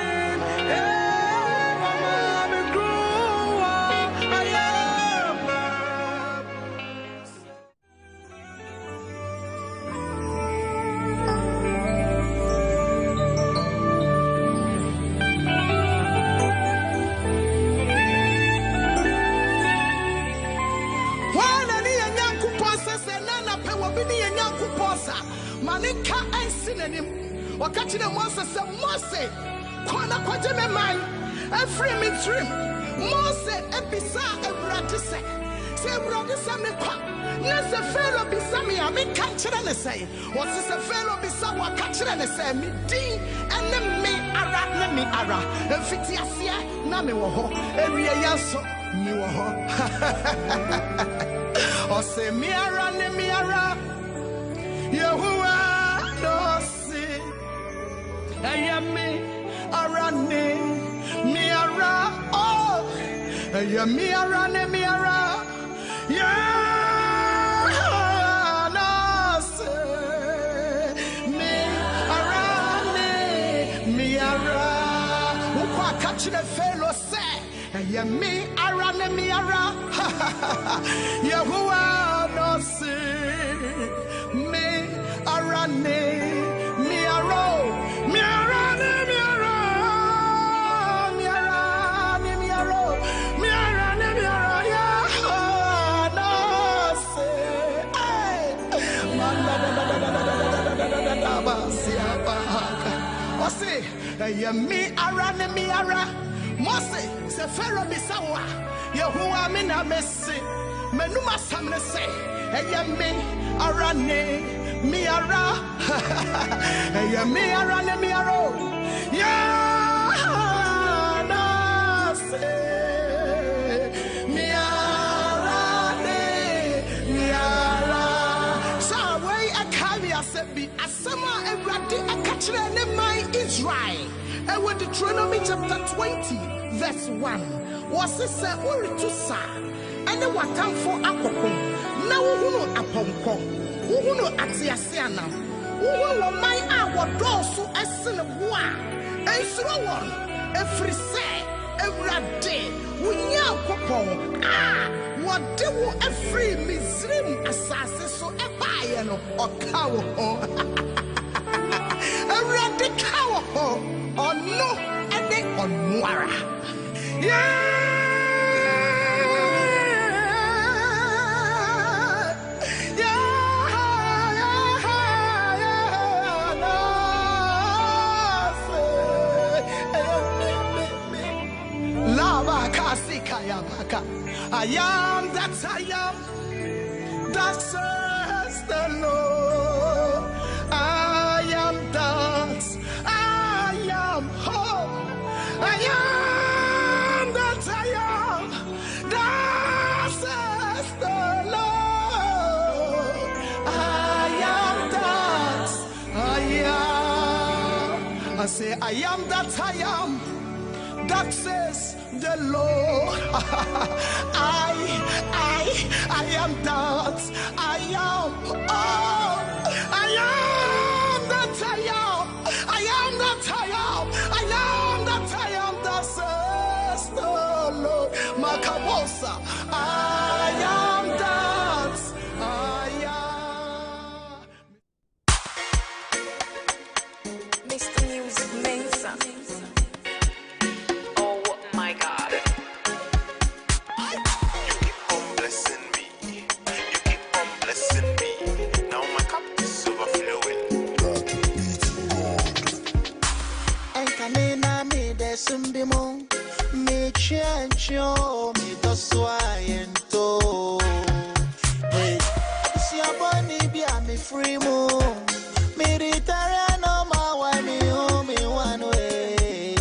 Hey, mama, me grow up. I am. Manika and synonym. Or catching the monsters of Mose. Kwana Kwajame man. A free me trim. Mose episa ebradise. Say bradise me kwa. Ness a fellow besame. I make catcher and say. What's this a fellow besawa catcher and say me ding and then me ara me ara. And fitiasia name woho. Every yaso me woho. Or say me ara ne me ara. Yahuwah no see, ayami arane miara oh, ayami arane miara Yahuwah no see, mi arane miara. Ukwa catch the fellow say, ayami arane miara. Yahuwah no see. Me arane miaro miarane miaro miarane miaro miarane miaro ya no se manda da basia baka ose ya mi arane miara mose se fero bisawa Yehovah me na mesi menuma samne se ya mi arane miara ya miara ne miaro ya na se miara ne miara sa way akali asebi asema ewrade akachire ne mai Israel e with Deuteronomy chapter 20 verse 1 was say ori to sa ene watamfo akoko na wo hunu apomko Uhuno atiasiana. Uhuno my hour dosu essin boa. Ensuro won. Efrise. Everade. Unya kopon. Ah. Wade wo efri Misrim asase so ebaye no okawo ho. Everade kawo ho. Ono ede onwara. Yeah. I am that I am, that says the Lord. I am that I am home. I am that I am, that says the Lord. I am that I am. I say I am that I am, that says the Lord. I am that I am. Oh, I am that I am. I am that I am. I am that I am. That says the Lord. Makabosa. I am that I am. Mr. Music Mesa. Oh my God. Sumbimo me chancho me toswayento hey si aboni bia me free mo me retire no ma wa me home one way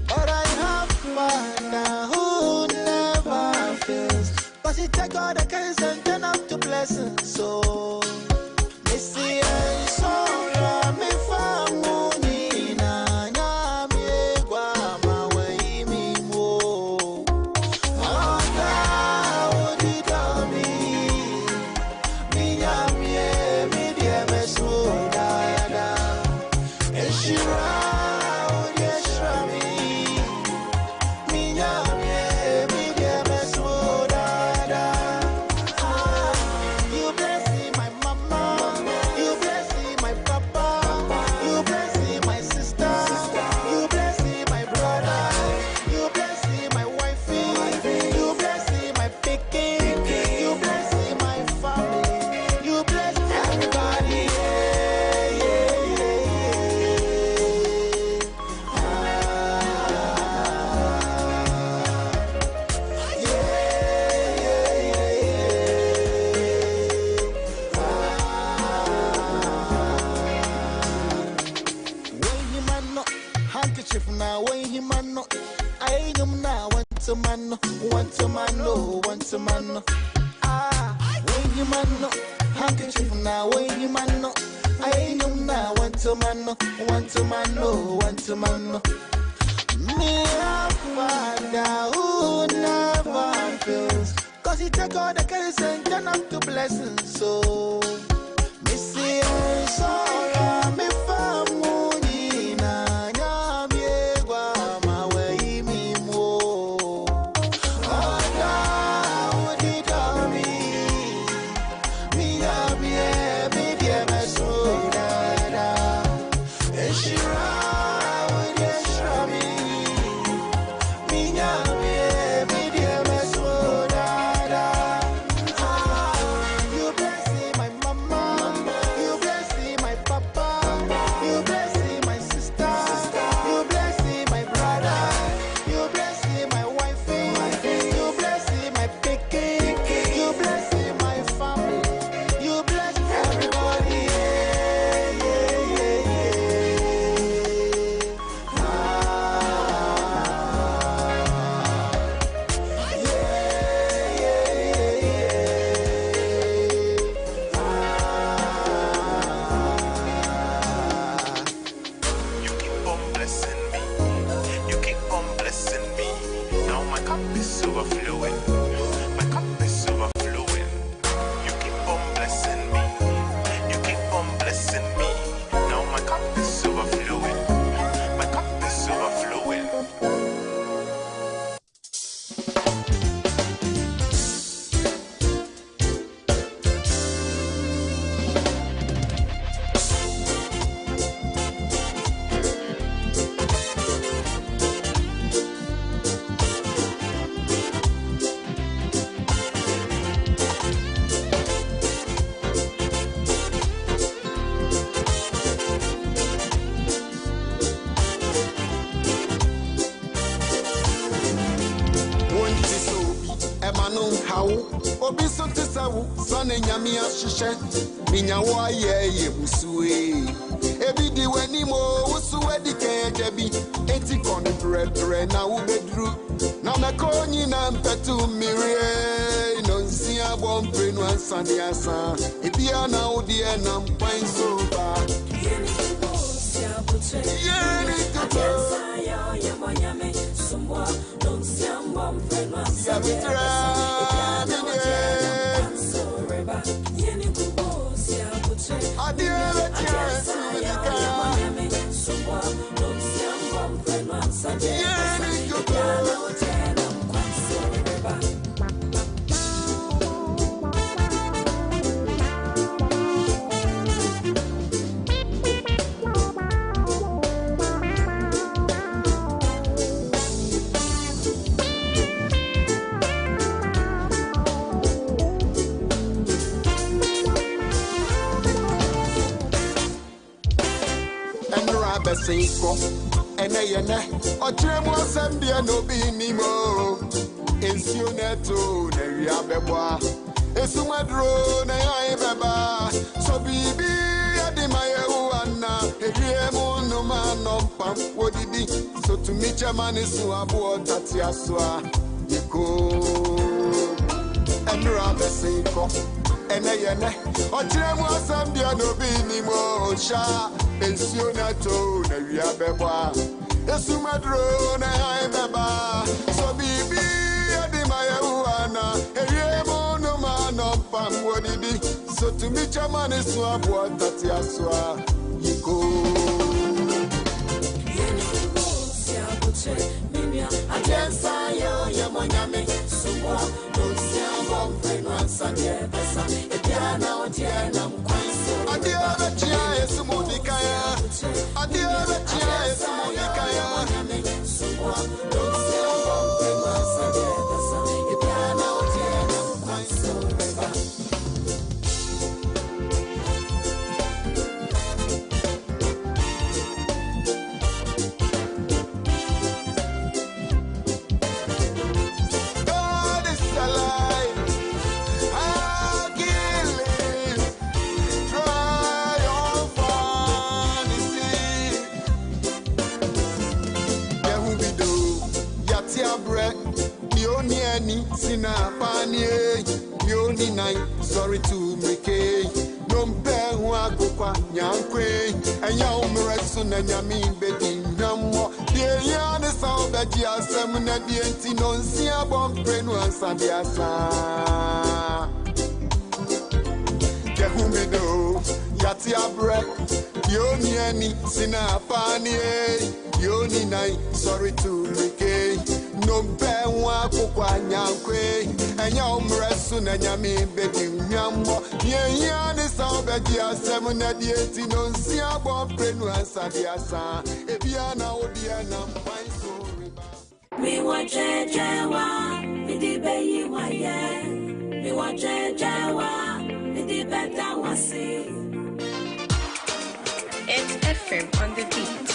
but I have fun who never fails but it take all the cares and turn up to blessings so me see I saw me family now, when him man no. I am now, want to man no. Want to man no, want to man no. When him man no. Handkerchief now, when him man no. I am now, want to man no. Want to man no, want to man no. Me a father who never fails, 'cause he take all the cares and turn up to blessings. So me see her sorrow, me famuni na nyamye gwa mawe mi mo. Oh now did me nyamye me dear me so da. And she Nyamia shishe minyawa ye busue ebidi wenimo usuwe dikejebi eti koni pre na ubedru na nakonyi na mpetu mirie nonsia bompre no ansani asa ebia na odie na mpan soba yeni kubo ya monyame sumwa nonsia bompre no ansani Seko eneyene otremo sambia no binimo ensioneto na wiabeboa esumadro na yai beba so bibi adimaye uana ewiemu no manompa wodidi so to me chamani so abo tatiaswa yeko enra beseko eneyene otremo sambia no binimo sha Pensionato na wiabeboa esumadro na haibeba so bibi adimaya uana eyemo no manompa wodidi so to me chamani so abo tati aswa yiko yeni kubosia buche mimia ajensa yo ya monyame suwa dosia bompre no ansanye pesa ebiana otiena mkwanso adia betia esumudikaya adia betia esumudikaya suwa dosia bompre no ansanye pesa ebiana otiena mkwanso any sina pani yoni nai sorry to make no mpe hu agokwa nyankwe enya umresu na nyami bedi namo ye ya ne sa obeji asem na di enti no nsia bompe no ansa di asa Kehumido yati abre yoni any sina pani yoni nai sorry to make no mpe hu agokwa nyankwe enya umresu na nyami bedi namo ye ya ne sa obeji asem na di enti no nsia bompe no ansa di asa ebia na odia na mpan so we want Jewa, we the bayi wa ye. We want Jewa, we the better wa see. It's FM on the beat.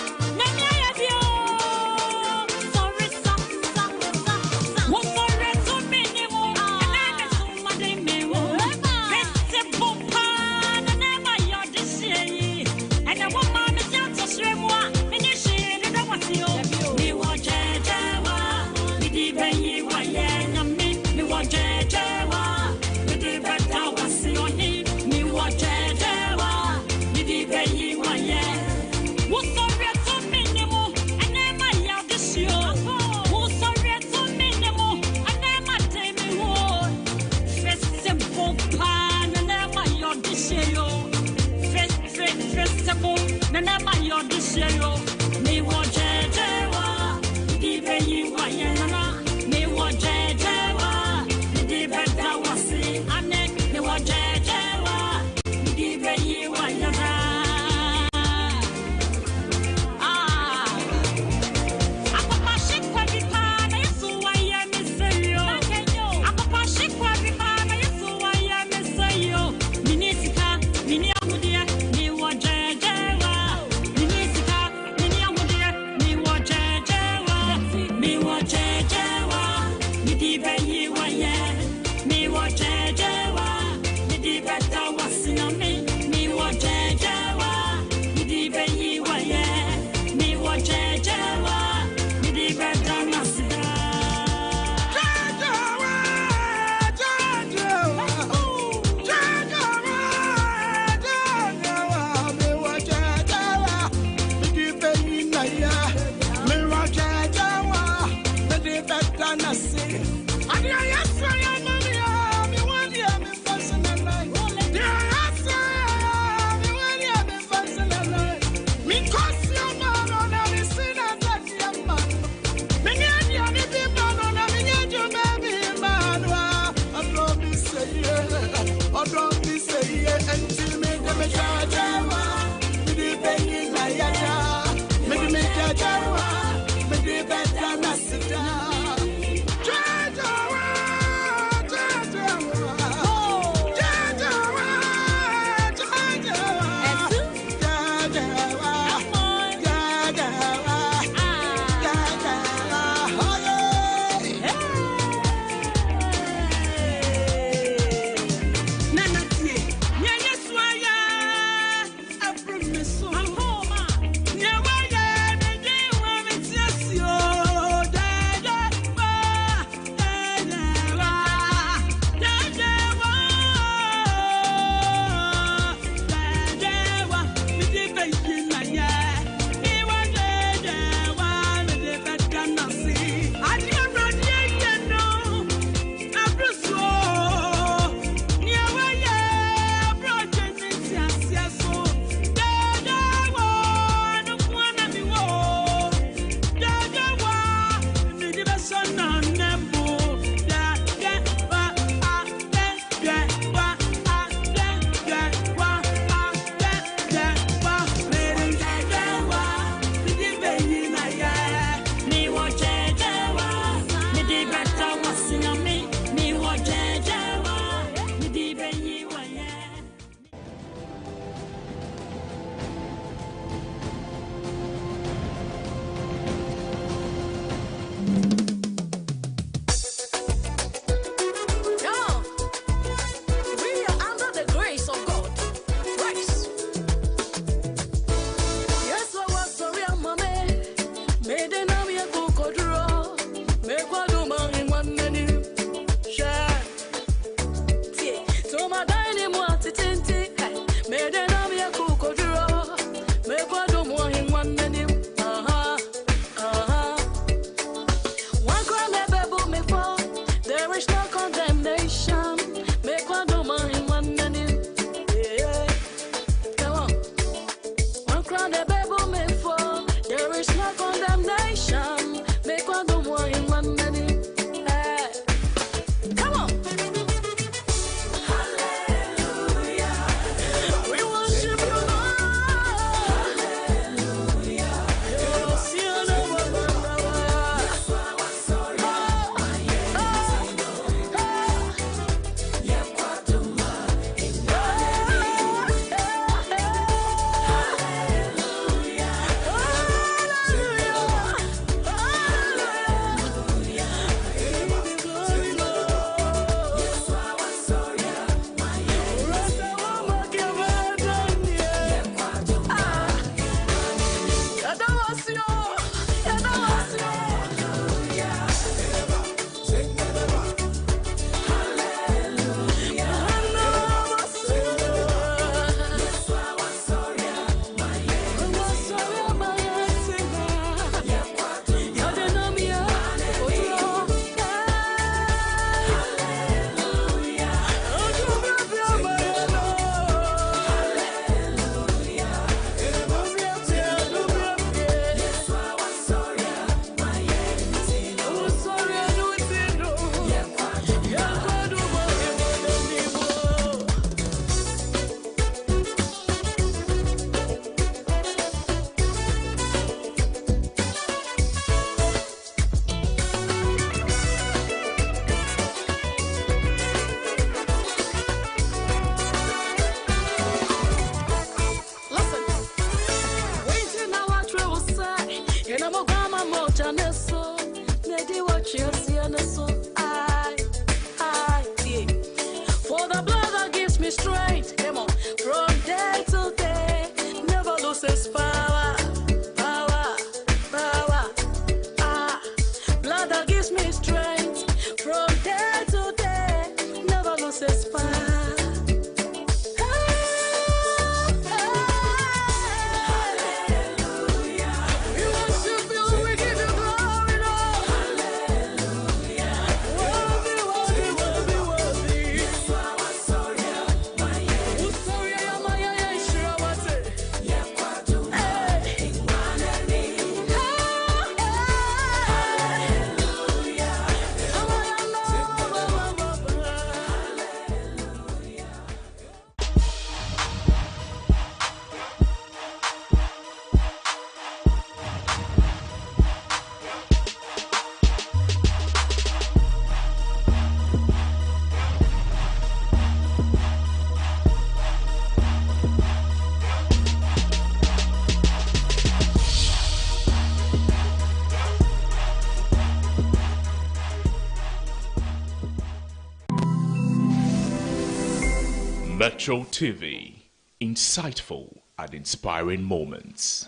Metro TV, insightful and inspiring moments.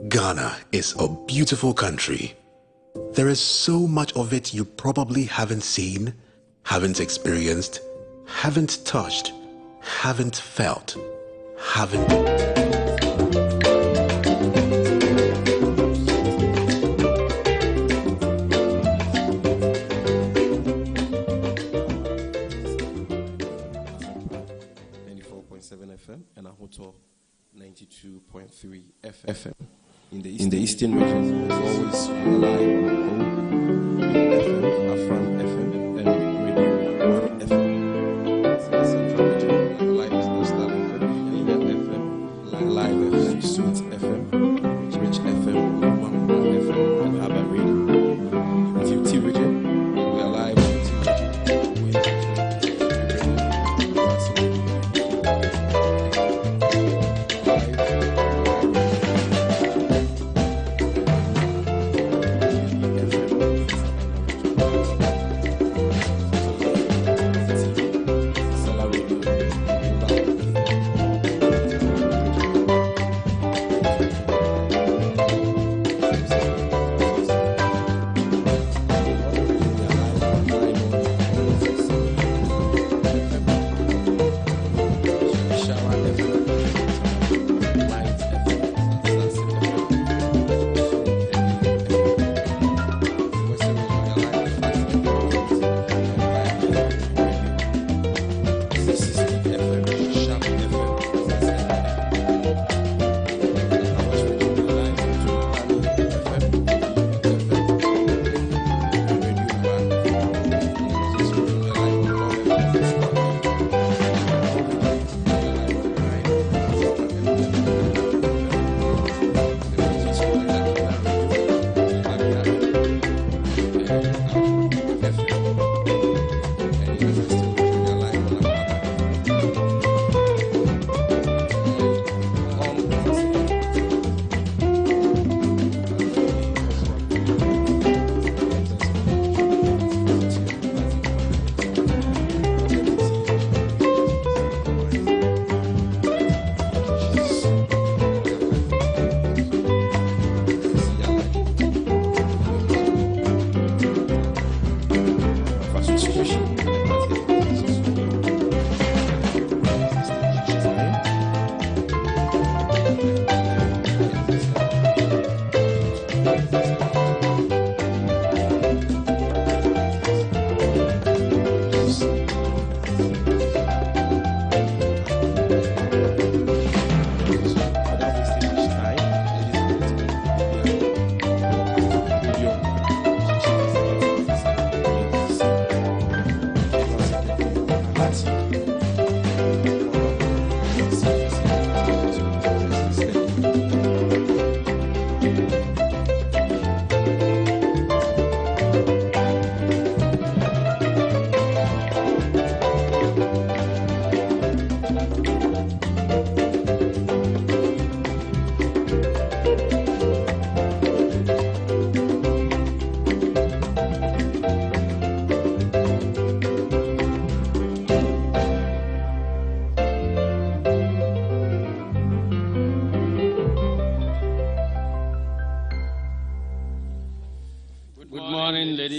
Ghana is a beautiful country. There is so much of it you probably haven't seen, haven't experienced, haven't touched, haven't felt, haven't... FM and Ahoto 92.3 FM. In the Eastern region, it's always reliable on FM, Afram FM, and Radio 1 FM. Central region, reliable on Starling FM, Live FM, Sweet FM, Rich FM, 1 FM, and Abba Radio. In the UT region, we are live on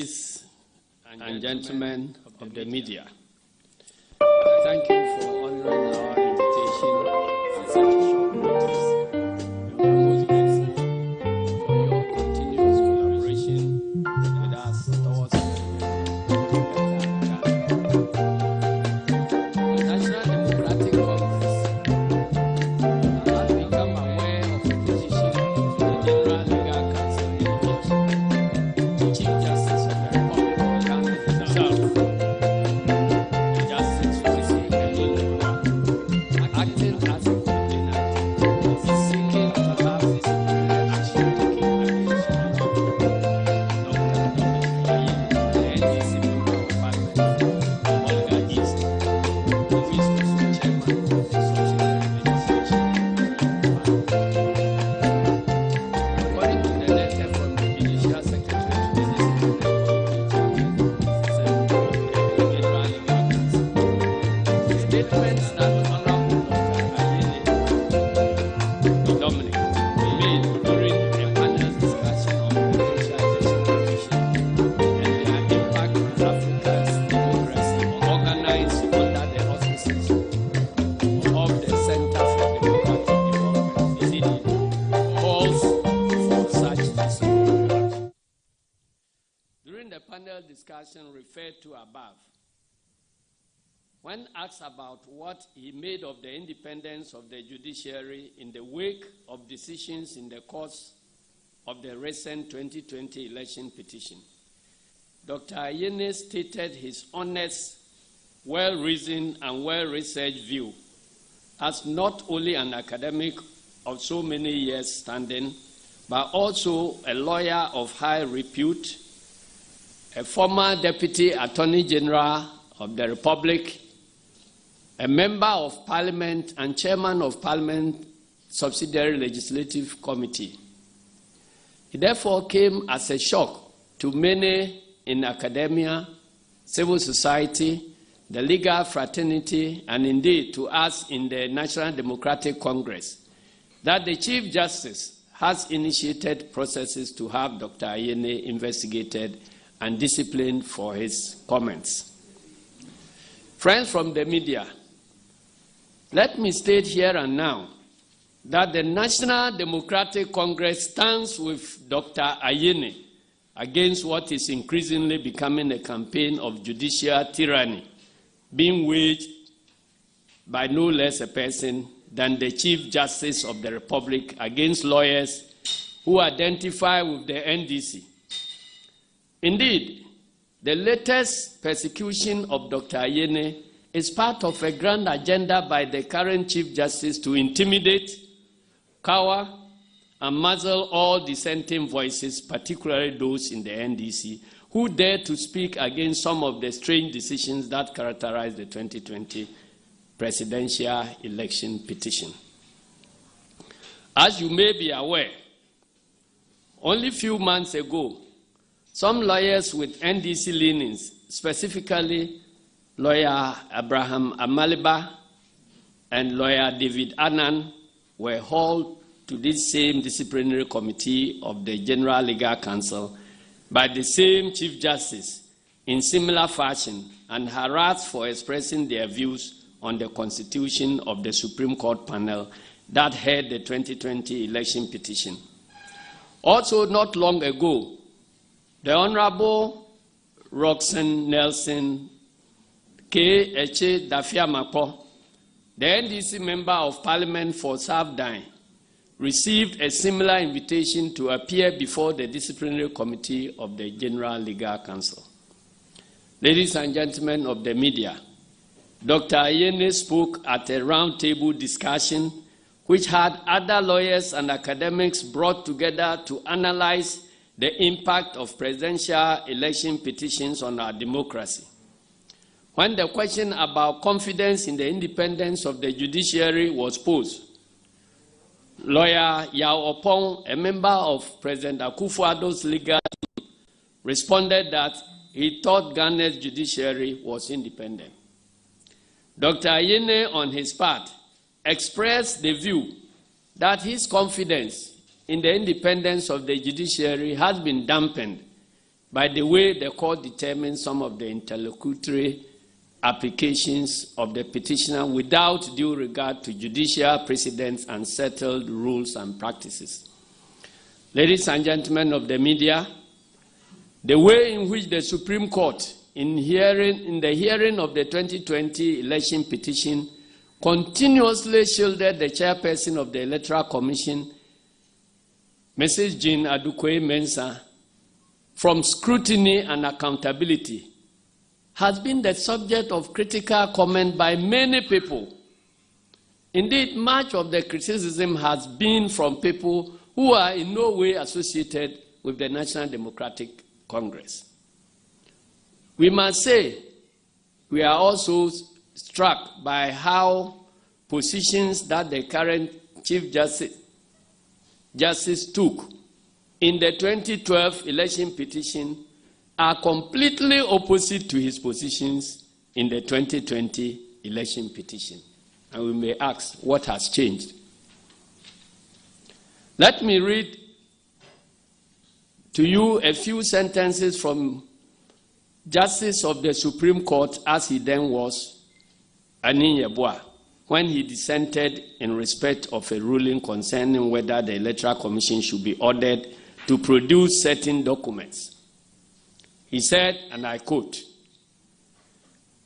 Ladies and gentlemen of the media, thank you for honoring our invitation at such short notice. We are most grateful for your continuous collaboration with us towards the National Democratic Congress has become aware of the petition to the General Legal Council indicating the Chief Justice of the Republic of Ghana himself, Justice Kwesi Enyinlua, acting as a complainant, is seeking to have disciplinary action taken against him. The NDC member of Parliament from Bolga East, who is also chairman of the Subsidiary Legislation. According to the letter from the Judicial Secretary to the General Legal Council, statements that Honorable Dr. Ayene Dominic made during a panel discussion on presidential election petition and their impact on Africa's democracy organized under the auspices of the Center for Democratic Development, CDD, calls for such disciplinary action. During the panel discussion referred to above, when asked about what he made of the independence of the judiciary in the wake of decisions in the course of the recent 2020 election petition, Dr. Ayene stated his honest, well-reasoned and well-researched view as not only an academic of so many years standing, but also a lawyer of high repute, a former Deputy Attorney General of the Republic, a member of Parliament and Chairman of Parliament Subsidiary Legislative Committee. It therefore came as a shock to many in academia, civil society, the legal fraternity, and indeed to us in the National Democratic Congress, that the Chief Justice has initiated processes to have Dr. Ayene investigated and disciplined for his comments. Friends from the media, let me state here and now that the National Democratic Congress stands with Dr. Ayene against what is increasingly becoming a campaign of judicial tyranny being waged by no less a person than the Chief Justice of the Republic against lawyers who identify with the NDC. Indeed, the latest persecution of Dr. Ayene is part of a grand agenda by the current Chief Justice to intimidate, cower, and muzzle all dissenting voices, particularly those in the NDC, who dare to speak against some of the strange decisions that characterize the 2020 presidential election petition. As you may be aware, only a few months ago, some lawyers with NDC leanings, specifically Lawyer Abraham Amaliba and Lawyer David Annan, were hauled to this same disciplinary committee of the General Legal Council by the same Chief Justice in similar fashion and harassed for expressing their views on the constitution of the Supreme Court panel that heard the 2020 election petition. Also, not long ago, the Honorable Roxanne Nelson K. Eche Dafiamapo, the NDC Member of Parliament for South Dine, received a similar invitation to appear before the disciplinary committee of the General Legal Council. Ladies and gentlemen of the media, Dr. Ayene spoke at a roundtable discussion which had other lawyers and academics brought together to analyze the impact of presidential election petitions on our democracy. When the question about confidence in the independence of the judiciary was posed, Lawyer Yao Opong, a member of President Akufo-Addo's legal team, responded that he thought Ghana's judiciary was independent. Dr. Ayene, on his part, expressed the view that his confidence in the independence of the judiciary has been dampened by the way the court determined some of the interlocutory applications of the petitioner without due regard to judicial precedents and settled rules and practices. Ladies and gentlemen of the media, the way in which the Supreme Court, in the hearing of the 2020 election petition, continuously shielded the chairperson of the Electoral Commission, Mrs. Jean Adukwe-Mensah, from scrutiny and accountability, has been the subject of critical comment by many people. Indeed, much of the criticism has been from people who are in no way associated with the National Democratic Congress. We must say we are also struck by how positions that the current Chief Justice took in the 2012 election petition are completely opposite to his positions in the 2020 election petition. And we may ask, what has changed? Let me read to you a few sentences from Justice of the Supreme Court, as he then was, Anin Yeboah, when he dissented in respect of a ruling concerning whether the Electoral Commission should be ordered to produce certain documents. He said, and I quote,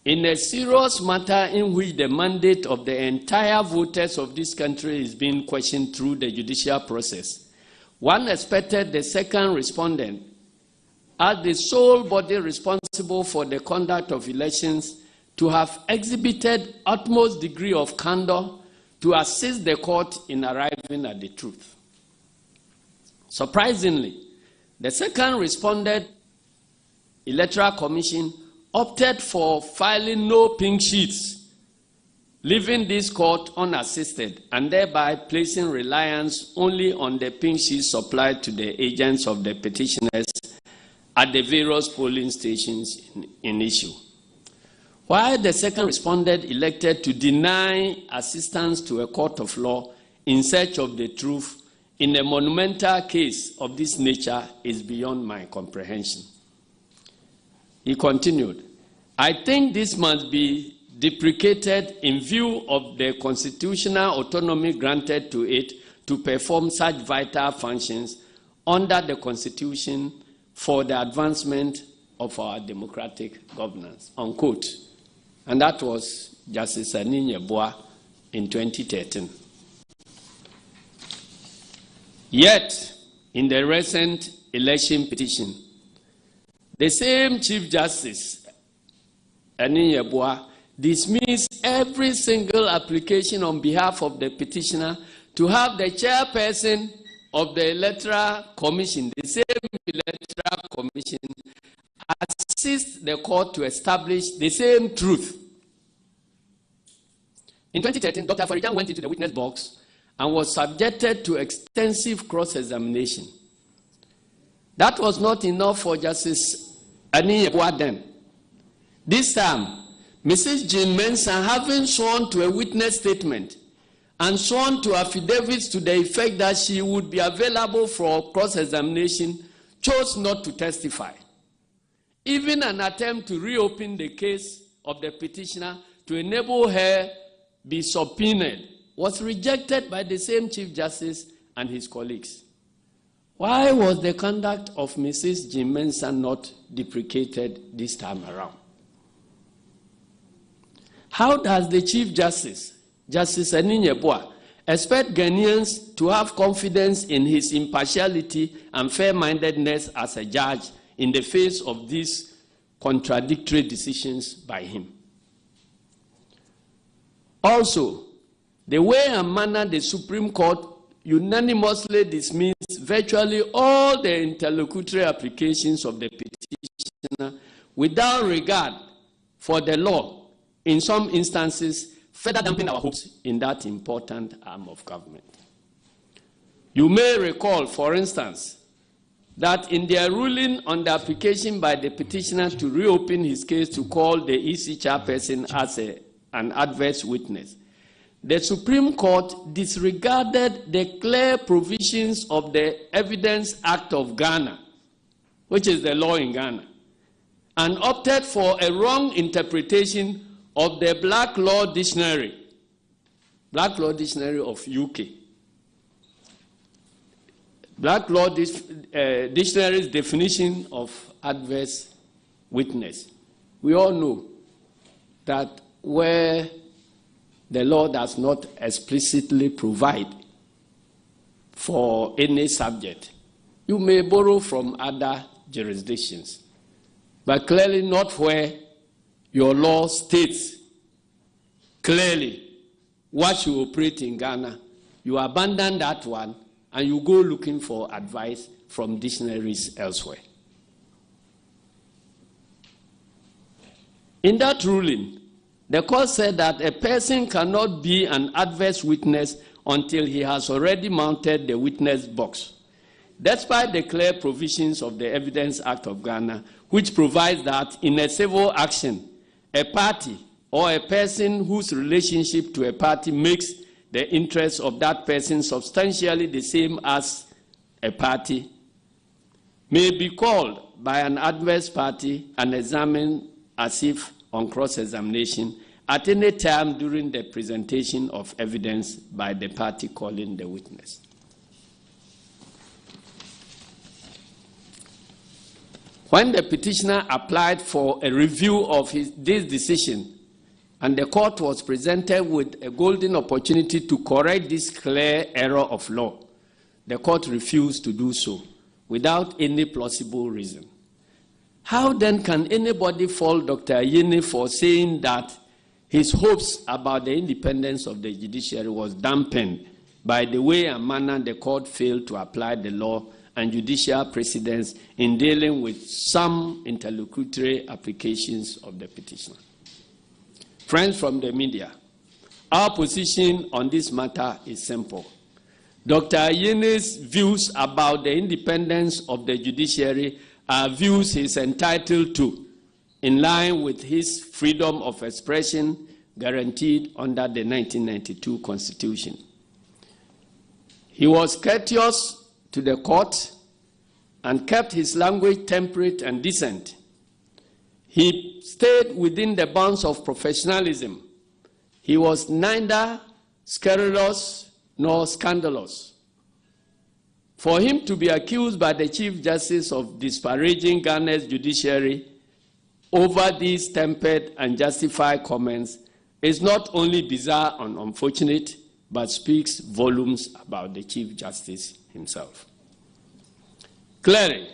"In a serious matter in which the mandate of the entire voters of this country is being questioned through the judicial process, one expected the second respondent, as the sole body responsible for the conduct of elections, to have exhibited utmost degree of candor to assist the court in arriving at the truth. Surprisingly, the second respondent, Electoral Commission, opted for filing no pink sheets, leaving this court unassisted and thereby placing reliance only on the pink sheets supplied to the agents of the petitioners at the various polling stations in issue. While the second respondent elected to deny assistance to a court of law in search of the truth in a monumental case of this nature is beyond my comprehension." He continued, "I think this must be deprecated in view of the constitutional autonomy granted to it to perform such vital functions under the Constitution for the advancement of our democratic governance," unquote. And that was Justice Anin Yeboah in 2013. Yet, in the recent election petition, the same Chief Justice, Anin Yeboah, dismissed every single application on behalf of the petitioner to have the chairperson of the Electoral Commission, the same Electoral Commission, assist the court to establish the same truth. In 2013, Dr. Farijan went into the witness box and was subjected to extensive cross-examination. That was not enough for Justice Anin Yeboah then. This time, Mrs. Jean Mensah, having sworn to a witness statement and sworn to affidavits to the effect that she would be available for cross-examination, chose not to testify. Even an attempt to reopen the case of the petitioner to enable her be subpoenaed was rejected by the same Chief Justice and his colleagues. Why was the conduct of Mrs. Jean Mensah not deprecated this time around? How does the Chief Justice, Justice Anin Yeboah, expect Ghanaians to have confidence in his impartiality and fair-mindedness as a judge in the face of these contradictory decisions by him? Also, the way and manner the Supreme Court unanimously dismissed virtually all the interlocutory applications of the petitioner without regard for the law, in some instances, further dampen our hopes in that important arm of government. You may recall, for instance, that in their ruling on the application by the petitioner to reopen his case to call the EC chairperson as an adverse witness, the Supreme Court disregarded the clear provisions of the Evidence Act of Ghana which is the law in Ghana, and opted for a wrong interpretation of the Black Law Dictionary of UK. Black Law Dictionary's definition of adverse witness. We all know that where the law does not explicitly provide for any subject, you may borrow from other jurisdictions, but clearly not where your law states clearly what should operate in Ghana. You abandon that one and you go looking for advice from dictionaries elsewhere. In that ruling, the court said that a person cannot be an adverse witness until he has already mounted the witness box, despite the clear provisions of the Evidence Act of Ghana, which provides that in a civil action, a party or a person whose relationship to a party makes the interests of that person substantially the same as a party may be called by an adverse party and examined as if on cross-examination at any time during the presentation of evidence by the party calling the witness. When the petitioner applied for a review of this decision, and the court was presented with a golden opportunity to correct this clear error of law, the court refused to do so without any plausible reason. How then can anybody fault Dr. Ayine for saying that his hopes about the independence of the judiciary was dampened by the way and manner the court failed to apply the law and judicial precedents in dealing with some interlocutory applications of the petitioner? Friends from the media, our position on this matter is simple. Dr. Ayene's views about the independence of the judiciary are views he is entitled to, in line with his freedom of expression guaranteed under the 1992 Constitution. He was courteous to the court and kept his language temperate and decent. He stayed within the bounds of professionalism. He was neither scurrilous nor scandalous. For him to be accused by the Chief Justice of disparaging Ghana's judiciary over these tempered and justified comments is not only bizarre and unfortunate, but speaks volumes about the Chief Justice himself. Clearly,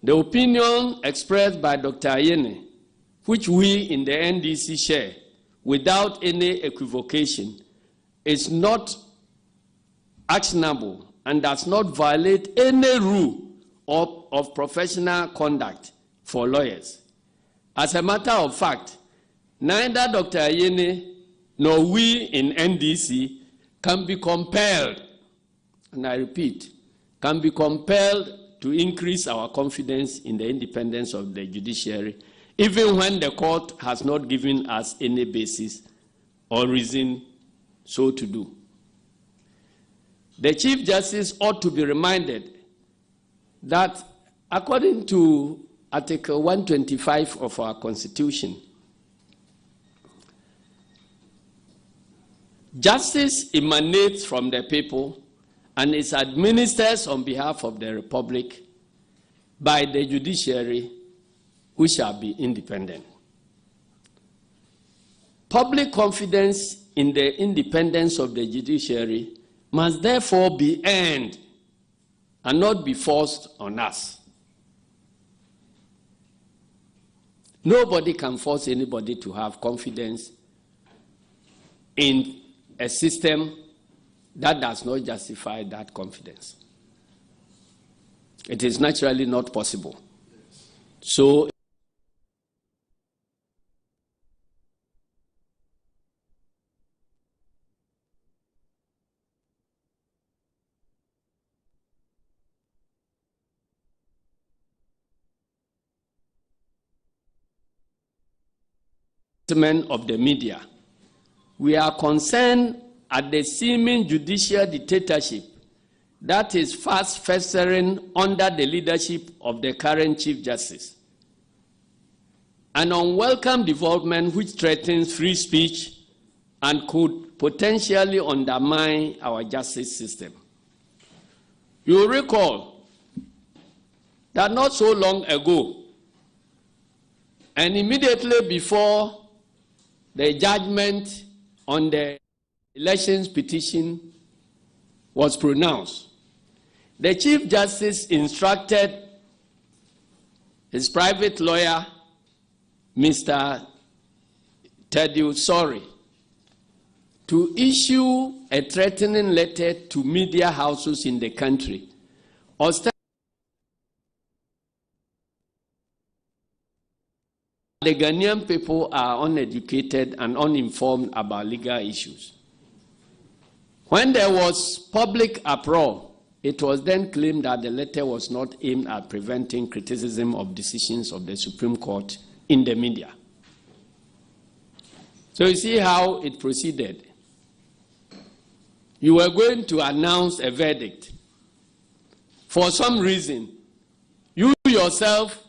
the opinion expressed by Dr. Ayene, which we in the NDC share without any equivocation, is not actionable and does not violate any rule of professional conduct for lawyers. As a matter of fact, neither Dr. Ayene nor we in NDC can be compelled, and I repeat, can be compelled to increase our confidence in the independence of the judiciary, even when the court has not given us any basis or reason so to do. The Chief Justice ought to be reminded that according to Article 125 of our Constitution, justice emanates from the people and is administered on behalf of the Republic by the judiciary, which shall be independent. Public confidence in the independence of the judiciary must therefore be earned and not be forced on us. Nobody can force anybody to have confidence in a system that does not justify that confidence. It is naturally not possible. So, of the media, we are concerned at the seeming judicial dictatorship that is fast festering under the leadership of the current Chief Justice. An unwelcome development which threatens free speech and could potentially undermine our justice system. You will recall that not so long ago, and immediately before the judgment on the elections petition was pronounced, the Chief Justice instructed his private lawyer, Mr. Teddy Usori, to issue a threatening letter to media houses in the country. The Ghanaian people are uneducated and uninformed about legal issues. When there was public uproar, it was then claimed that the letter was not aimed at preventing criticism of decisions of the Supreme Court in the media. So you see how it proceeded. You were going to announce a verdict. For some reason, you yourself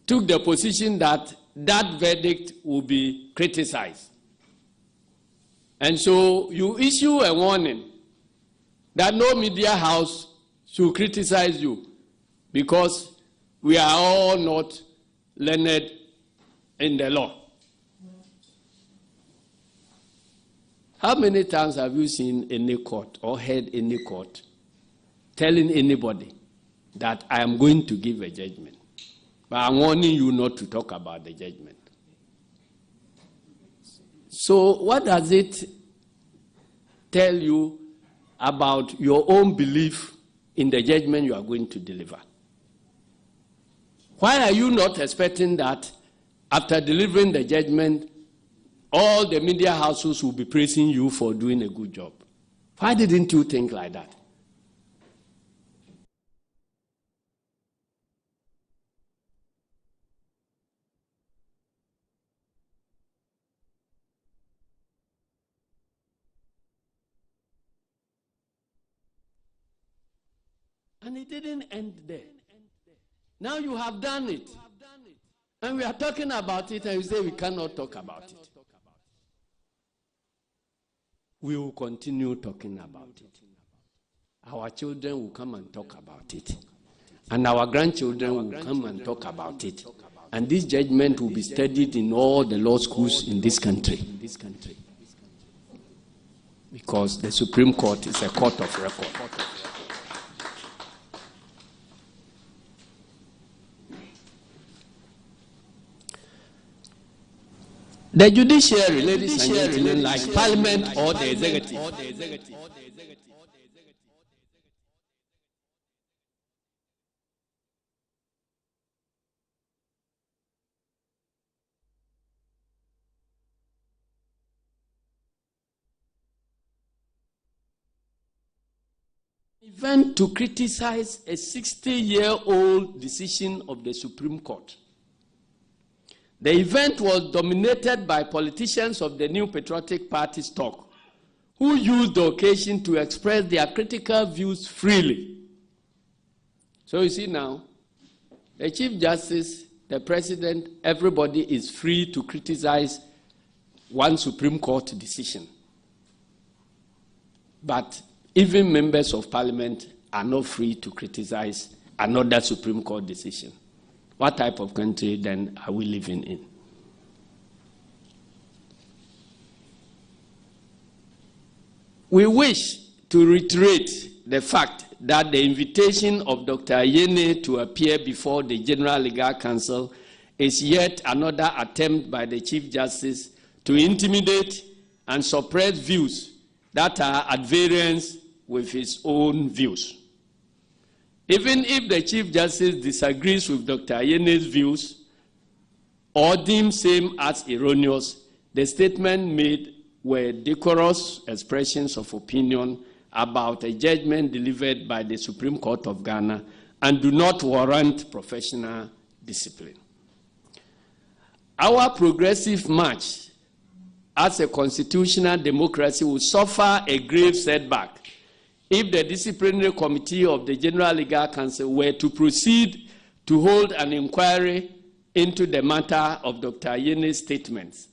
took the position that that verdict will be criticized. And so you issue a warning that no media house should criticize you because we are all not learned in the law. How many times have you seen any court or heard any court telling anybody that I am going to give a judgment, but I'm warning you not to talk about the judgment? So what does it tell you about your own belief in the judgment you are going to deliver? Why are you not expecting that after delivering the judgment, all the media houses will be praising you for doing a good job? Why didn't you think like that? And it didn't end there. Now you have done it. And we are talking about it, and you say we cannot talk about it. We will continue talking about it. Our children will come and talk about it. And our grandchildren will come and talk about it. And this judgment will be studied in all the law schools in this country. Because the Supreme Court is a court of record. The judiciary, ladies and gentlemen, like Parliament or the executive, event to criticize a 60-year-old decision of the Supreme Court. The event was dominated by politicians of the New Patriotic Party stock, who used the occasion to express their critical views freely. So you see now, the Chief Justice, the President, everybody is free to criticize one Supreme Court decision. But even members of Parliament are not free to criticize another Supreme Court decision. What type of country then are we living in? We wish to reiterate the fact that the invitation of Dr. Ayene to appear before the General Legal Council is yet another attempt by the Chief Justice to intimidate and suppress views that are at variance with his own views. Even if the Chief Justice disagrees with Dr. Ayene's views or deems same as erroneous, the statement made were decorous expressions of opinion about a judgment delivered by the Supreme Court of Ghana and do not warrant professional discipline. Our progressive march as a constitutional democracy will suffer a grave setback if the disciplinary committee of the General Legal Council were to proceed to hold an inquiry into the matter of Dr. Yene's statements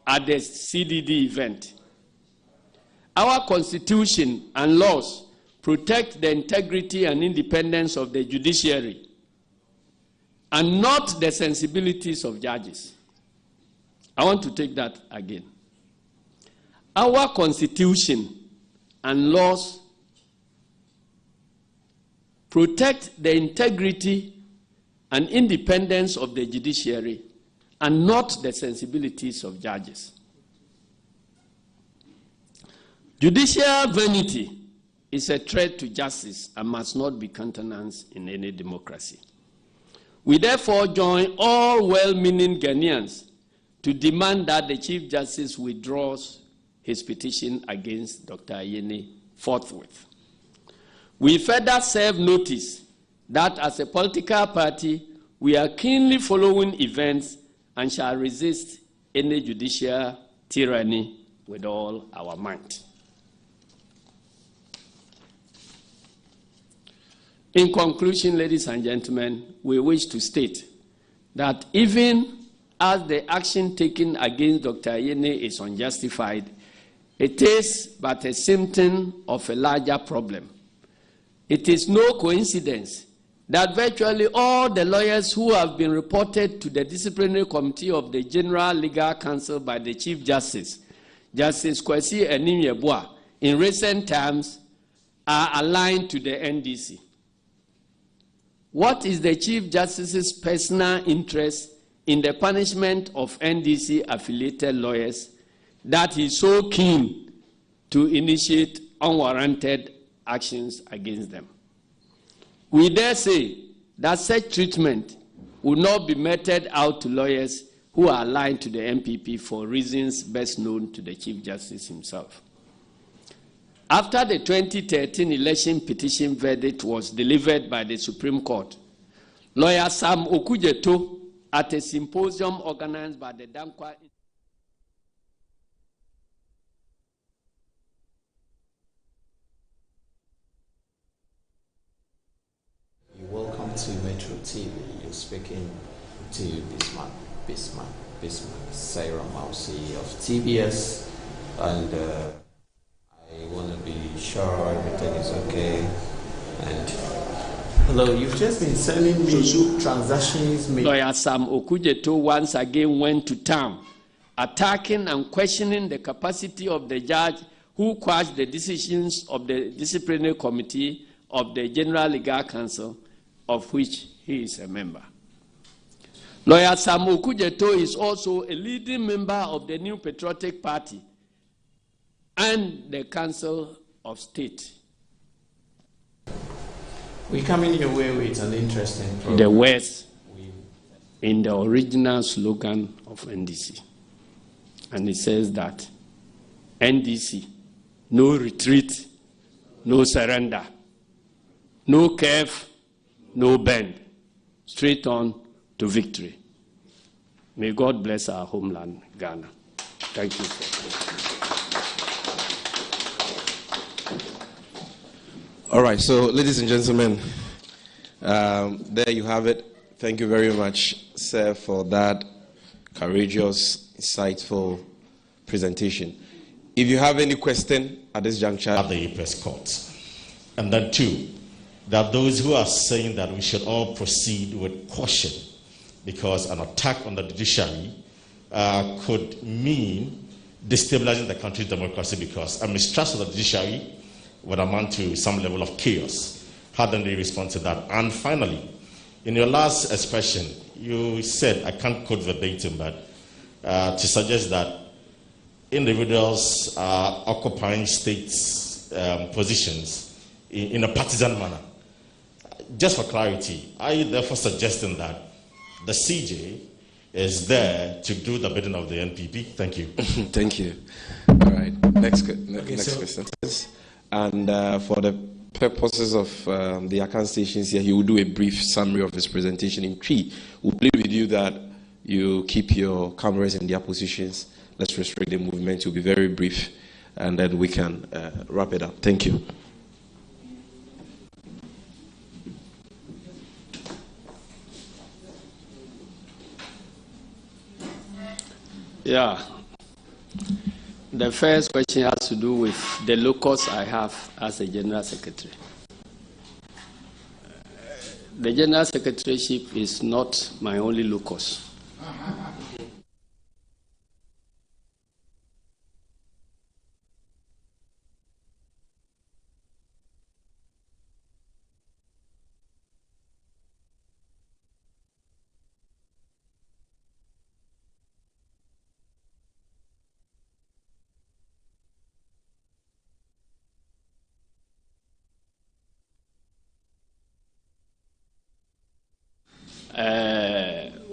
at the CDD event. Our Constitution and laws protect the integrity and independence of the judiciary and not the sensibilities of judges. I want to take that again. Our Constitution and laws protect the integrity and independence of the judiciary and not the sensibilities of judges. Judicial vanity is a threat to justice and must not be countenanced in any democracy. We therefore join all well-meaning Ghanaians to demand that the Chief Justice withdraws his petition against Dr. Yene forthwith. We further serve notice that as a political party, we are keenly following events and shall resist any judicial tyranny with all our might. In conclusion, ladies and gentlemen, we wish to state that even as the action taken against Dr. Yene is unjustified, it is but a symptom of a larger problem. It is no coincidence that virtually all the lawyers who have been reported to the disciplinary committee of the General Legal Council by the Chief Justice, Justice Kwesi Anim-Yeboah, in recent times are aligned to the NDC. What is the Chief Justice's personal interest in the punishment of NDC-affiliated lawyers that he is so keen to initiate unwarranted actions against them? We dare say that such treatment will not be meted out to lawyers who are aligned to the MPP for reasons best known to the Chief Justice himself. After the 2013 election petition verdict was delivered by the Supreme Court, lawyer Sam Okujeto, at a symposium organized by the Dankwa Welcome to Metro TV. You're speaking to Bismarck, Sarah Mausi of TBS, and I want to be sure everything is okay. And hello, you've just been sending me transactions. Lawyer Sam Okujeto once again went to town, attacking and questioning the capacity of the judge who quashed the decisions of the disciplinary committee of the General Legal Council, of which he is a member. Lawyer Sam Okujeto is also a leading member of the New Patriotic Party and the Council of State. We're coming your way with an interesting program. The West, in the original slogan of NDC. And it says that NDC, no retreat, no surrender, no curve, no bend, straight on to victory. May God bless our homeland, Ghana. Thank you. All right, so ladies and gentlemen, there you have it. Thank you very much, sir, for that courageous, insightful presentation. If you have any question at this juncture, at the press court. And then two, that those who are saying that we should all proceed with caution because an attack on the judiciary could mean destabilizing the country's democracy, because a mistrust of the judiciary would amount to some level of chaos. How do they respond to that? And finally, in your last expression, you said, I can't quote verbatim, but to suggest that individuals are occupying states' positions in a partisan manner. Just for clarity, are you therefore suggesting that the CJ is there to do the bidding of the NPP? Thank you. Thank you. All right. Next question. And for the purposes of the account stations here, he will do a brief summary of his presentation in 3. We'll plead with you that you keep your cameras in their positions. Let's restrict the movement. It will be very brief, and then we can wrap it up. Thank you. Yeah. The first question has to do with the locus I have as a General Secretary. The General Secretaryship is not my only locus.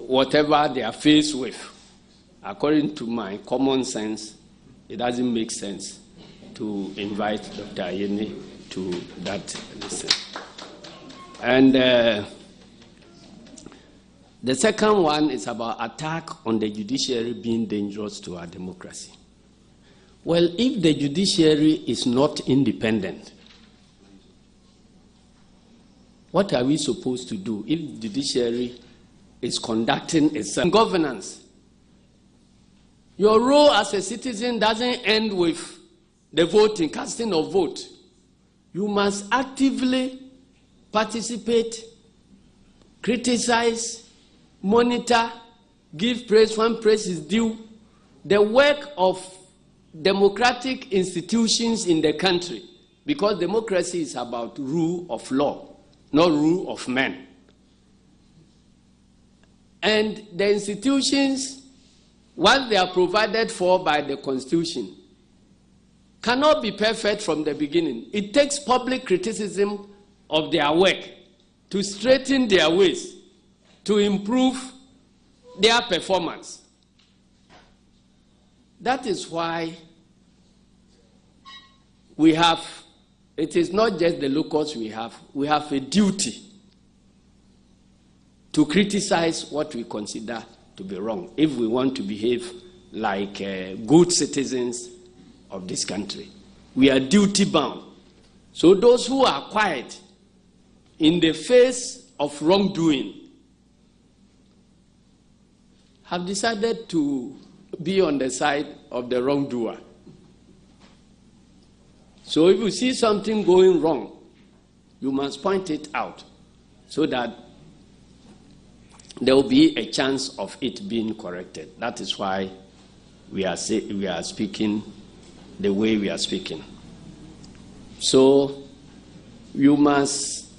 Whatever they are faced with, according to my common sense, it doesn't make sense to invite Dr. Ayeni to that listen. And the second one is about attack on the judiciary being dangerous to our democracy. Well, if the judiciary is not independent, what are we supposed to do if the judiciary is conducting itself? Governance. Your role as a citizen doesn't end with the voting, casting of vote. You must actively participate, criticize, monitor, give praise when praise is due. The work of democratic institutions in the country, because democracy is about rule of law, not rule of men. And the institutions, once they are provided for by the Constitution, cannot be perfect from the beginning. It takes public criticism of their work to straighten their ways, to improve their performance. That is why we have, it is not just the locals we have a duty to criticize what we consider to be wrong if we want to behave like good citizens of this country. We are duty bound. So those who are quiet in the face of wrongdoing have decided to be on the side of the wrongdoer. So if you see something going wrong, you must point it out so that there will be a chance of it being corrected. That is why we are speaking the way we are speaking. So you must,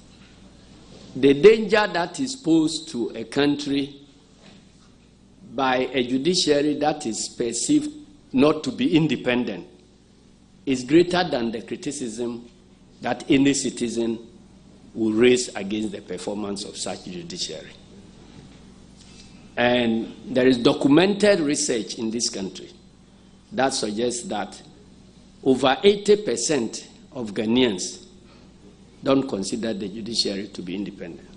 the danger that is posed to a country by a judiciary that is perceived not to be independent is greater than the criticism that any citizen will raise against the performance of such judiciary. And there is documented research in this country that suggests that over 80% of Ghanaians don't consider the judiciary to be independent.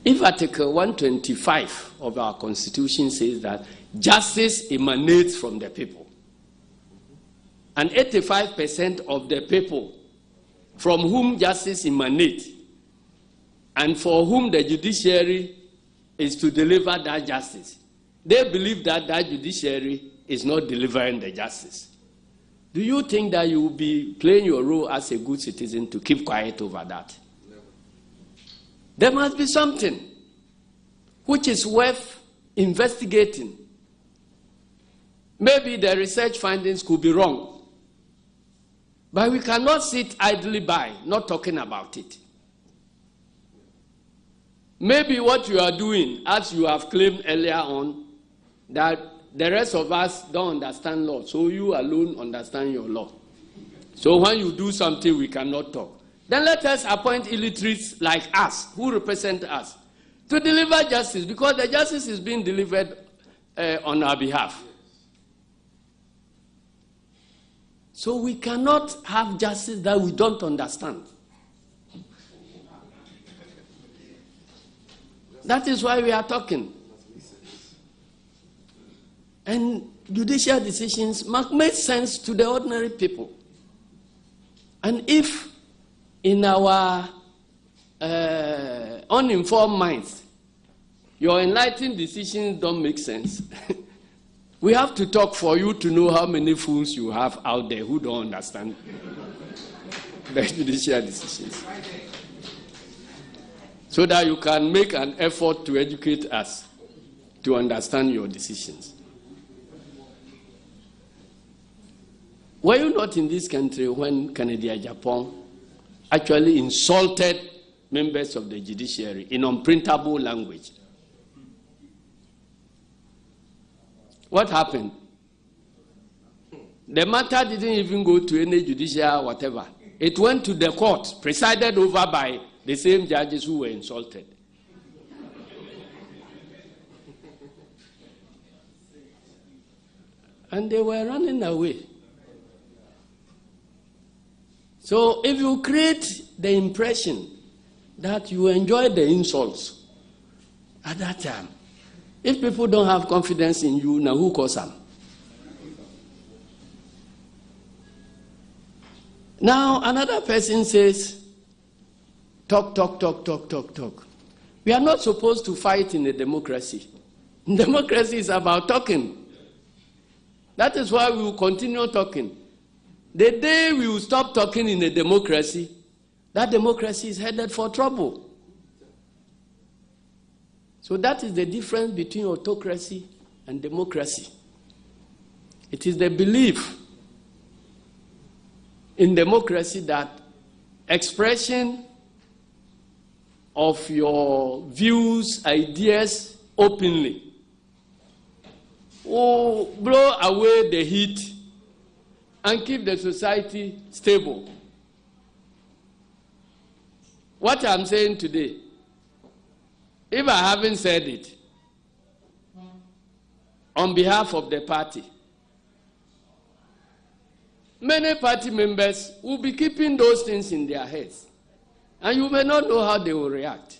If Article 125 of our Constitution says that justice emanates from the people, and 85% of the people from whom justice emanates and for whom the judiciary is to deliver that justice, they believe that that judiciary is not delivering the justice. Do you think that you will be playing your role as a good citizen to keep quiet over that? No. There must be something which is worth investigating. Maybe the research findings could be wrong, but we cannot sit idly by, not talking about it. Maybe what you are doing, as you have claimed earlier on, that the rest of us don't understand law, so you alone understand your law. So when you do something, we cannot talk. Then let us appoint illiterates like us, who represent us, to deliver justice, because the justice is being delivered on our behalf. So we cannot have justice that we don't understand. That is why we are talking. And judicial decisions must make sense to the ordinary people. And if in our uninformed minds, your enlightened decisions don't make sense, We have to talk for you to know how many fools you have out there who don't understand the judicial decisions. So that you can make an effort to educate us to understand your decisions. Were you not in this country when Canada, Japan actually insulted members of the judiciary in unprintable language? What happened? The matter didn't even go to any judicial whatever. It went to the court, presided over by the same judges who were insulted. And they were running away. So if you create the impression that you enjoy the insults at that time, if people don't have confidence in you, now who calls them? Now another person says, talk. We are not supposed to fight in a democracy. Democracy is about talking. That is why we will continue talking. The day we will stop talking in a democracy, that democracy is headed for trouble. So that is the difference between autocracy and democracy. It is the belief in democracy that expression of your views, ideas openly will blow away the heat and keep the society stable. What I'm saying today, if I haven't said it on behalf of the party, many party members will be keeping those things in their heads, and you may not know how they will react.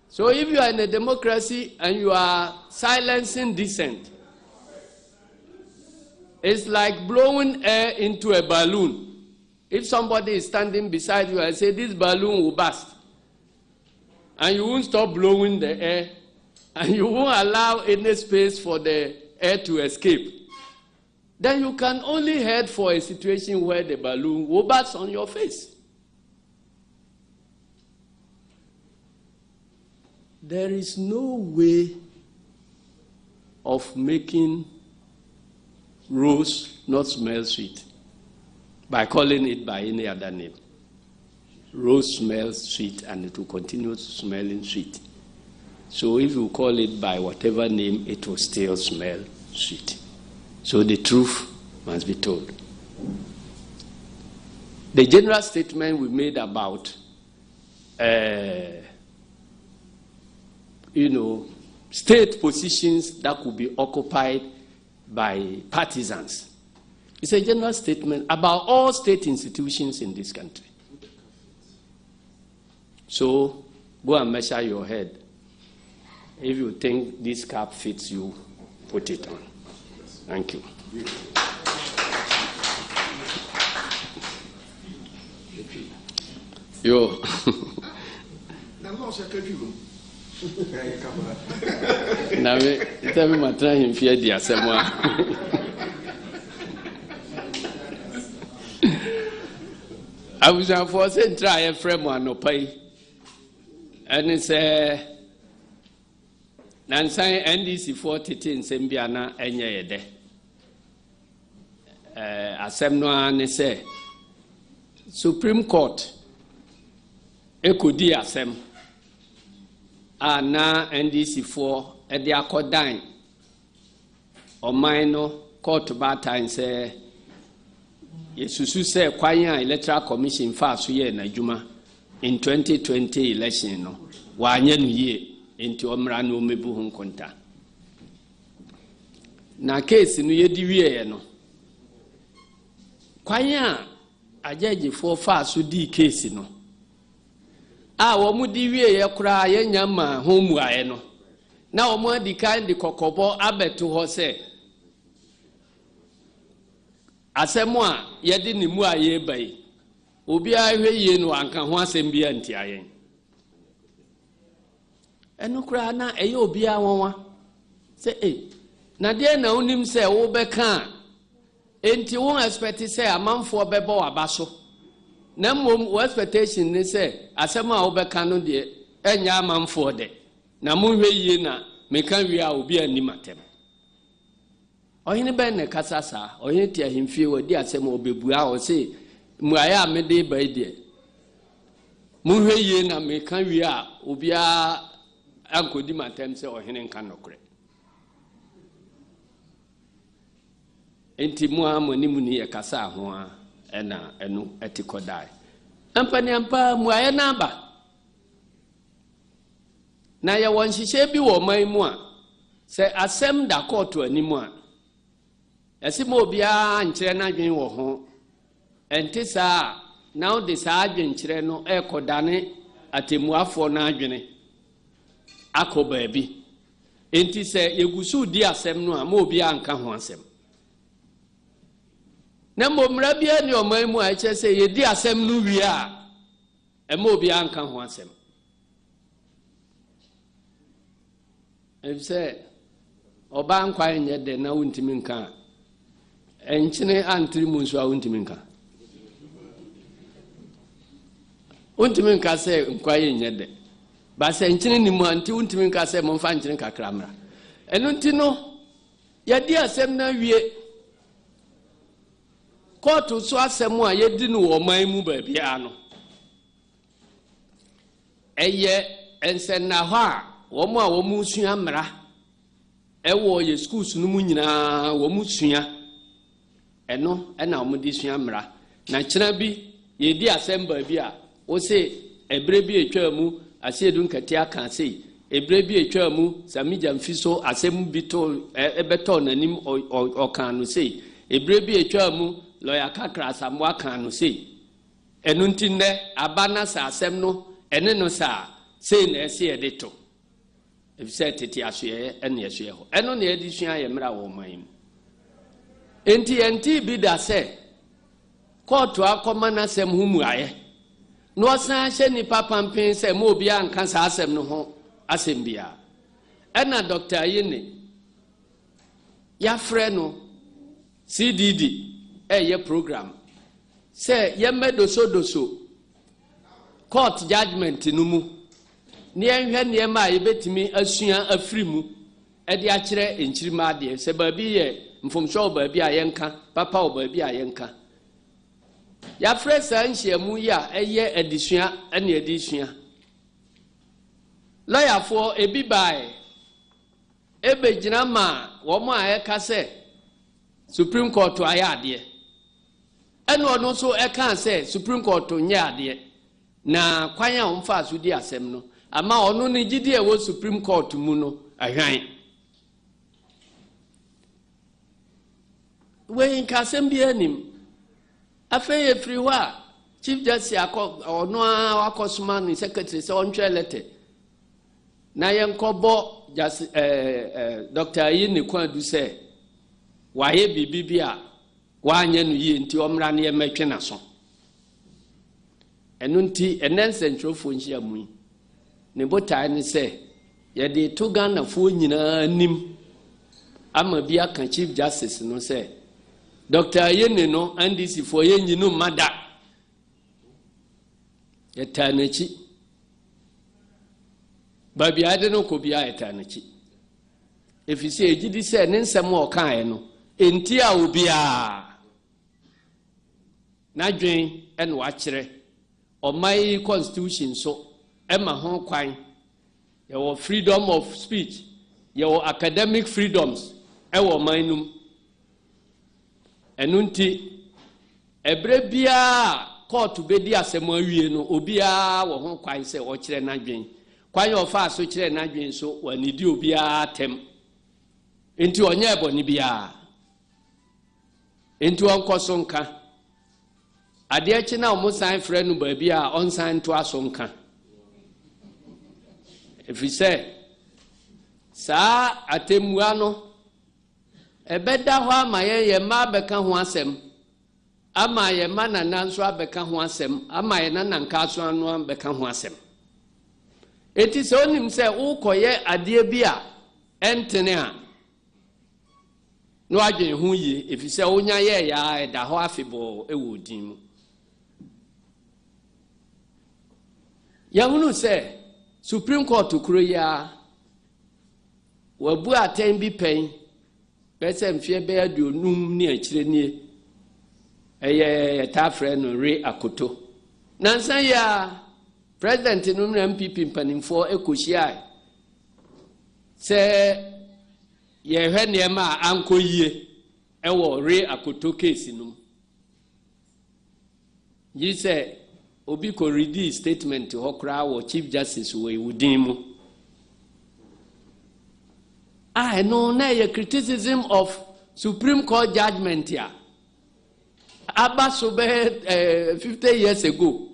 So if you are in a democracy and you are silencing dissent, it's like blowing air into a balloon. If somebody is standing beside you and say, this balloon will burst, and you won't stop blowing the air, and you won't allow any space for the air to escape, then you can only head for a situation where the balloon will burst on your face. There is no way of making rose not smell sweet by calling it by any other name. Rose smells sweet and it will continue smelling sweet. So if you call it by whatever name, it will still smell sweet. So the truth must be told. The general statement we made about state positions that could be occupied by partisans. It's a general statement about all state institutions in this country. So go and measure your head. If you think this cap fits you, put it on. Thank you. Yo. Na me tell me try him fear the assembly. I was for say try a frame one no pay. And it's Nansan NDC 40 in Sembiana enye de. Asem no an say Supreme Court ekodi asem na NDC 4 e de akodan oman no court batan say yesusu say kwan electoral commission fa so ye na adwuma in 2020 election no wa anya no ye enti omra no mebu hu nkonta na case no ye di wie no kwan ajeje fo fa so di case no wo mu di wie ye kura ye nyama homu aye no na wo mu adi kan di kokobo abeto ho se asemu a ye di ni mu aye bai obi a hwe ye no anka ho asem bia nti aye eno kura na eye obi a wonwa se na de na unim se wo beka enti won expect say amanfo bebo abaso na mom wo expectation ni say asema wo beka no de enya amanfo de na monhwe yie na meka wi a obi animatem ohine ben ne kasasa ohine ti ahimfie wadi asema obebua o say muaya amede bai de monhwe yie na meka wi a obi a ankodi matem say ohine nka nokre enti mu amoni mu ni yakasa ho a ena enu etikodai ampani ampa muaya namba na ya wonhihye bi wo man mu a se asem da court animu a asimo obia nkyere na dwen wo ho enti saa now de saa dwenkyere no ekodane atemuafo na adwene akoba bi enti se yegusu di asem no a mo obia anka ho asem na momra bia ni oman mu a che se ye di asem no wi a mo obia anka ho asem Ebse oba nkwa enye de na wuntimi nka enchine antri munso a wuntimi nka wuntimi nka se nkwa enye de ba se enchine ni mu anti wuntimi nka se mo mfa enchine kakra mra enu nti no ya di asem na wie kotu so asem a ye di no wo man mu ba bia no eye ensen na ho a womo a womu sua mra ewo ye schools no mu nyina womu sua eno na womu di sua mra na kyena bi ye di assemble bi a wo se ebre bi etwa mu asiedu nkati aka sei ebre bi etwa mu samija mfiso asem bi to ebeto nanim okan no sei ebre bi etwa mu lawyer kakra asamwa aka no sei enu ntinde abana sa asem no ene no sa sei na ese edito if said it asue ene asue ho eno na edi sua ye mra wo man enti bi da se court akoma na sem hu mu aye no san hye ni papa mpin se mo obi anka sa asem no ho asem bia ena Dr. Yene ya frɛ no CDD ye program se ye medoso court judgment no mu ni enhwe ne ma yebetimi asua afiri mu e de akire enchirima de se ba bi ye mfomso ba bi ayenka papa oba bi ayenka ya fresa nhyiamu ya eye adisua ene adisua lawyer for ebi bai ebe gina ma wo mo ayeka se Supreme Court ayade ene ono so eka se Supreme Court nye ade na kwan a omfa so di asem no ama ono ne gidi e wo Supreme Court mu no ahwan we nkasem bi anim afeye free wa Chief Justice ono akosoma ni secretary se ontwe letter na yenkobo just Dr. Yene Kwadu se waye bibi a wanye no yi nti omra ne yematwe na so enu nti enense ntrofo nhia mu ne botai ni se ye de to Ghana fo nyina nim ama bi aka Chief Justice no se Dr. Yene no NDC fo ye nyinu mada ye tanachi babi ade no ko bia ye tanachi efisi ejidi se ne nsem o kan no enti a obia na dwen en wa kire o my constitution so ema ho kwan your freedom of speech your academic freedoms ewo manum enunti ebre bia court bedi asem awie no obia wo ho kwan se o kire na dwen kwan o fa so kire na dwen so wanidi obia tem enti onye eboni bia enti onkoso nka ade achi na omusan frɛ no ba bia onsan to aso nka efise saa atemua no ebeda ho ama ye ma beka ho asem ama ye ma nana nso abeka ho asem ama ye nana nka so anu abeka ho asem eti se onim se ukoye ade bia entene a no adwen ho yi efise onya ye ya eda ho afebo ewo din mu ya hunu se Supreme Court kuro ya wabu aten bi pen pese mfie be aduonum ni akire nie eye tafre no re akoto nansa ya president no na MPP mpanimfo ekohia se ye hwe niema ankoyie ewo re akoto case no yi se obi ko read statement hokra wo Chief Justice we wudin mu no na ye criticism of Supreme Court judgment ya aba so be 50 years ago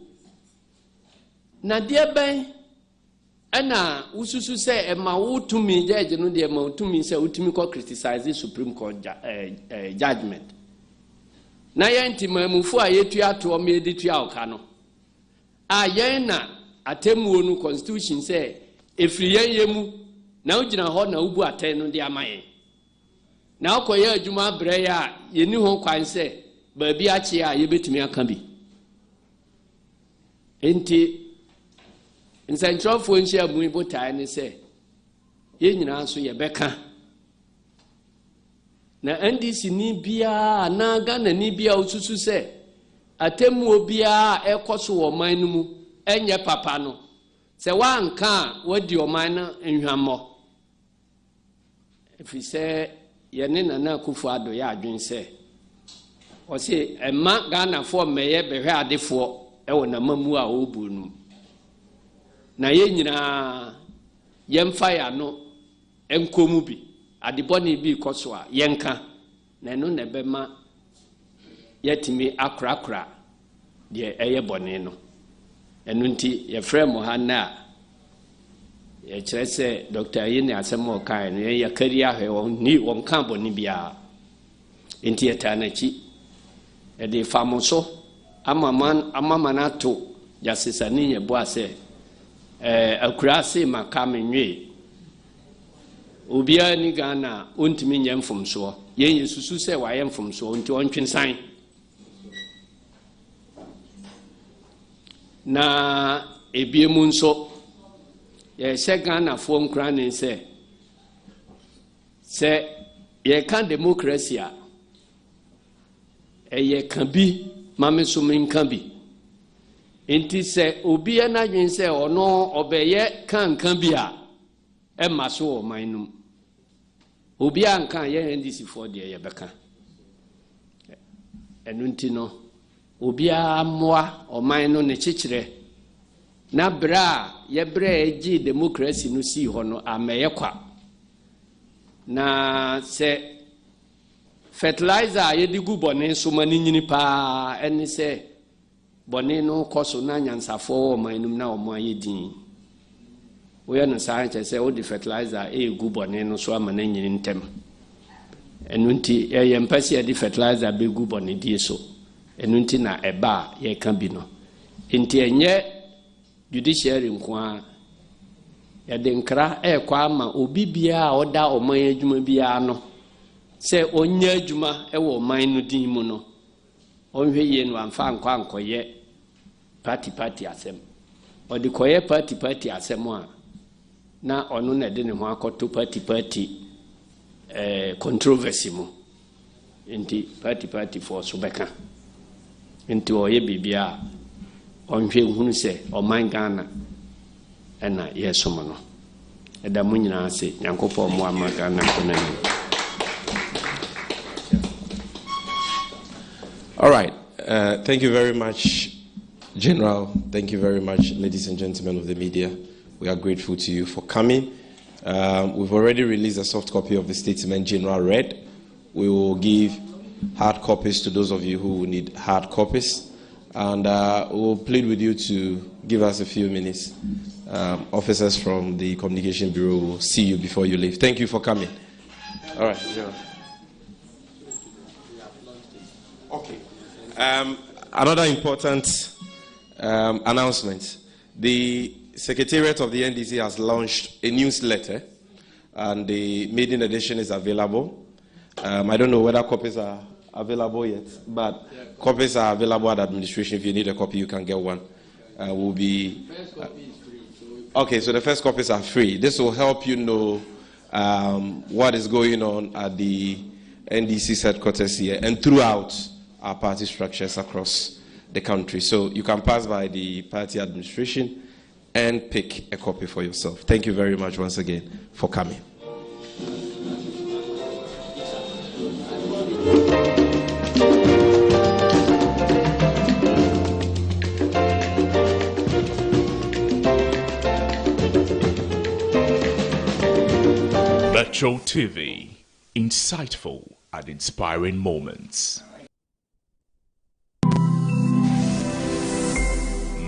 na dia ben ana ususu se ema wutumi judge no de ema wutumi se wutumi ko criticize Supreme Court judgment na yenti mamufu ayetu ato o me editu awka no ayen na atemuo no constitution se efiri yemu na ugina ho na ubu aten no de amaye na okoye adwuma bre ya yeni ho kwan se ba bi achi a yebetumi aka bi enti nsantrofo nchi amu ibotai ne se ye nyina so ye beka na NDC ni bia na Ghana ni bia osusu se atemuo bia ekoso wo man no mu enye papa no se wanka wadi oman na nhwammo efise ye ne Nana Akufo-Addo ya adwen se o se ema Ghana fo meye behwe adefo ewo na mamu a obu no na ye nyina yemfa ya no enkomu bi adeboni bi koso a yenka na no na bema yatimi akrakra de eye bone no enu nti ye frem ha na ye kire se Dr. Yini asemo kai no ye kari ahwe won ni won kan bone bia enti etanachi e de famoso amama na to Justice ni ye bo ase akurase makame nwe obia ni Ghana ontimi nyemfomso yen yesusu se wa yemfomso nti ontwensan na ebiemu nso ye se Ghana fo nkra ne se ye kan democracy a ye kan bi mameso men kan bi enti se obi na dwen se ono obeye kan bi a emma so o manum obi ankan ye NDC for de ye beka enu nti no obi amwa o man no ne chichire na bra ye bra eji democracy no si ho no ameye kwa na se fertilizer ye digu bone so mani nyini pa eni se bone no koso na nyansafo o manum na o mo ayedin we na science say o the fertilizer e gu bone no so amana nyini ntem enu nti ye mpasi e the fertilizer be gu bone die so enu nti na eba ye kan bi no nti enye judiciary nkoa ya de nkra kwa ama obi bia oda oman adwuma bia no se onya adwuma wo man no din mu no onhwe ye no amfa nkwa ankoye party asem odi koye party asem a na onu na de ne ho akoto party controversy mu nti party for so beka nti oye bibia onhwe hunu se oman Ghana ena yesomo no eda mu nyina ase nyankopɔ mu ama Ghana konani. All right. Thank you very much, General. Thank you very much, ladies and gentlemen of the media. We are grateful to you for coming. We've already released a soft copy of the statement General read. We will give hard copies to those of you who need hard copies. And we'll plead with you to give us a few minutes. Officers from the Communication Bureau will see you before you leave. Thank you for coming. All right, General. Okay. Another important announcement. The Secretariat of the NDC has launched a newsletter, and the maiden edition is available. I don't know whether copies are available yet, but copies are available at administration. If you need a copy, you can get one. Will be okay. So the first copies are free. This will help you know what is going on at the NDC headquarters here and throughout our party structures across the country. So you can pass by the party administration and pick a copy for yourself. Thank you very much once again for coming. Metro TV, insightful and inspiring moments.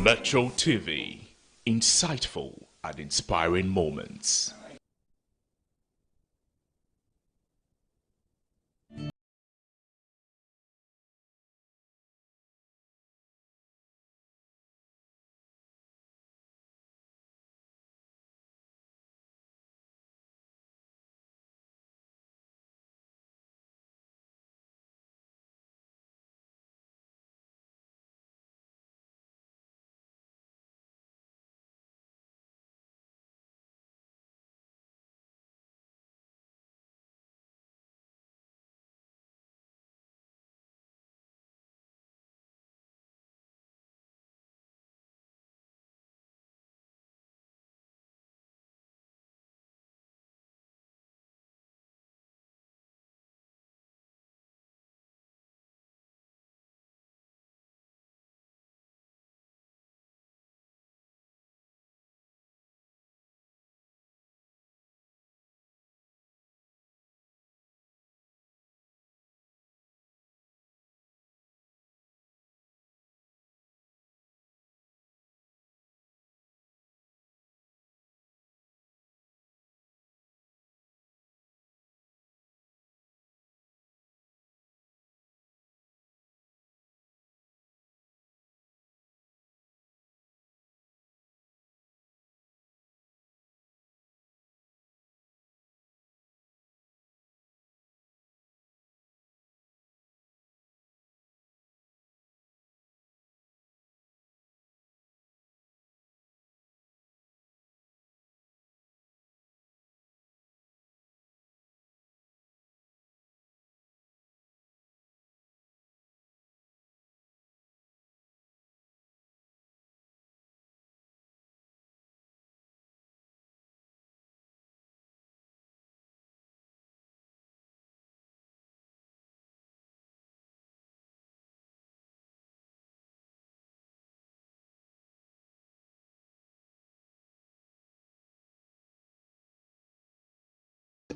Metro TV, insightful and inspiring moments.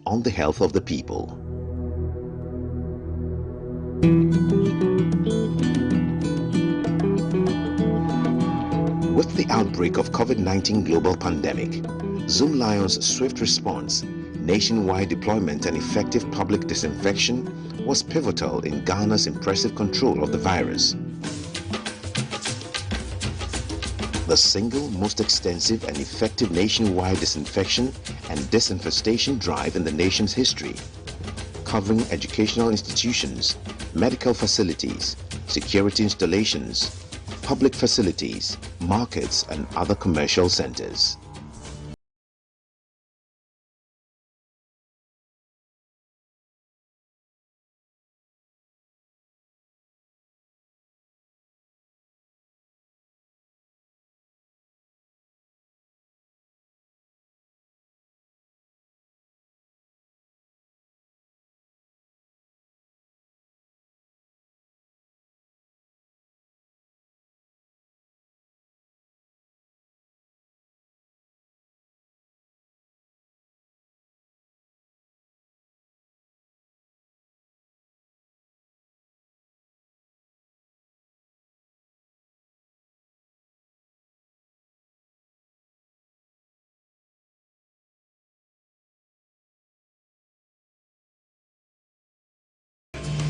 On the health of the people. With the outbreak of COVID-19 global pandemic, Zoom Lion's swift response, nationwide deployment and effective public disinfection was pivotal in Ghana's impressive control of the virus. The single most extensive and effective nationwide disinfection and disinfestation drive in the nation's history, covering educational institutions, medical facilities, security installations, public facilities, markets, and other commercial centers.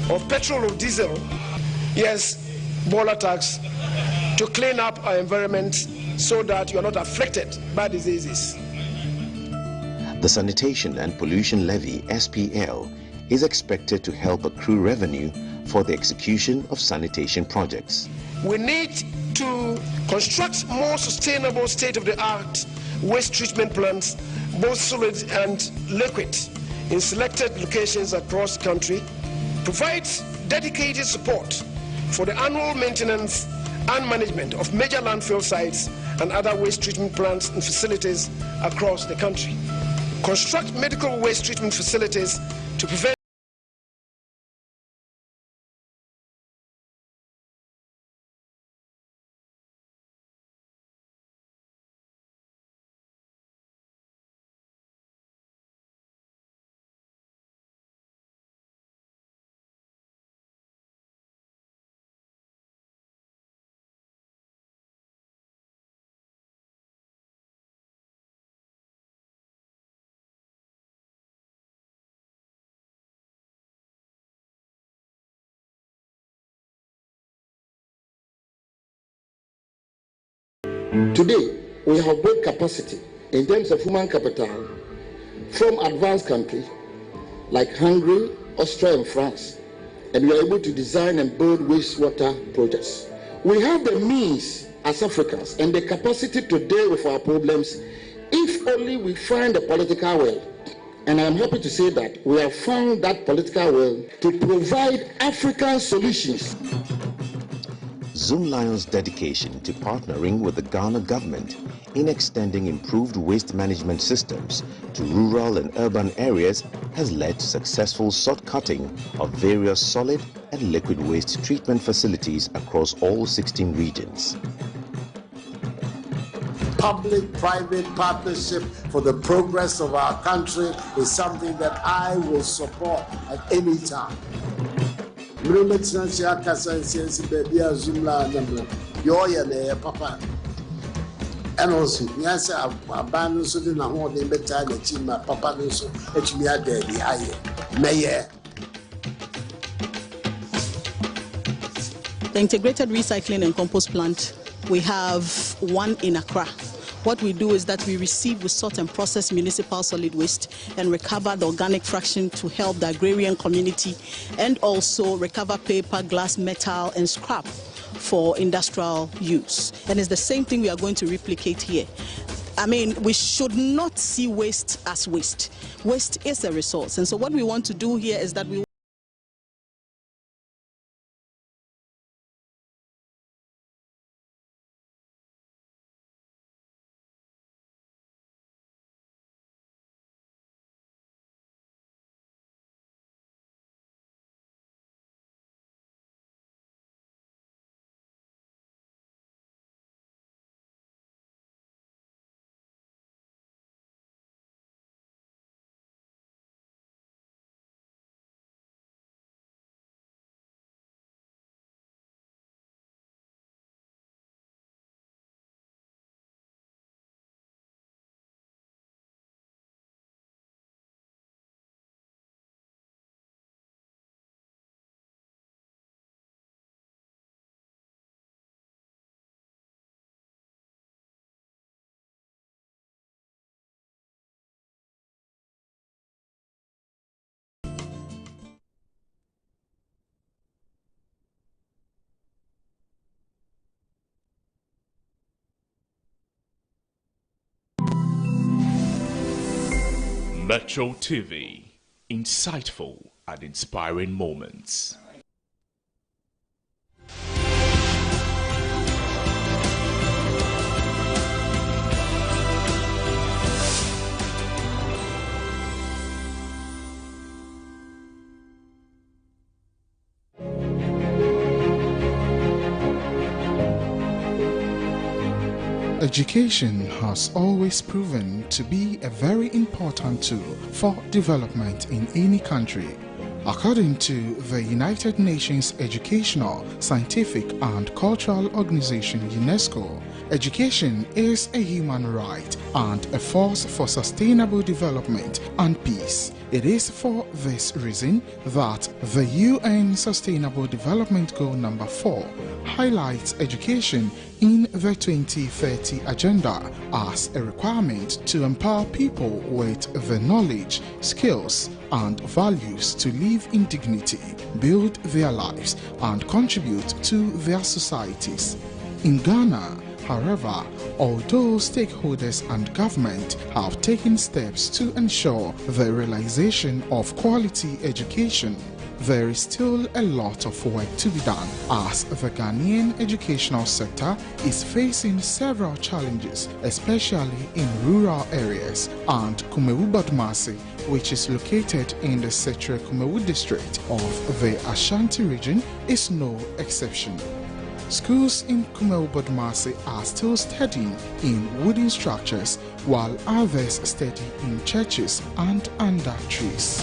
Of petrol or diesel, yes, border tax, to clean up our environment so that you are not affected by diseases. The Sanitation and Pollution Levy, SPL, is expected to help accrue revenue for the execution of sanitation projects. We need to construct more sustainable state-of-the-art waste treatment plants, both solid and liquid, in selected locations across the country, provide dedicated support for the annual maintenance and management of major landfill sites and other waste treatment plants and facilities across the country. Construct medical waste treatment facilities to prevent Today, we have built capacity in terms of human capital from advanced countries like Hungary, Austria, and France, and we are able to design and build wastewater projects. We have the means as Africans and the capacity to deal with our problems if only we find the political will. And I am happy to say that we have found that political will to provide African solutions. Zoomlion's dedication to partnering with the Ghana government in extending improved waste management systems to rural and urban areas has led to successful sort cutting of various solid and liquid waste treatment facilities across all 16 regions. Public-private partnership for the progress of our country is something that I will support at any time. And also, yes, abandon so the Nahon better the team, Papa so HMA Daddy, Mayor. The integrated recycling and compost plant, we have one in Accra. What we do is that we sort and process municipal solid waste and recover the organic fraction to help the agrarian community, and also recover paper, glass, metal, and scrap for industrial use. And it's the same thing we are going to replicate here. I mean, we should not see waste as waste. Waste is a resource. And so what we want to do here is that we Metro TV, insightful and inspiring moments. Education has always proven to be a very important tool for development in any country. According to the United Nations Educational, Scientific and Cultural Organization UNESCO, education is a human right and a force for sustainable development and peace. It is for this reason that the UN Sustainable Development Goal number 4 highlights education in the 2030 agenda as a requirement to empower people with the knowledge, skills, and values to live in dignity, build their lives, and contribute to their societies. In Ghana, however, although stakeholders and government have taken steps to ensure the realization of quality education, there is still a lot of work to be done as the Ghanaian educational sector is facing several challenges, especially in rural areas, and Kumewu Badmasi, which is located in the Setre Kumewu district of the Ashanti region, is no exception. Schools in Kumewu Badmasi are still studying in wooden structures, while others study in churches and under trees.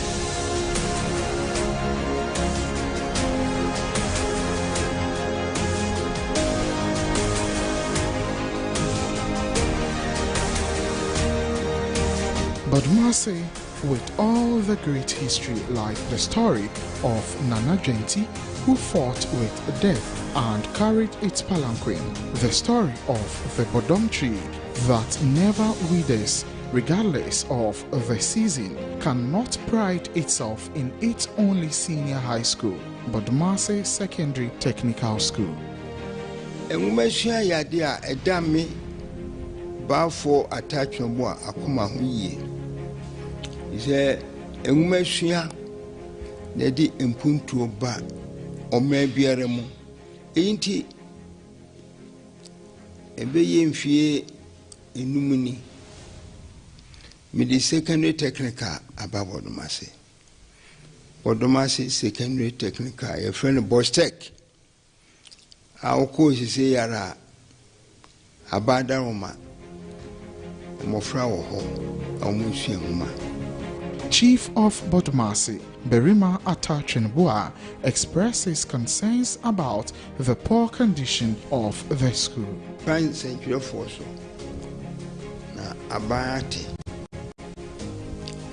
Badmasi, with all the great history like the story of Nana Genti, who fought with death and carried its palanquin, the story of the Bodom tree that never withers regardless of the season, cannot pride itself in its only senior high school, Badmasi Secondary Technical School. Enumesua na di empuntu ba ome biare mu enti ebeye mfie enumuni midi secondary technical ababodomase Bodomase secondary technical your friend Bostek our course say yara abada roma mofra wo ho omusua huma. Chief of Badmasi, Berima Atachinbua, expresses concerns about the poor condition of the school. Prime century force na Abayati,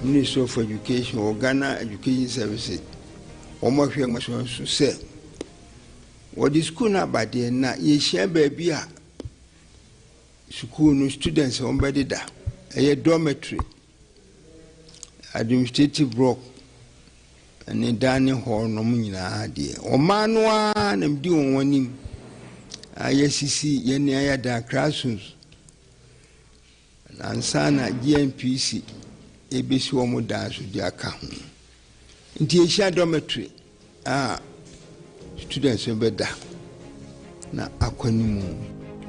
Minister of Education or Ghana Education Services, Omofia Mason say, what is school na badi na ye share baby school no students on bedida a dormitory. Administrative block and a dining hall no munina idea. O manwa and do one him. ISCC Yenia da classrooms and Sana GNPC ABC Womo dance with their account. In the dormitory, students in bed na aquanimu.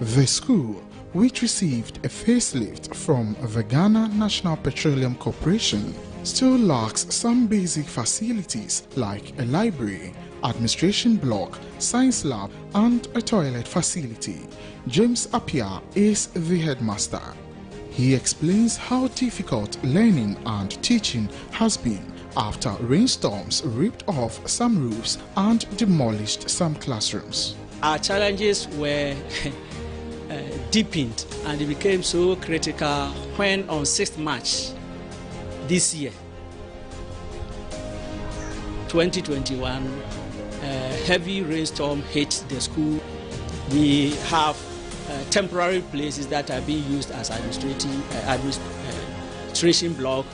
The school, which received a facelift from the Ghana National Petroleum Corporation, still lacks some basic facilities like a library, administration block, science lab, and a toilet facility. James Appiah is the headmaster. He explains how difficult learning and teaching has been after rainstorms ripped off some roofs and demolished some classrooms. Our challenges were deepened and it became so critical when on 6th March this year, 2021, heavy rainstorm hit the school. We have temporary places that are being used as administration block,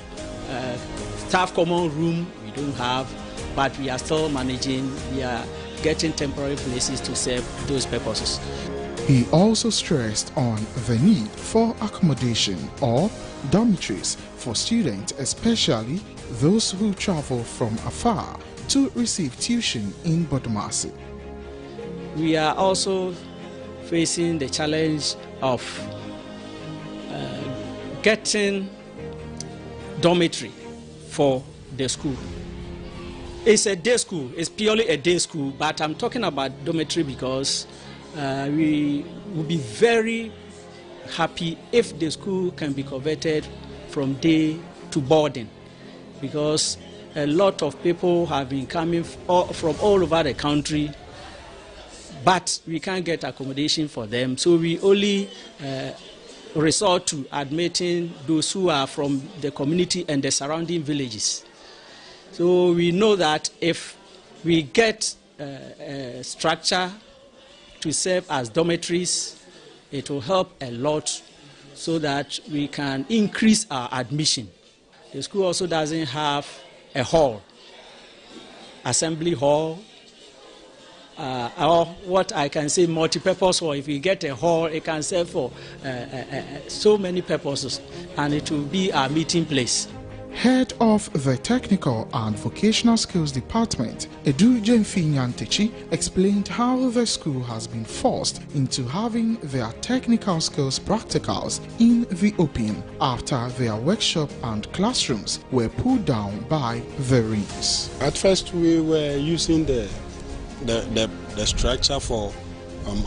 staff common room we don't have, but we are still managing. We are getting temporary places to serve those purposes. He also stressed on the need for accommodation or dormitories for students, especially those who travel from afar to receive tuition in Badmasi. We are also facing the challenge of getting dormitory for the school. It's a day school, it's purely a day school, but I'm talking about dormitory because we would be very happy if the school can be converted from day to boarding, because a lot of people have been coming from all over the country, but we can't get accommodation for them, so we only resort to admitting those who are from the community and the surrounding villages. So we know that if we get a structure to serve as dormitories. It will help a lot so that we can increase our admission. The school also doesn't have a hall, assembly hall, or what I can say multi-purpose hall. If we get a hall, it can serve for so many purposes, and it will be our meeting place. Head of the Technical and Vocational Skills Department, Edu Jemfi Nyantechi, explained how the school has been forced into having their technical skills practicals in the open after their workshop and classrooms were pulled down by the rains. At first, we were using the structure for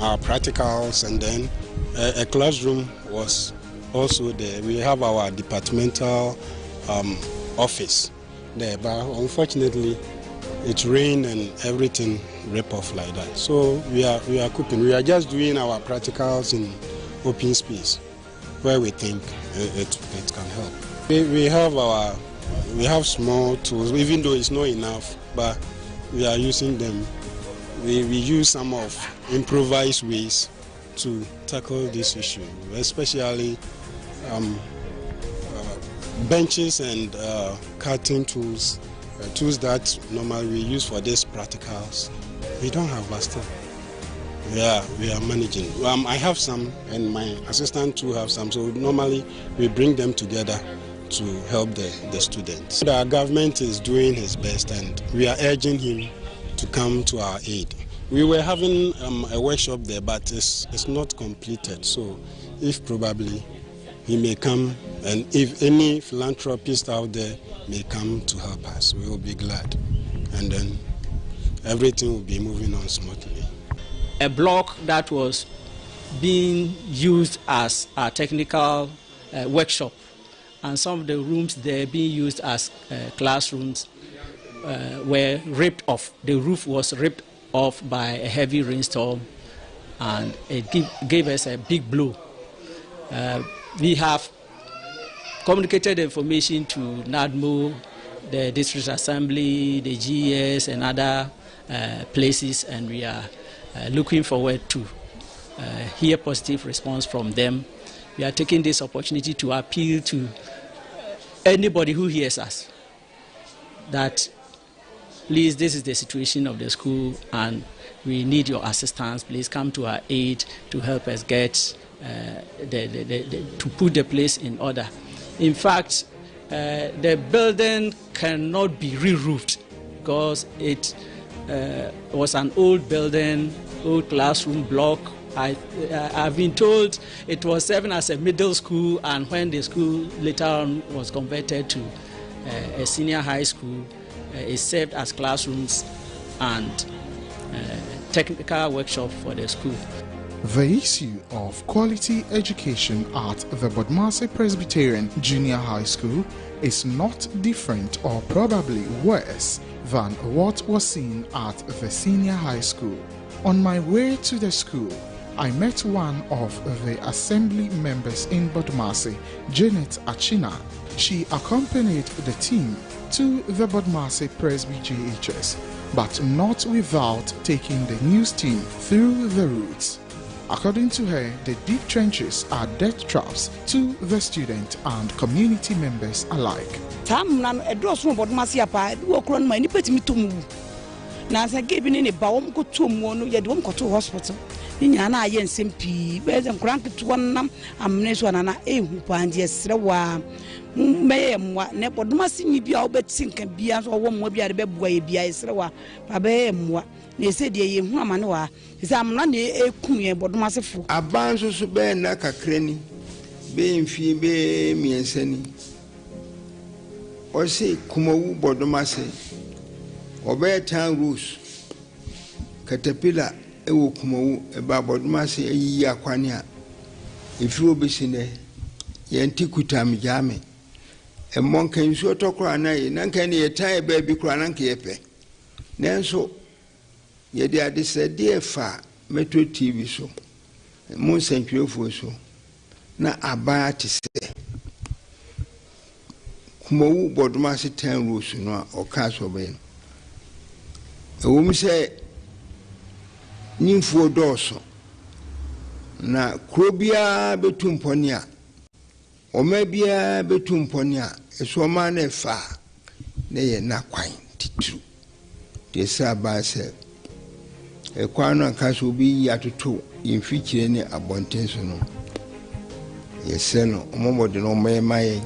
our practicals, and then a classroom was also there. We have our departmental office there, but unfortunately it rained and everything ripped off like that. So we are coping. We are just doing our practicals in open space where we think it can help. We have small tools, even though it's not enough, but we are using them. We use some of improvised ways to tackle this issue, especially benches and cutting tools, tools that normally we use for these practicals. We don't have, but still we are managing. I have some, and my assistant too have some. So normally we bring them together to help the students. The government is doing his best, and we are urging him to come to our aid. We were having a workshop there, but it's not completed. So if probably he may come, and if any philanthropist out there may come to help us, we will be glad. And then everything will be moving on smoothly. A block that was being used as a technical workshop, and some of the rooms there being used as classrooms were ripped off. The roof was ripped off by a heavy rainstorm, and it gave us a big blow. We have communicated the information to NADMO, the District Assembly, the GES, and other places, and we are looking forward to hear positive response from them. We are taking this opportunity to appeal to anybody who hears us that please, this is the situation of the school and we need your assistance. Please come to our aid to help us get to put the place in order. In fact, the building cannot be re-roofed because it was an old building, old classroom block. I've been told it was serving as a middle school, and when the school later on was converted to a senior high school, it served as classrooms and technical workshop for the school. The issue of quality education at the Bodmasi Presbyterian Junior High School is not different or probably worse than what was seen at the senior high school. On my way to the school, I met one of the assembly members in Bodmasi, Janet Achina. She accompanied the team to the Bodmasi Presby JHS, but not without taking the news team through the routes. According to her, the deep trenches are death traps to the student and community members alike. Hospital. Ninyana aye nsempi beze nkranke tuwanam amneso anana ehu panje srewa meyemwa ne Bodmasi nyibia obetinka bia so wo mwa bia de bebua ye bia srewa babemwa ne se de ye hu amane wa se amna ne ekum ye Bodmasi fo abanso so be na kakrani be mfie be miensani o se kumawu Bodmasi obe tan rules caterpillar ewo kumawu eba Bodmasi eyi akwane a efi obesine yenti kutam jame e monka nsu otokora na ye nanka ne yetan e ba bi kora nanka yepe nenso ye de adesede efa Metro TV so mon sankirefo so na aba te se kumawu Bodmasi 10 rules no o ka so be e wo mi se nimfo doso na krobia betumponia omabia betumponia esoma na fa na ye na kwan titru de saba se ekwano akaso bi yatoto yimfikire ne abontenso no yese no omobode no memaye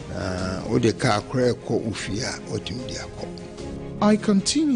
na ode ka akra ko ufia otimdi akọ. I continue